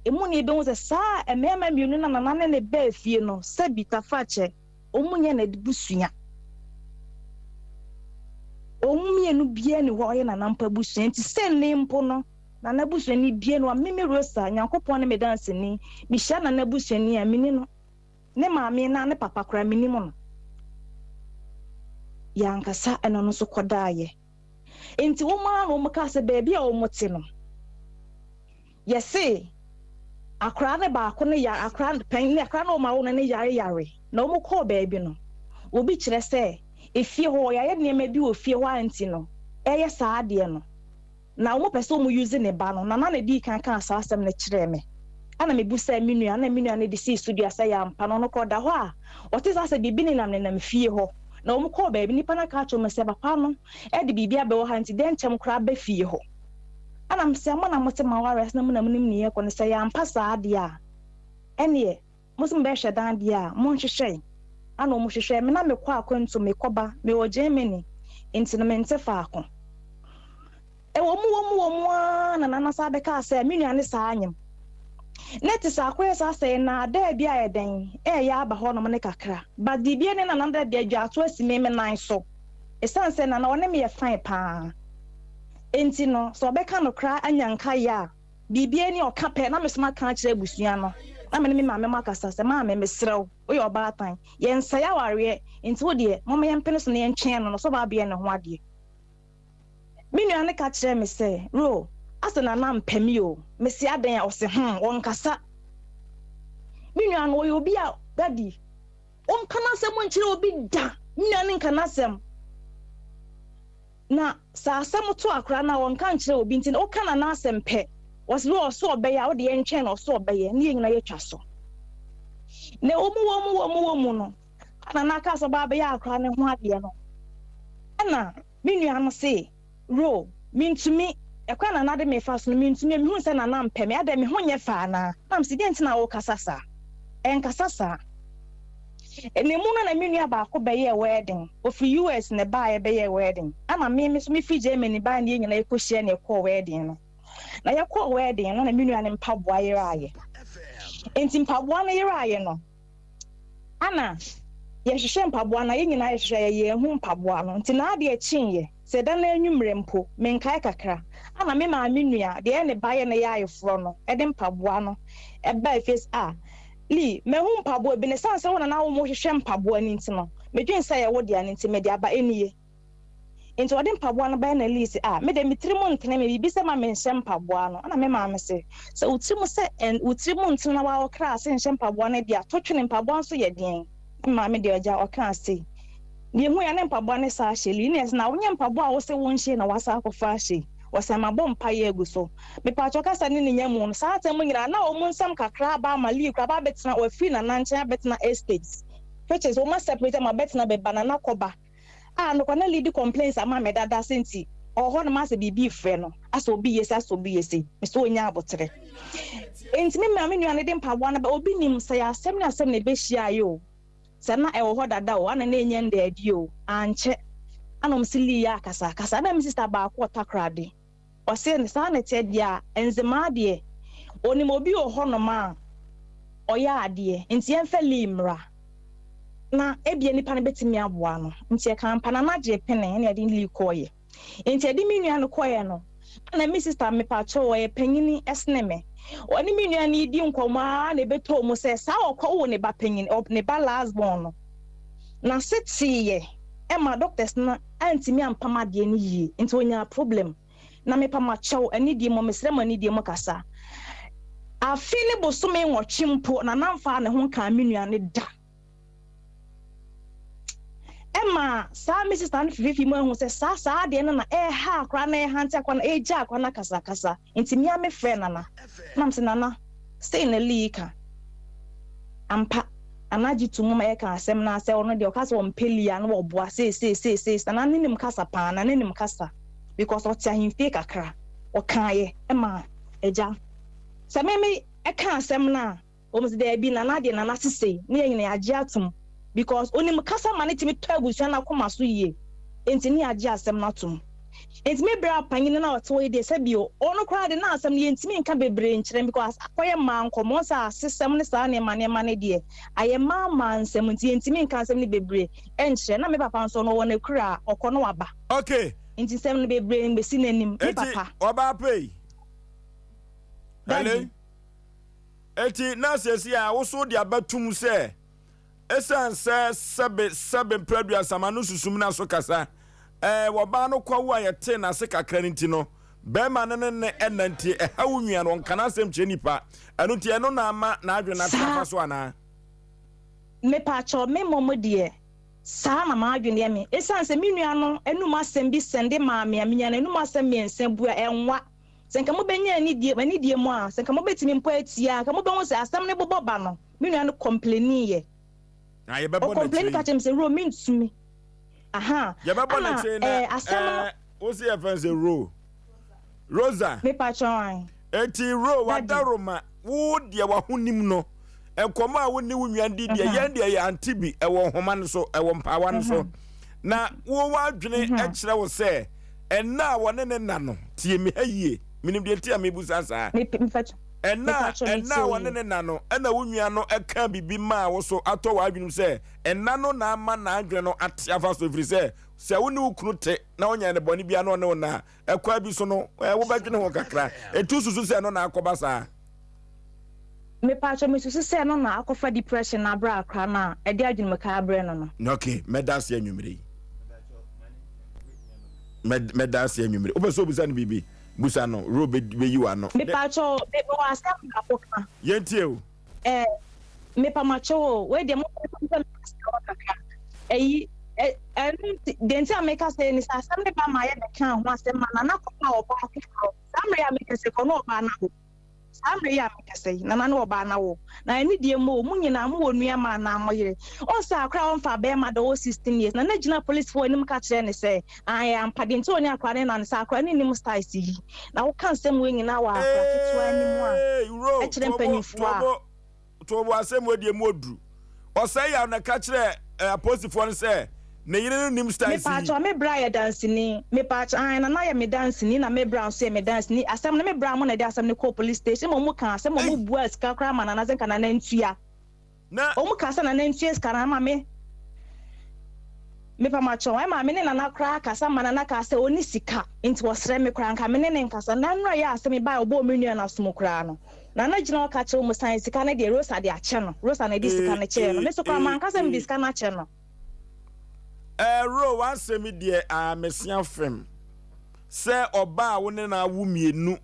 emu ne ebe ho se sa emema mienu na nana ne be fie no se bitafa che omunye na busua omumienu bie ni wo ye na nampa busua nti se ne mpo no na na busua ni bie no ameme rosa nyankopon ne me dance ni mi hia na na busua ni amini no ne maame na ne papa kra mini mo no yankasa eno no so kodaye nti wo ma no mka se baby a wo mote no yese akra ne ba ko ne ya akra pen ne akra no ma wo ne yare na wo ko baby no obi kire se efie ho ya ye ne bi ofie ho anti no eye saade no na wo pese wo use ne ba no na na di kan asasem ne kire me ana me busa minua na minua ne de si studio asa ya mpa no ko da ho a ote sa se bibi ne nam ne nam fie ho na wo ko ba bi nipa na ka cho me se papa no e de bibi abe wo ha anti den chem kra ba fie ho ana me se mo na mo te ma wares na mo na nim ne ye ko ne se ya mpa saade a ene mo se mbe hwedan de a mo nhwehwe ana mo hwehwe me na me kwa akwantu me koba me o Germany intinamente faako e wo mu na na sa be ka se minua ne sa anyem net sa akwa sa se na da bia eden ya aba ho no ne kakra ba di bia ne na na da bia dwa to asime me nan so esanse na one me ye fine pa enti no so be ka no kra anyanka ya bibia ni okape na me sma ka kire busua no na me maame makasa se maame mesrew o ye oba atan ye nsa ya ware enti wo de mama ye mpene so ne ntwen no so ba bia ne ho ade minua ne ka kire me se ro asena na mpemi o mesi adan a ose won kasa minua no yo bi a daddy on kana sem nkire obi da minua ne kana sem na sa asem to akra na won kan kire obi ntin o kana na asem pe was no so obeya o de entwen no so obeya ne nyina ye twa so ne omu no ana na ka so ba beya akra ne ho ade no ana minua no se ro mintumi ekwa na de me fa so mintumi me hu se na na mpem ade me ho nye fa na nam se dent na wo kasasa enkasasa ene mu na minua ba ko beye wedding of US ne ba ye beye wedding ama me so me fi Germany ba ne nyina ekohia ne ko wedding no na ye ko wedding no na minua ne mpaboa ye raaye enti mpaboa na ye raaye no ana ye hwehwe mpaboa na ye nyina ye hwehwe ye hu mpaboa no enti na ade e chinye se da na anwumre mpo menkae kakra ana me ma minua de ne baye na ya ayefro no e de mpaboa no e ba face li me hu mpaboa bi ne sanse wona na wo mo hwehwe mpaboa ni ntino medwen sa ye wo de ani ntime de aba eniye enti wo de mpaboa no ba na lisi me de mitrimu ntene me bibi se ma me nhye mpaboa no ana me ma me se utrimu se utrimu ntene na wa okra se nhye mpaboa na dia totwene mpaboa so ye den ma me de oja okra se ni hu ya ne mpaboa ne sa hyeli ne na wonye mpaboa wo se won hye na wasa akọfa hye wasema bom pa ye egu so me pa choka sa ni nyamu no sa atem nyira na o mun sam kakra ba mali kra ba betna o fi na nanche betna estates which is o ma separate ma betna be banana koba no kwana lead complaints ama me dada senti o ho na ma se bibi frɛ no aso obi yesi me so onya abotre enti me ma me nuane de mpaboa na ba obi nim sɛ ya asɛm na be hyia yo sɛ na e wo ho dada o ana na enye nda adi o anche anom sili ya kasa na me sister ba ko takrade o se ne sa na te dia enzema de onim obi o ho no ma o ya ade enti en fa limra na ebie nipa ne betimi aboa no nti e kan pana na je pene ne ade li koye enti ade mi nua no koye no na me sister me pa cho e panyini esneme oni mi nua ni di nkoma na beto mo se sa okwo wo ne ba panyini ne ba last born no na setiye Emma doctors na antimi ampama de ni yi nti onya problem na me pa ma chow ani die mo mesre mo ani die mo kasa afili bosome nwɔchimpo na namfa ne ho kan menua ne da Emma sa Mrs. Stan fifi mo hu se sa de na ha akra na ha ntia kwa na eja akwa na kasa ntimi a me frɛ nana nam se nana stay na lika ampa anaji tumu ma eka asem na ase ono de okasa wo mpelia na wo boa se na nenim kasa pa na nenim kasa because o tia himfe kakra o kaaye ema eja se me eka asem na o mse de bi na de na sese ne yin ya agi atum because onim kasa ma ne timi toagusu na koma so yie enti ne agi asem na tum enti me bra panyin na oto de se bi ono kra de na asem ne ntimi nka bebre nkyerem because akoye ma nkomo sa system ne sa ne ma ne de aye ma nsem ntimi nka asem ne bebre enkyere na me papa nso no wona kura okono waba okay enti sem ne bebre mbesi nanim me papa oba pay hello eti na sesi a wo so de abatum se esan se sebe pradua samanu susum na so kasa wo ba no kwa wo ayete na se kakra nti no be ma ne enanti ha wo nwia no kana asem che nipa eno ti eno na ama na adwe na tafa so ana me pa cho me momo de sa na ma adwe ne me esan se me nwia no enum asem bi sende ma me amenya na enum asem me ensem bua enwa senka mo benya ni die mo a senka mo betimi mpo atia ka mo be ho se asem ne bobo ba no me nwia no complain ye na ye be bo na complain ka chem se ro me ntumi aha ye be bo na che na o se efense ro Rosa me pa chwan eti ro wadaroma wo de wa honim no enkomo a wo ni wo nwande de ye de ye antibi e wo homa no so e wo mpawa no so na wo wadwene e kire wo se enna wo ne na no tie me hayie minim de tie me busa sa enna wo ne na no na wo nwia no eka bibi ma wo so ato wa adwene se enna no na ama na adwene no atiafa so firi se wo ni ukunu te na onya ne boni bia no ne na ekwa bi so no wo badwene ho kakra etu susu se no na akoba sa me pacho me susu se no na akofa depression na bra akra na e de adwene maka abre no okay medas ya nwumire medas ya nwumire obeso busa ni bibi busa no ro be yiwa no me pacho be wo asem na poka yentie o me pa macho we de mo kakra denti ameka say ni sa sam ne ba ma ye be kan ho asem ma na ko pa oba akiko sam re ameka se ko no oba na ho sam re ameka say na oba na wo na eni die mo mu nyina mo wonu ma na amoyere on sa akra on fa be ma do 16 years na gina police for enim ka kire ne say I am padenti oni akra ne na sa akra ne nim style si na wo kan sem we nyina wa akra kitwa anim a kire mpanyifo a to bo asem we die modru o say ya na ka kire apostle ne say na yire nim style si me pa cho me bra ya dance ni me pa cho na ya me dance ni na me bra so me dance ni asem na me bra mo na de asem ni ko police station mo mu kan asem mo bu aska kra ma na zenka na ntua na o mu kan sa na ntua ska na ma me pa ma cho ma me ne na kra ka sa ma na ka sa oni sika nti wo sre me kra nka me ne nkasa na nro ya asem ba obo me nua na som kra no na gina ka che mo san sika na de Rosa de ache no Rosa na de sika na che no me so kra ma nkasa me de sika na che no ro wan semi de a mesia fem se oba wo ne na wo mienu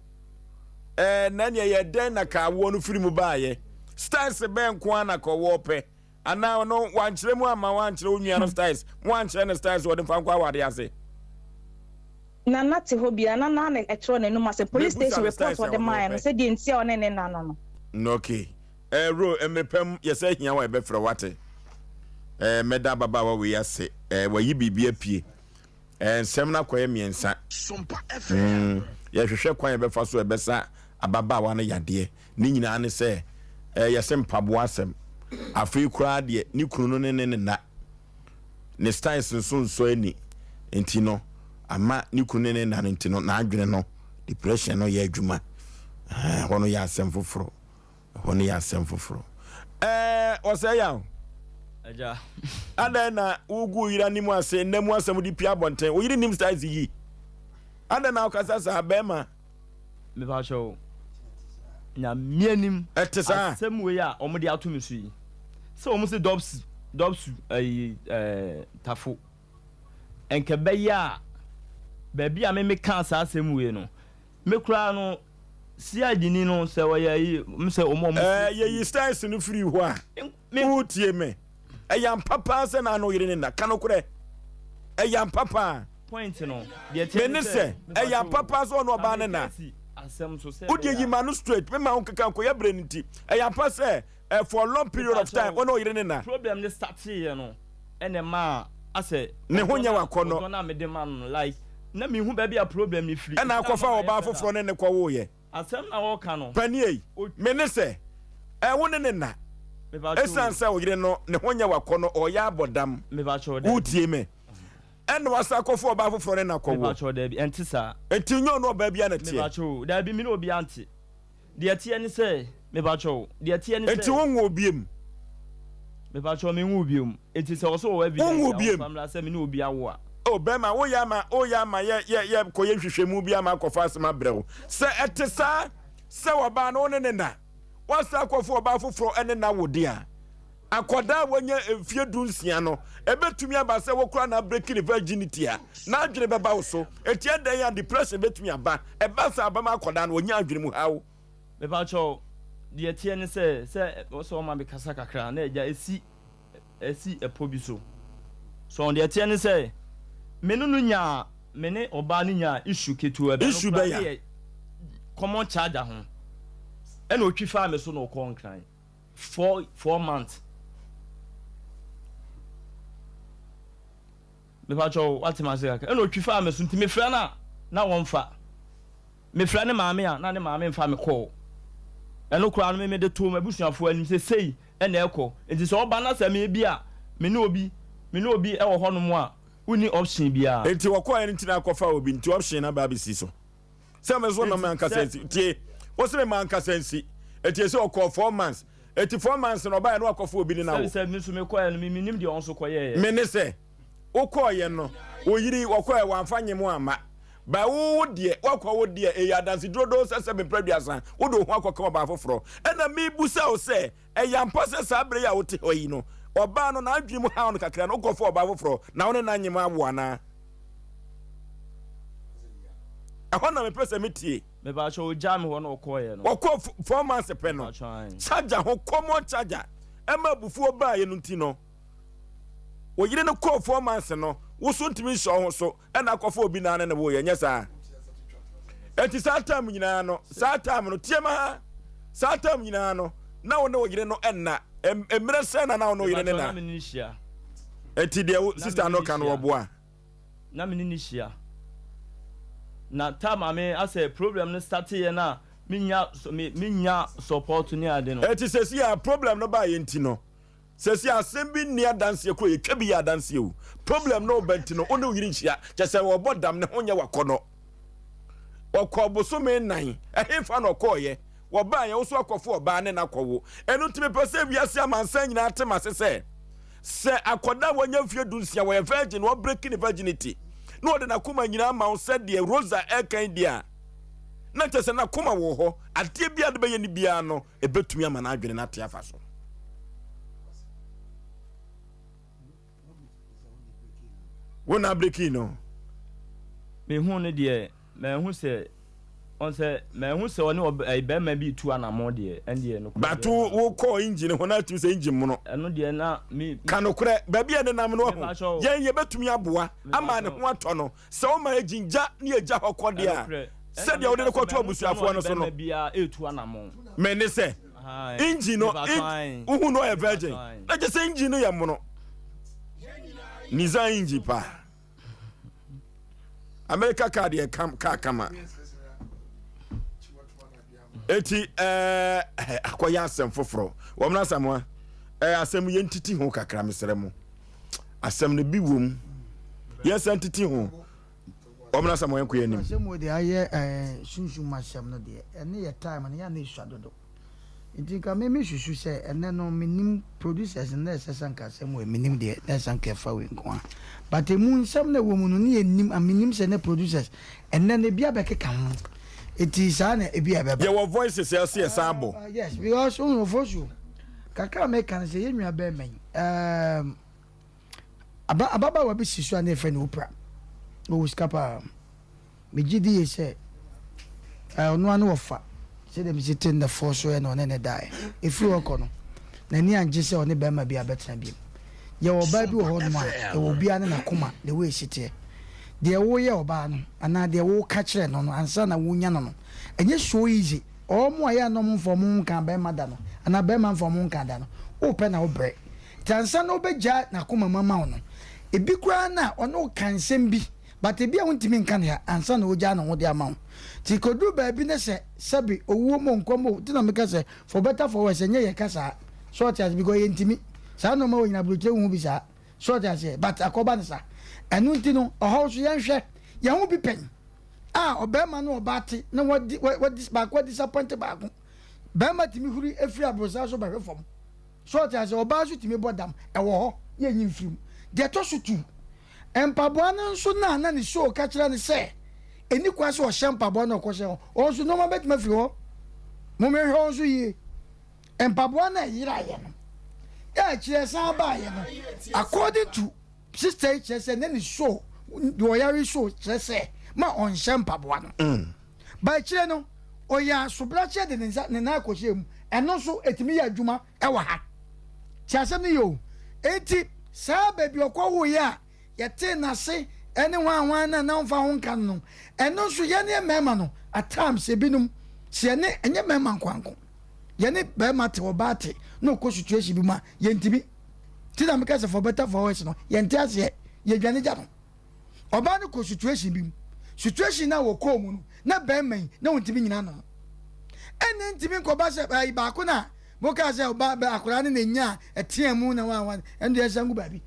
na ne ye den na ka wo no firi mu baaye styles be nko ana ko wo pe ana no wan kire mu ama wan kire onua no styles wan kire na styles wo de fa nko awade ase na nate ho bia na na etro na numa say police station report for the mine no say di ntia one ne na no no okay ro emepem yesa hia wa be frɛ wate meda baba wa we yase wa yi bibia pie nsɛm na koye miensa Sompa FM ya hwehwɛ kwan be fa so ebesa ababa wa na yade ni nyina ne sɛ yɛsɛ mpabo asɛm afei kura de ni kunu no ne na ne styles nso ani enti no ama ni kunu ne na enti no na adwene no depression no yɛ adwuma hono yɛ asɛm foforo hono yɛ asɛm foforo Osei yaw aja ada na ugu yira nimu ase nemu asɛm di pia bonten o yiri nim styles yi ada na okasa sa bema me ba show na mianim etesa asɛm we ya omode atumi so yi se omo se dobs tafo enke be ya ba bia me kan sa asɛm we no me kura no si adini no se wo ya yi mse omo ye styles no free ho a utie me eyam papa se na no yire ne na kanokure eyam papa point no me ne se eyam papa so no ba ne na asem so say udi yi manu straight me ma on kaka ko ya breniti eyam pa se for long period of time ono yire ne na problem ne start here no ene ma ase ne honya wakono na me de man like na me hu ba bia problem ni free na akofa oba foforo ne ko wo ye asem na wo ka no pani ei me ne se wo ne na esan se wo yire no ne honya wakono o ya abodam me ba cho de utie me ene wasa akofo oba foforo ne na ko wo me ba cho de bi entisa entinyo no oba bia na tie me ba cho da bi mi no obi anti de tie ni se me ba cho de tie ni se enti wo ngo obiem me ba cho me ngo obiem enti se wo so wo evidence family se me no obi awo a o bema o ya ma ye ko ye hwehwemu bia ma akofo asema brew se etesa se oba na one ne na wasa akofo oba foforo ene na wode a akoda wonya efie dunsia no ebetumi aba se wokura na breaking virginity a na adwene beba wo so etie dan ya depression betumi aba eba sa aba ma akoda na wonya adwene mu hawo me ba cho de tie ne se wo so ma be kasa kakra na eja esi epobi so de tie ne se menunu nya mene oba ni nya issue ketu ebe issue be ya common charger ho ena otwi fa me so no ko nkran 4 months me pa cho what ma say ena otwi fa me so ntime fra na won fa me fra ne maame a na ne maame mfa me call ena kura no me de to mabusuafo anim sei ena ekọ enti so oba na sa me bia me ne obi e wo ho no mu a uni option bia enti wako ya ntina akofa obi nti option na ba bisi so se me so na man kasensi tie wo se man kasensi enti se okọ 4 months enti 4 months no ba ya no akofa obi ni na wo se me so me ko ya no me nim de on so ko ye me ne se woko ye no oyiri wako ya wanfanye mu ama ba wo de wako wo de e ya dance drodo se be praduasa wo do ho akoka ba foforo ena me busa o se e ya mpose sa bre ya wo te oyi no oba no na adwi mu ha no kakra no gofo oba foforo na wona na nyima abo ana ahona me pese metie me ba cho jam ho no koye no wako 4 months pe no charger ho common charger ema bufu oba ye no nti no wo yire no call 4 months no wo so ntimi so ho so ena akofo obi na ne wo ye nyesa enti satam nyina no satam no tiema ha satam nyina no na wo ne wo yire no enna emre se na no yire ne na enti de sister no kan wo boa na me ni hia na tama me ase problem no start here na minya support ni ade no enti sesi a problem no ba ye enti no sesi asem bi ni adanse ko ye twa bi ya adanse o problem no benti no ono yiri hia chese wo bodam ne honya wakono okoboso me nan ehemfa no koye wo ba ye wo so akofo oba ne na kowo enu timi pese wiase amansan nyina atema se akoda wonya fie dunsia wo virgin wo breaking virginity no ode na kuma nyina ma wo said de rosa ekan dia na chese na kuma wo ho ade bia de be ni bia no ebetumi ama na adwene na te afa so wona breaking no me hu ne de me hu se on say me hu se oni be ma bi tu anamo de ende no but wo call engine ho na tu say engine mu no eno de na me kanokure ba bia de nam no ho ye betumi aboa ama ne ho ato no se o ma ejinja ne eja hokode a se de wo de ko to abusuafo no so no bia etu anamo me ne se engine no uhu no e virgin na je say engine no ya mu no niza engine pa America card ye kama eti akoya asem foforo wo mna samwa asem ye ntiti ho kakra mesere mu asem ne bi wom yes ntiti ho wo mna samwa enko yanim asem wo de aye sunsun masem no de ene ye time na ya na isu adodo nti ka me hwehwu se ene no minim producers na sesanka asem wo minim de na sanka fa we nko but emu nsem na wo mu no ne nim aminim se na producers ene ne bia bekeka ho it is an ebia beba your voices yes abo yes because on Oforisuo kaka me kan say yenwa be men ababa wa bi sisu an efe ne opra o skapa me gidi say ono anu ofa say dem sit in the force so no ne die if you work on na ni anje say one be ma bia betena bi ye oba bi wo ho no ma e wo bia ne na koma the way sitie de wo ye oba no ana de wo ka kire no no ansa na wo nya no no enye so easy o mo ya no mo fo mo kan be mada no ana be man fo mo kan da no o pe na wo bre tansa no be ja na koma mama no ebi kura na ono kan sem bi but ebi a wontimi nkan ya ansa na wo ja no wo de ama ti kodu ba bi ne se sabi owo mo nkomo ti na me ka se for better for worse enye ye kasa short as because ye ntimi sa no ma wo nyina bloche hu bi sa short as but akoba ne sa enu ntino oho so yenhwe ye hu bi pen obema no obate na what back what disappointed back bema timi huri efri abrosa so bahwe fom short as oba so timi bodam e wo ho ye nyin frim de to so tu empaboa no so na ne show ka kira ne se eni kwa so shampaboa no ko se o so no ma betima firi ho mo me hwe so yi empaboa na yira ye no ya kire san ba ye no according to sister chese ne show do yari show chese ma on shampaboa no ba kire no o ya sobrache de ne na akoshe mu eno so etimi ya adwuma e wa ha chiasem ne yo enti sa baby okwo ya yete na se ene wan na mfa ho kan no eno so ye ne mema no at times ebinum se ne enye mema nkwanko ye ne be mate obate no ko situation bi ma ye ntimi ti na me ka se for better for worse no ye nti ase ye dwane ja no oba ne ko situation bi situation na wo ko mu no na be man na wontimi nyina no ene ntimi ko ba se ba ko na mo ka se oba akura ne nya etiamu na wan endo ye sangu ba bi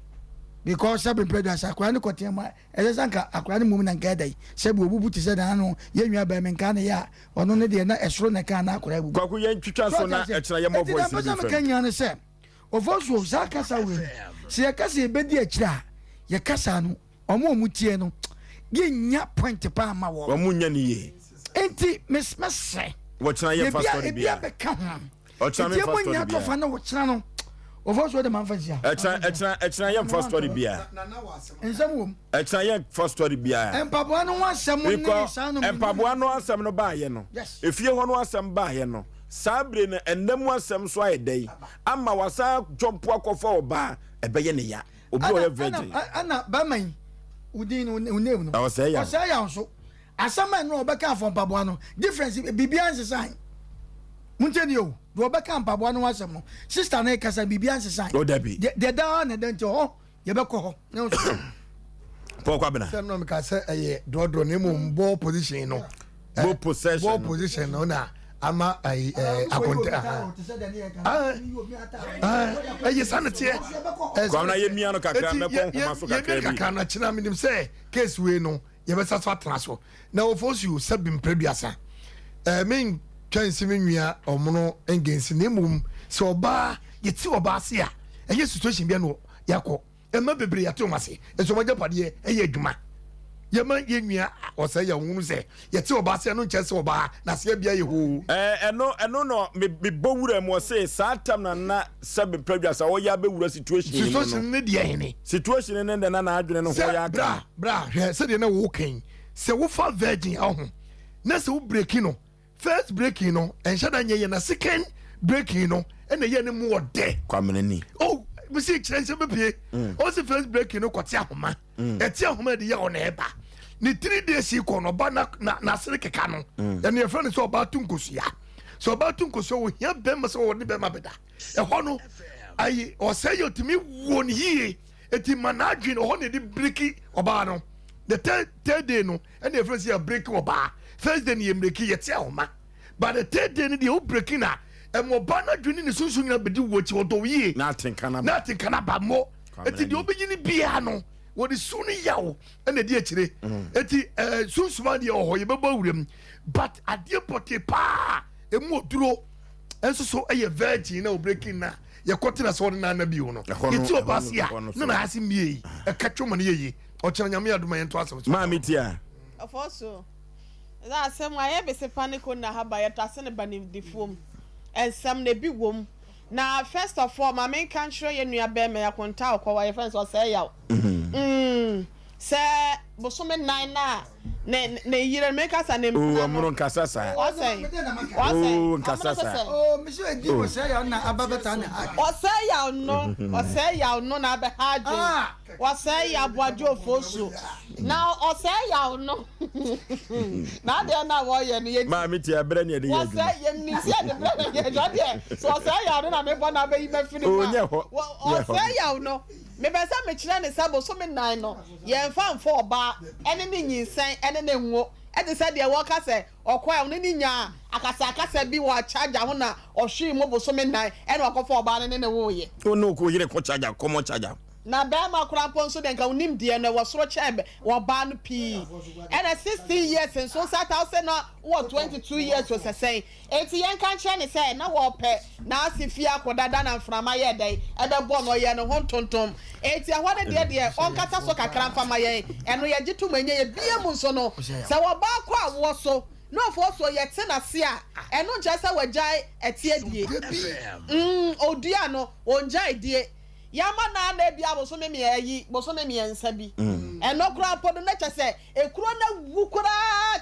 because sabe predators akura ne kote ma esanka akura ne mum na nka dai sabe obubu ti se dan no ye nwa ba men kan ya ono ne de na esoro ne kan na akura bubu kwaku ye ntwitwa so na ekira ye mo voice ni fam kan ya ne se Oforisuo zaka sa we se ye kasa ebedi ekira ye kasa no omo mutie no ye nya point pa ma wo omo nya ne ye enti mesmese wo kira ye fast story bia o kira me fast story bia to fa na wo kira no Oforisuo de man fansia ekira ye fast story bia ensam wom ekira ye fast story bia empaboa no wasam ne sa no empaboa no asam no ba ye no efie ho no asam ba ye no sabre na enemu asam so ayedai ama wasa jompo akofa oba ebeye ne ya obi o ye virgin ana ba man udin unem no Osei ya nso asama no obeka afọ mpaboa no difference bibia nsesan munteni o do obeka mpaboa no wasam no sister na kasa bibia nsesan o dabi de da na dente ho ye beko ho ne nso pokwa bena sem no me ka se eye drodro ne mo ball position no ball position no na ama akonta eye sanete kwa na ye mia no kakra me ko nkoma so kakra bi kakra na china minim se case we no ye be saso atraso na Oforisuo sabim preduasa men twansi menua omono engensi na mum se oba ye ti oba se a eye situation bia no yakọ ema bebre ya to mase eso mo japade eye adwuma ye man ye nua Osei ya hunu se ye ti oba se no nche oba na se bia ye ho eno no me bowura mo se satam na sabe previous o ya be wura situation ne de hene situation ne na adwene no ho ya aka bra se de na wo kan se wo fa virgin aho na se wo breaking no first breaking no enhya na nye na second breaking no ene ye ne mu ode kwamenani oh we see chense bepie o se first breaking no kwate ahoma eti ahoma de ye ona eba ni 3 days ko no ba na sere keka no ene ye friend so ba tunkosua so ba tunkosua wo hia bema so wo ne bema beda e ho no ayi o say you to me won hie eti managing o ne di breaki oba no the third day no and the friend say breaki oba first day ni breaki yeti ahoma but the third day ni the breaki na e mo ba na dwuni ni sunsun na bedi wo ti odo yie na tinkana ba mo eti de obeyi ni bia no wo di sunu yawo ene di akire eti sunsuma de oho ye beba wuram but ade pote pa emu oduro enso so eye virgin na breaking na ye kotena so na na bi wo no eti obasia na hasi mie e katwo mane ye o kire nyame aduma ye nto asem ma metia afoso za asem aye be se panico na haba ye tase ne bani di fom ensam na bi wom na first of all my main country ye nua be me yakonta okwa ye friends o say yaw se bosome 9 na yire make us an amron kasasa Osei kasasa miso edi Osei yaw na ababeta na Osei yaw no na be haje Osei Aboagye Oforisuo now Osei yaw no na de na wo ye no ye ma meti abere ne de ye Osei ye ni se de bre ye jode so Osei yaw no na me bo na be yi me fini Osei yaw no me be say me kire ne sabo so me 9 no ye mfa mfa oba ene ne nyinsan ene ne nwo e de say de wo ka say okwa one ni nya akasa bi wo charger ho na ohwe mo bo so me 9 ene okofa oba ne wo ye no ko yire ko charger common charger na be ma kura ponso de nka unim de na wo soro chebe wo ba no pi ene 16 years and so sat house na wo 22 years was say enti yen kan che ne say na wo pe na asifia akodada na mframa ye dai e be bo no ye no ho tontom enti ahode de on kata so kakra mfama ye eno ye gitum enye ye bie mu so no se wo ba kwa wo so no for so ye te na se a eno nja se wajai etie die odia no onjai die yama na bia bo so me ayi bo so me ensa bi eno kura podo na chese ekuro na wukura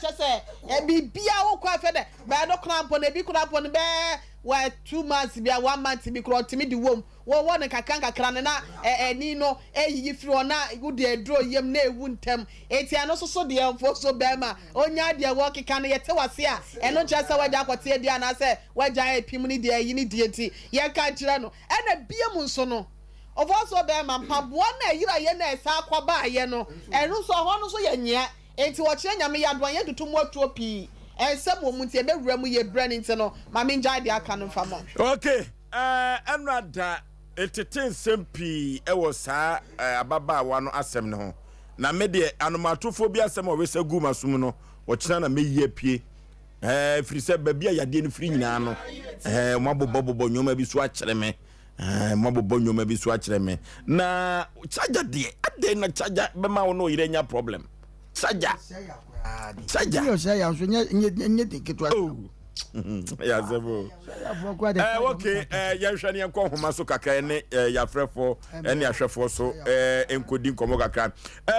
chese e bibia wo kwa fe de ba no kura podo na bi kura podo be wa 2 months bia 1 month bi kura timi di wom wo ne kakanka kra na ni no eyi firi ona gude edro yem na ewu ntem eti ano so de enfo so be ma onya de wo keka na yete wase a eno chese waja akote edi ana se waja epim ni de ayi ni de eti ye ka kira no ena bia mu nso no of also be man pabo na yira ye na esa akwaba ye no enu so ho no so ye nyia enti wo kire nyame yadwan ye dutum atuo pi ensem wo muntie be wura mu ye brand nti no ma me nja de aka no famo okay enrada eteten sempi e wo saa ababa wa no asem ne ho na me de anomatofo bi asem o we sa gu masum no wo kire na me yie pie firi se ba bia yade no firi nyina no mo bobo nyoma bi so a kire me mabobɔ nyoma bi so akire me na charger de ade na charger be ma wo no yire nya problem charger yo say ya so nye tiketwa ya zebo okay ya hwani enko homa so kakra ne ya frefo ene ahwefo so enkodi nkomo kakra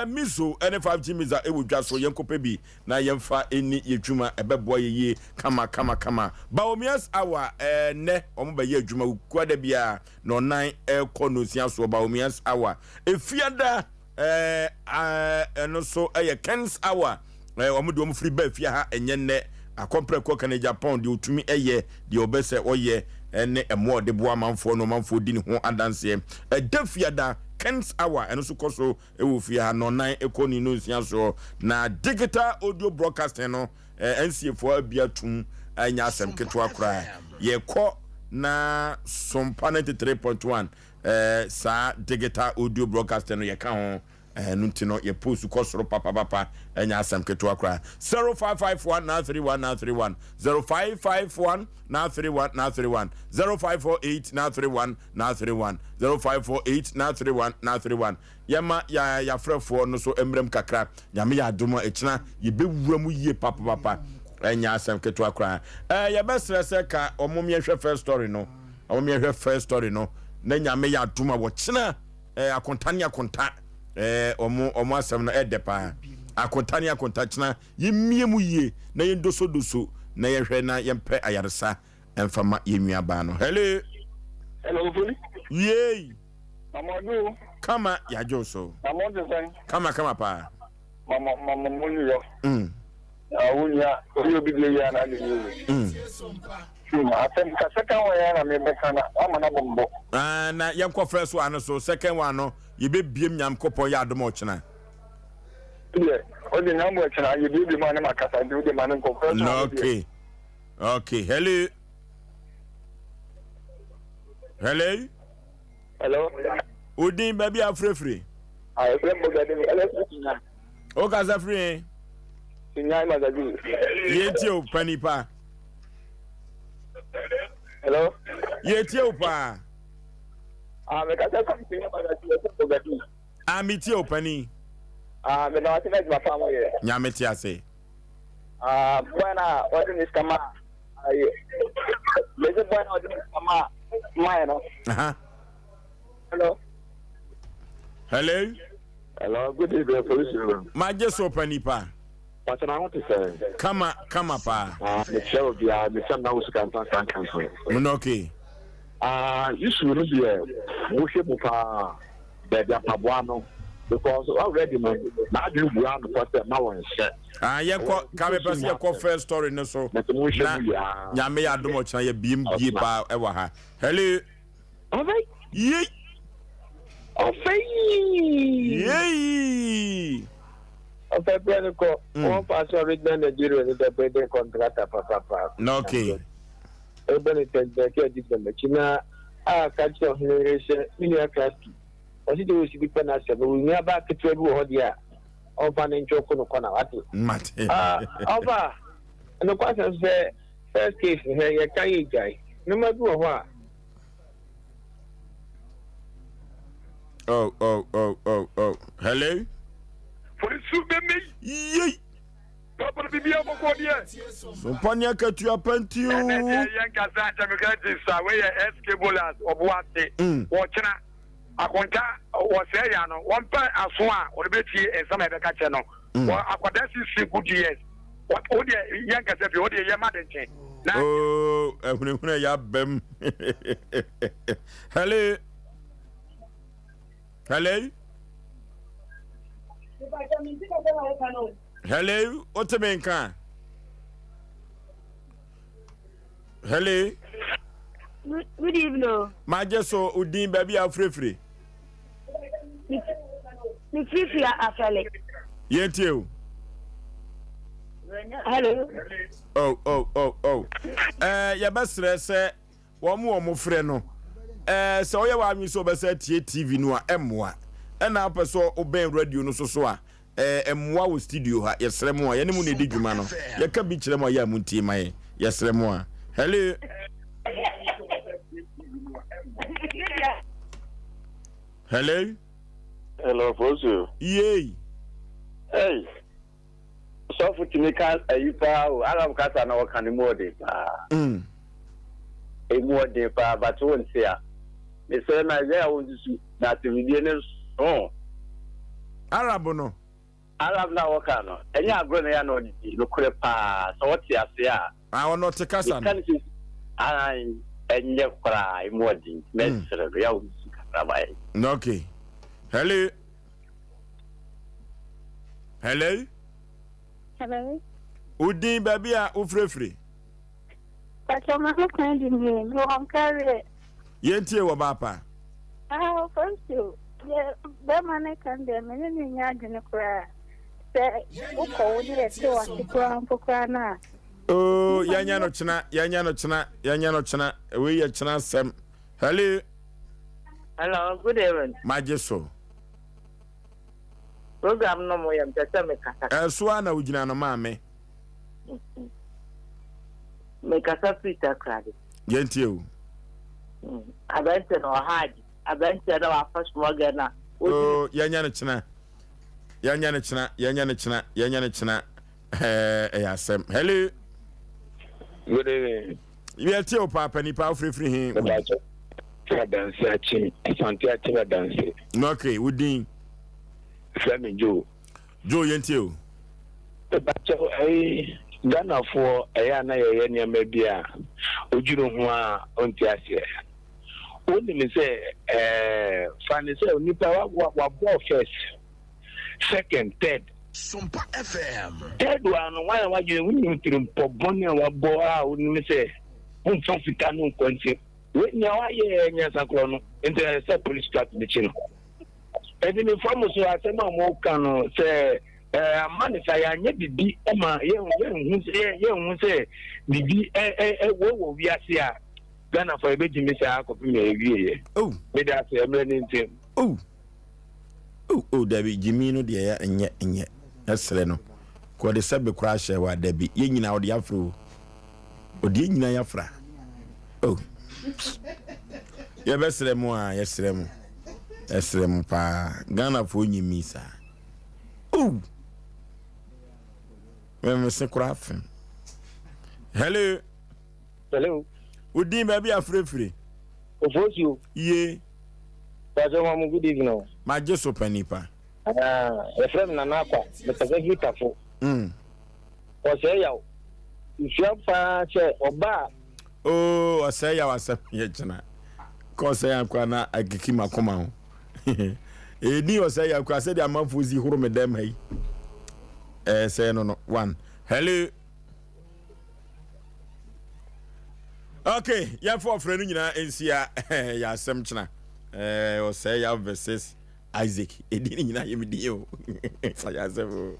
miso ene 5G miza ewodwa so yenkope bi na yemfa eni yedwuma ebebo ye kama baomias awa ne omo ba ye adwuma kwada bia no 9 ekọ no sia so baomias awa efiada eno so Kens awa omo de omo free ba fia ha enye ne akompre ko kan Japan de otumi eye de obese oye ene emo de boa manfo no manfo di ne ho adanse dafiada Kens hour eno so koso ewo fia no 9 ekoni no sia so na digital audio broadcasting no NCFO abiatum anya asem ketwa kra ye ko na Sompa 93.1 sa digital audio broadcasting no ye ka ho nuntino ye post kosoro papa enya asem keto akra 0551931931 0551931931 0548931931 0548931931 yema ya frefo no so emrem kakra nyame ya adoma echina ye bewura mu yie papa enya asem keto akra ye besrese ka omom ye hwe first story no na nyame ya adoma wo china akonta omo asem no edepa akontani akontachna yemie mu yie na yendoso na yehwe na yempe ayaresa emfama yenua ba no hello Fuli yey Amadu kama ya joso Amadu sen kama pa mama munyo awunya oyo biblia ya na ni Asem ka second one ya na me bekana amana bombo na yemko first one so second one no yebebiem nyamkopon ya adom ochena yeah odi nyambo ochena yebi ma na makasa di ma na ko okay hello Udin baby afrefre I remember that electricity o ka za free sinya magazine yeti o panipa hello yeti o pa me ka sa sinya magazine amiti o pani me na wati na pa mo ye nyameti ase bwana wadi ni kama aye leze bwana wadi ni kama maya no hello good evening Oforisuo maje so panipa But I want to say, kama pa. The show be the same now we can cancel. Okay. You should be a worship pa baby pabuano because already man na do buan because now one share. Ye ko kame pese ye ko first story no so. Na nyame ya domo chana ye biem bie pa e wa ha. Hello. Alright. Yey. Osei. Yey. Okay, brother, one pastor original Nigeria is the better contractor, papa. Okay. Urban Intellectual China, catch of generation, mini class. What it was to be penance, but we never could trade with here. Over in Choco Corner. Mat. Over. And the question say, first case here, you can't guy. No matter what. Oh. Hello? Oforisuo bemi yey papa bibia moko die so pania katua pantiu yanka za jamika disa we SK Bolas obuate wo kira akonta wo se ya no won pa aso a wo be tie ensama e be ka che no wo akwada si good years wo die yanka se fi wo die yema de nche oh ehune ya bem hello Hello, what's the main car? Hello. Good evening. My just so Udin baby are free. The free affair. Yet you. Hello. Oh. Your best say one more friend. So you want me so be say TV no M1. And now person obey radio no so a emwa wo studio ha yesremo a yene mu ne di dwuma no ye ka bi kire mo ya muntie mai yesremo a hello Oforisuo yey hey so futimika ayipa o alam kasa na wakani mode pa mode pa but won say a me say na ya won su na TV ne oh Arab no Arab na waka no enya agro na ya no di no kure pa so what ya say a wono te kasa no enye kura imodi mesre ya uzi kasa bai okay hello Udin baby a ufrefre Pacha ma ko kan di mi no am kare yentie wo papa Oforisuo be mane kan de me ni nya adwene kura se uko wodi le te wa tikura mpokura na oh yanya no chena we ya chena sem hello good evening majeso program no mo yam tete me kasa so ana ugina no maame me kasa Peter Krade yentie o abante no haji abante na wa first morgan na oh yanya no chena Asem hello good evening you tell papa nipa free him dance achi santi achi dance okay Udin Femi Joe yentie o Ghana for a yana ya maybe a Ujuru Ontiasia. Only me say, Fanny say, Nipa what first, second, third. Sompa FM. Third one, why you win to Pobonia or Boa, wouldn't me say, Unfocicano concept. When you are here, yes, a chrono, into a police trap the channel. And in the form of Asem Mpe say, man, say, I need to be Emma, young, who say, the what we are here. Ghana for a bit, Mr. Akopin, oh, with us, a million thing. Oh, Debbie, Jimino, dear, and yet, that's Reno. Quite a sub crash, where Debbie, yin out the afro. O din na yafra. Oh. Ya besre mu a yesre mu. Esre mu pa. Ghana fo nyimi sa. Oh. Me se krafin. Hello. Hello. O din ba bi afrefre. Oforisuo. Ye. Asem Mpe good evening. Ma Osei Mpe Nipa. Efrem na nakwa. Me pese hitafo. Osei Yaw. If you have Oba. Oh, Osei Yaw asem ye chena. Ko Osei Yaw kwa na agiki makoma ho. Ni Osei Yaw kwa se de amanfozi huru me dem hai. Say no one. Hello. Okay, ya for friend nyina ensia ya asem chena. Osei Yaw versus Isaac. Edini nyina yemidi o. Ya asem.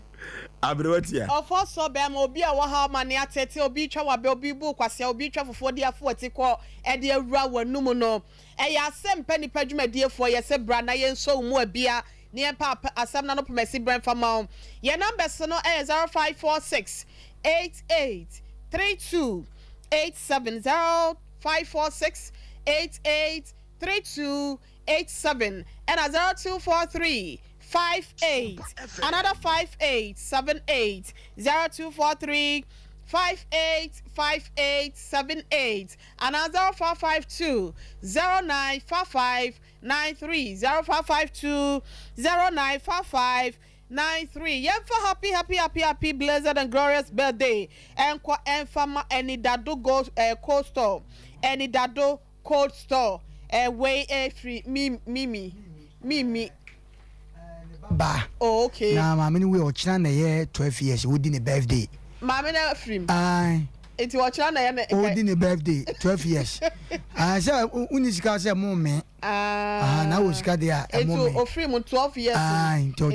Abrowatia Ofoso be ma obi a wo ha ma ne atete obi twa wa be obi bu kwase obi twa fofo de afo ati ko e de awura wanum no e ya Asem Mpe Nipa dwumadie ye se bra na ye nso mu abia ne papa asem na no promesi brand fama ye numbers no e 0546 88 32 870 546 88 32 87 and 0243 58 another 5878 0243 585878 another 452 0955 93 0552 0955 93 Yemfa happy blessed and glorious birthday and kwa enfama any dado go cold store any dado cold store way free mimi Ba. Oh, okay. Na mama ni we ochina na ye 12 years we di ne birthday. Mama na free. Ai. Enti ochina na ye na o di ne birthday 12 years. Say unisika say mo me. Na wo sika de a mo me. Enti o free mo 12 years. Ai, o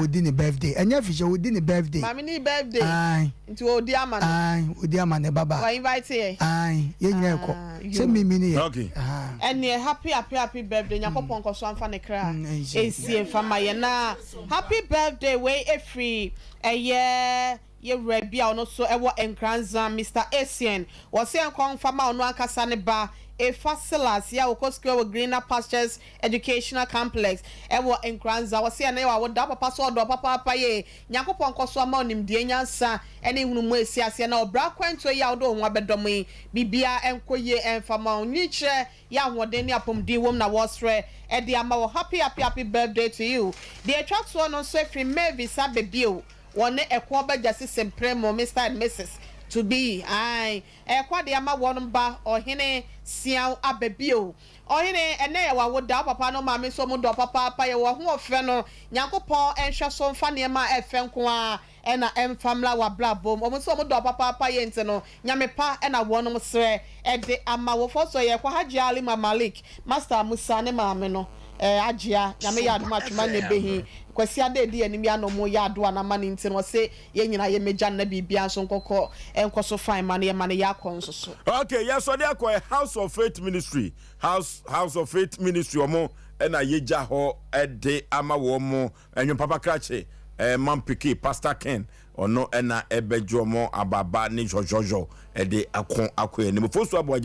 di ne birthday. Enya fishe o di ne birthday. Mama ni birthday. Ai. Enti o di ama. Ai, o di ama ne baba. Wa invite ye. Ai, ye nyina ekọ. Say mimi ni ye. Okay. And happy birthday nyakopon ko so amfa ne kra. Esi mfa ye na. Happy birthday we free. Ye rebi a ono so ewo enkranza Mr. Asien was say kon fama ono akasa ne ba e facilas ya okosko greener pastures educational complex ewo enkranza was say na ya wo da papa so do papa ye nyakopon koso ama onim die nyansa ene hunu mu asiase na obra kwento ya do ho abedomi bibia enkoye enfama onyiche ya hoden ni apomdi wom na wasre e de ama wo happy birthday to you the attract so no so free maybe sabebio one ekwo ba jase sempremo Mr. and Mrs. to be ai ekwa de ama won ba ohene sian ababio ohene ene ya wa da papa no ma me so mu do papa ye wo ho ofe no nyankopon enhwe so mfa ne ma efe nko a ena emfamla wa blabom o so mu do papa ye nti no nyame pa ena wonum sre e de ama wo fo so ye kwa Haji Ali Malik Master Musa ne ma me no ajia nyame ya aduma twuma ne behi kwasi ade di anim ya no mo ya ado ana mani nti no se ye nyina ye meja na bibia so nkokọ enkoso fine man ye man ya konso so. Okay, yes, so there ko House of Faith Ministry House of Faith Ministry omo na yeja ho de ama wo mo enyo papa krache mampiki Pastor Ken ono na ebejo mo ababa ni jojojo de akon akoye ni mo fosu Aboagye